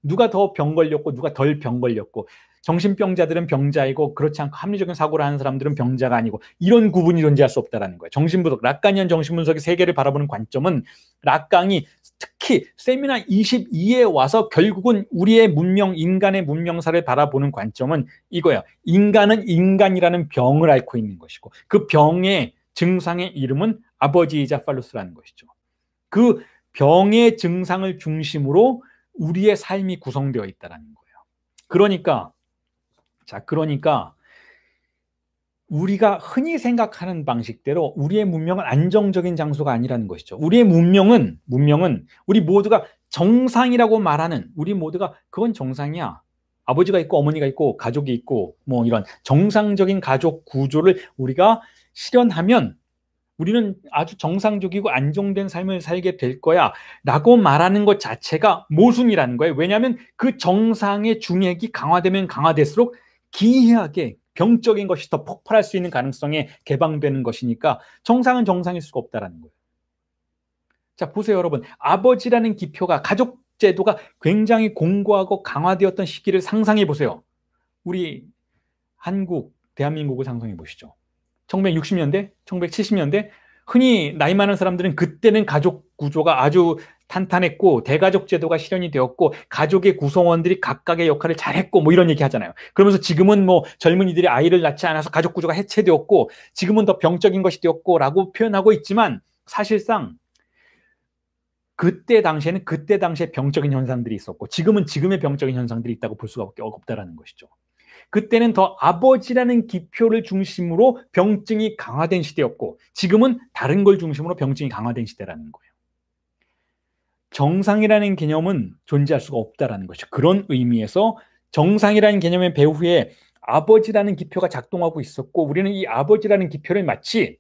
Speaker 1: 누가 더 병 걸렸고 누가 덜 병 걸렸고, 정신병자들은 병자이고 그렇지 않고 합리적인 사고를 하는 사람들은 병자가 아니고, 이런 구분이 존재할 수 없다는 거예요. 락강이한 정신분석의 세계를 바라보는 관점은, 락강이 특히 세미나 22에 와서 결국은 우리의 문명, 인간의 문명사를 바라보는 관점은 이거예요. 인간은 인간이라는 병을 앓고 있는 것이고, 그 병의 증상의 이름은 아버지이자 팔루스라는 것이죠. 그 병의 증상을 중심으로 우리의 삶이 구성되어 있다는 거예요. 그러니까 우리가 흔히 생각하는 방식대로 우리의 문명은 안정적인 장소가 아니라는 것이죠. 우리의 문명은 우리 모두가 정상이라고 말하는, 우리 모두가 그건 정상이야. 아버지가 있고 어머니가 있고 가족이 있고 뭐 이런 정상적인 가족 구조를 우리가 실현하면 우리는 아주 정상적이고 안정된 삶을 살게 될 거야 라고 말하는 것 자체가 모순이라는 거예요. 왜냐하면 그 정상의 중액이 강화되면 강화될수록 기이하게 병적인 것이 더 폭발할 수 있는 가능성에 개방되는 것이니까 정상은 정상일 수가 없다는 거예요. 자, 보세요 여러분. 아버지라는 기표가, 가족 제도가 굉장히 공고하고 강화되었던 시기를 상상해 보세요. 우리 한국, 대한민국을 상상해 보시죠. 1960년대, 1970년대 흔히 나이 많은 사람들은 그때는 가족 구조가 아주 탄탄했고 대가족 제도가 실현이 되었고 가족의 구성원들이 각각의 역할을 잘했고 뭐 이런 얘기 하잖아요. 그러면서 지금은 뭐 젊은이들이 아이를 낳지 않아서 가족 구조가 해체되었고 지금은 더 병적인 것이 되었고 라고 표현하고 있지만 사실상 그때 당시에는 그때 당시에 병적인 현상들이 있었고 지금은 지금의 병적인 현상들이 있다고 볼 수가 없다라는 것이죠. 그때는 더 아버지라는 기표를 중심으로 병증이 강화된 시대였고 지금은 다른 걸 중심으로 병증이 강화된 시대라는 거예요. 정상이라는 개념은 존재할 수가 없다라는 것이죠. 그런 의미에서 정상이라는 개념의 배후에 아버지라는 기표가 작동하고 있었고 우리는 이 아버지라는 기표를 마치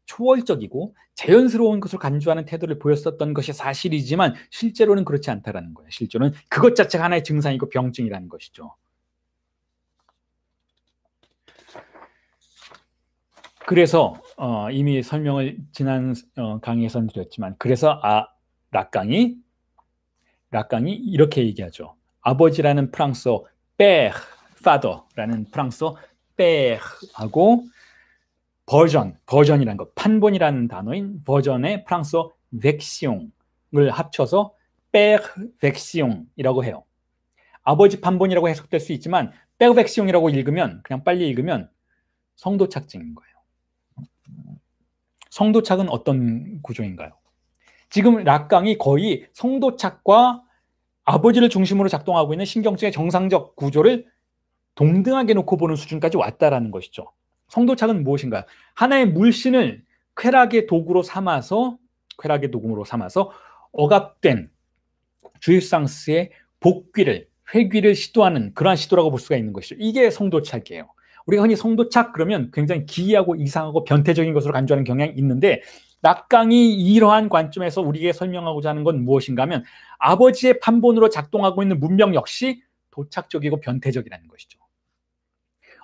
Speaker 1: 초월적이고 자연스러운 것을 간주하는 태도를 보였었던 것이 사실이지만 실제로는 그렇지 않다라는 거예요. 실제로는 그것 자체가 하나의 증상이고 병증이라는 것이죠. 그래서 이미 설명을 지난 강의에서는 드렸지만 그래서 락강이 이렇게 얘기하죠. 아버지라는 프랑스어 père, father라는 프랑스어 père하고 버전이라는 것, 판본이라는 단어인 버전의 프랑스어 vexion을 합쳐서 perfection이라고 해요. 아버지 판본이라고 해석될 수 있지만 perfection이라고 읽으면 그냥 빨리 읽으면 성도착증인 거예요. 성도착은 어떤 구조인가요? 지금 락강이 거의 성도착과 아버지를 중심으로 작동하고 있는 신경증의 정상적 구조를 동등하게 놓고 보는 수준까지 왔다라는 것이죠. 성도착은 무엇인가요? 하나의 물신을 쾌락의 도구로 삼아서 억압된 주입상스의 복귀를 회귀를 시도하는 그러한 시도라고 볼 수가 있는 것이죠. 이게 성도착이에요. 우리가 흔히 성도착 그러면 굉장히 기이하고 이상하고 변태적인 것으로 간주하는 경향이 있는데 락강이 이러한 관점에서 우리에게 설명하고자 하는 건 무엇인가 하면 아버지의 판본으로 작동하고 있는 문명 역시 도착적이고 변태적이라는 것이죠.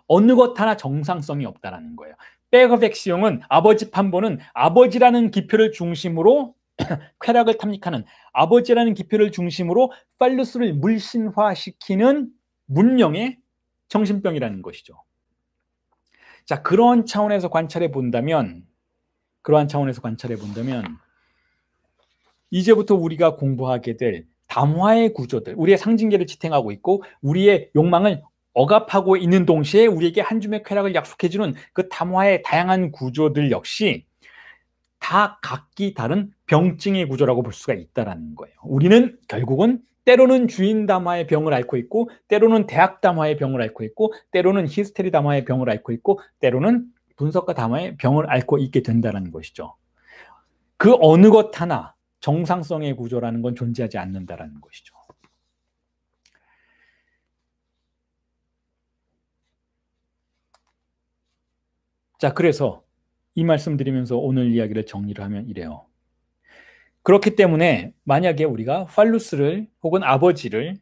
Speaker 1: 어느 것 하나 정상성이 없다는 거예요. 백어백시용은 아버지 판본은 아버지라는 기표를 중심으로 쾌락을 탐닉하는 아버지라는 기표를 중심으로 팔루스를 물신화시키는 문명의 정신병이라는 것이죠. 자, 그런 차원에서 관찰해 본다면 이제부터 우리가 공부하게 될 담화의 구조들, 우리의 상징계를 지탱하고 있고 우리의 욕망을 억압하고 있는 동시에 우리에게 한 줌의 쾌락을 약속해주는 그 담화의 다양한 구조들 역시 다 각기 다른 병증의 구조라고 볼 수가 있다는 거예요. 우리는 결국은 때로는 주인 담화의 병을 앓고 있고 때로는 대학 담화의 병을 앓고 있고 때로는 히스테리 담화의 병을 앓고 있고 때로는 분석가 담화의 병을 앓고 있게 된다는 것이죠. 그 어느 것 하나 정상성의 구조라는 건 존재하지 않는다는 것이죠. 자, 그래서 이 말씀 드리면서 오늘 이야기를 정리를 하면 이래요. 그렇기 때문에 만약에 우리가 팔루스를 혹은 아버지를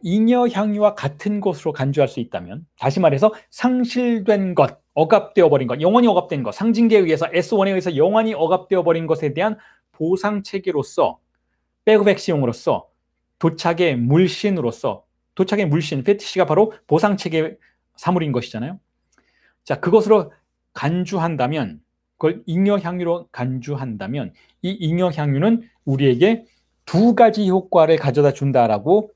Speaker 1: 잉여 향유와 같은 것으로 간주할 수 있다면, 다시 말해서 상실된 것, 억압되어 버린 것, 영원히 억압된 것, 상징계에 의해서 S1에 의해서 영원히 억압되어 버린 것에 대한 보상 체계로서, 백백시용으로서, 도착의 물신, 페티시가 바로 보상 체계 사물인 것이잖아요. 자, 그것으로 간주한다면, 그걸 잉여 향유로 간주한다면 이 잉여 향유는 우리에게 두 가지 효과를 가져다 준다라고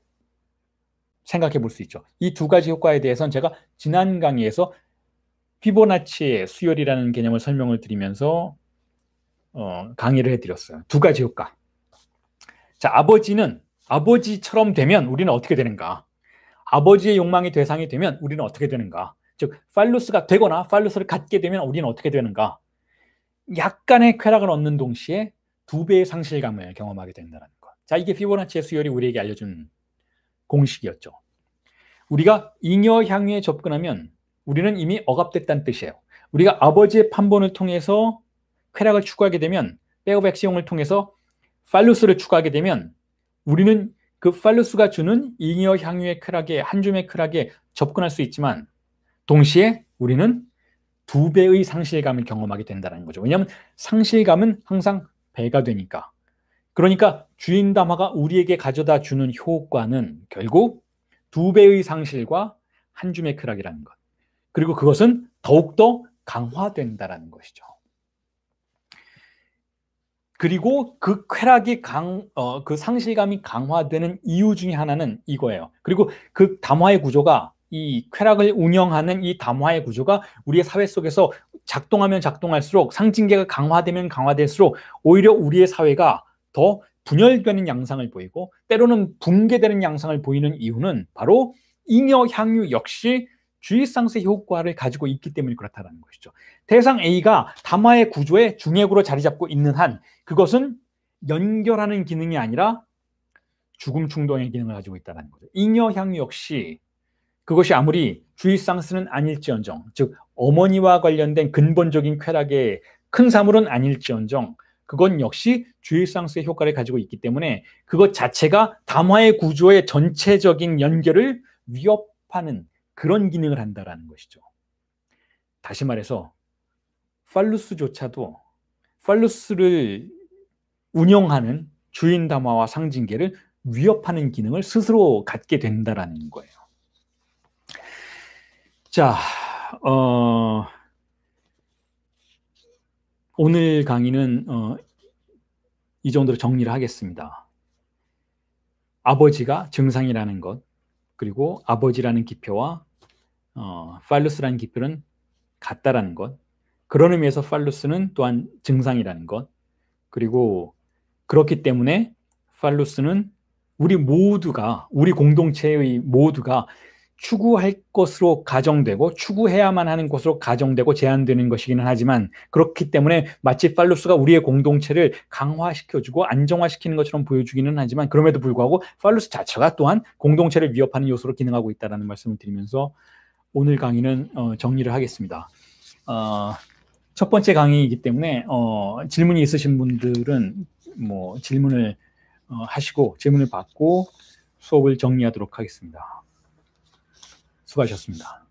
Speaker 1: 생각해 볼 수 있죠. 이 두 가지 효과에 대해서는 제가 지난 강의에서 피보나치의 수열이라는 개념을 설명을 드리면서 강의를 해드렸어요. 두 가지 효과. 자, 아버지는 아버지처럼 되면 우리는 어떻게 되는가? 아버지의 욕망의 대상이 되면 우리는 어떻게 되는가? 즉 팔루스가 되거나 팔루스를 갖게 되면 우리는 어떻게 되는가? 약간의 쾌락을 얻는 동시에 두 배의 상실감을 경험하게 된다는 것. 자, 이게 피보나치의 수열이 우리에게 알려준 공식이었죠. 우리가 잉여 향유에 접근하면 우리는 이미 억압됐다는 뜻이에요. 우리가 아버지의 판본을 통해서 쾌락을 추구하게 되면, 백업엑시용을 통해서 팔루스를 추구하게 되면 우리는 그 팔루스가 주는 잉여 향유의 쾌락에, 한 줌의 쾌락에 접근할 수 있지만 동시에 우리는 두 배의 상실감을 경험하게 된다는 거죠. 왜냐하면 상실감은 항상 배가 되니까. 그러니까 주인 담화가 우리에게 가져다 주는 효과는 결국 두 배의 상실과 한 줌의 쾌락이라는 것. 그리고 그것은 더욱더 강화된다라는 것이죠. 그리고 그 쾌락이 그 상실감이 강화되는 이유 중에 하나는 이거예요. 그리고 그 담화의 구조가, 이 쾌락을 운영하는 이 담화의 구조가 우리의 사회 속에서 작동하면 작동할수록, 상징계가 강화되면 강화될수록 오히려 우리의 사회가 더 분열되는 양상을 보이고 때로는 붕괴되는 양상을 보이는 이유는 바로 잉여 향유 역시 주입상쇄 효과를 가지고 있기 때문에 그렇다는 것이죠. 대상 A가 담화의 구조의 중핵으로 자리 잡고 있는 한 그것은 연결하는 기능이 아니라 죽음 충동의 기능을 가지고 있다는 거죠. 잉여 향유 역시 그것이 아무리 주입상스는 아닐지언정, 즉 어머니와 관련된 근본적인 쾌락의 큰 사물은 아닐지언정 그건 역시 주입상스의 효과를 가지고 있기 때문에 그것 자체가 담화의 구조의 전체적인 연결을 위협하는 그런 기능을 한다는 것이죠. 다시 말해서 팔루스조차도 팔루스를 운영하는 주인 담화와 상징계를 위협하는 기능을 스스로 갖게 된다는 거예요. 자, 오늘 강의는 이 정도로 정리를 하겠습니다. 아버지가 증상이라는 것, 그리고 아버지라는 기표와 팔루스라는 기표는 같다라는 것, 그런 의미에서 팔루스는 또한 증상이라는 것, 그리고 그렇기 때문에 팔루스는 우리 모두가, 우리 공동체의 모두가 추구할 것으로 가정되고 추구해야만 하는 것으로 가정되고 제한되는 것이기는 하지만, 그렇기 때문에 마치 팔루스가 우리의 공동체를 강화시켜주고 안정화시키는 것처럼 보여주기는 하지만, 그럼에도 불구하고 팔루스 자체가 또한 공동체를 위협하는 요소로 기능하고 있다는 말씀을 드리면서 오늘 강의는 정리를 하겠습니다. 첫 번째 강의이기 때문에 질문이 있으신 분들은 뭐 질문을 하시고 질문을 받고 수업을 정리하도록 하겠습니다. 수고하셨습니다.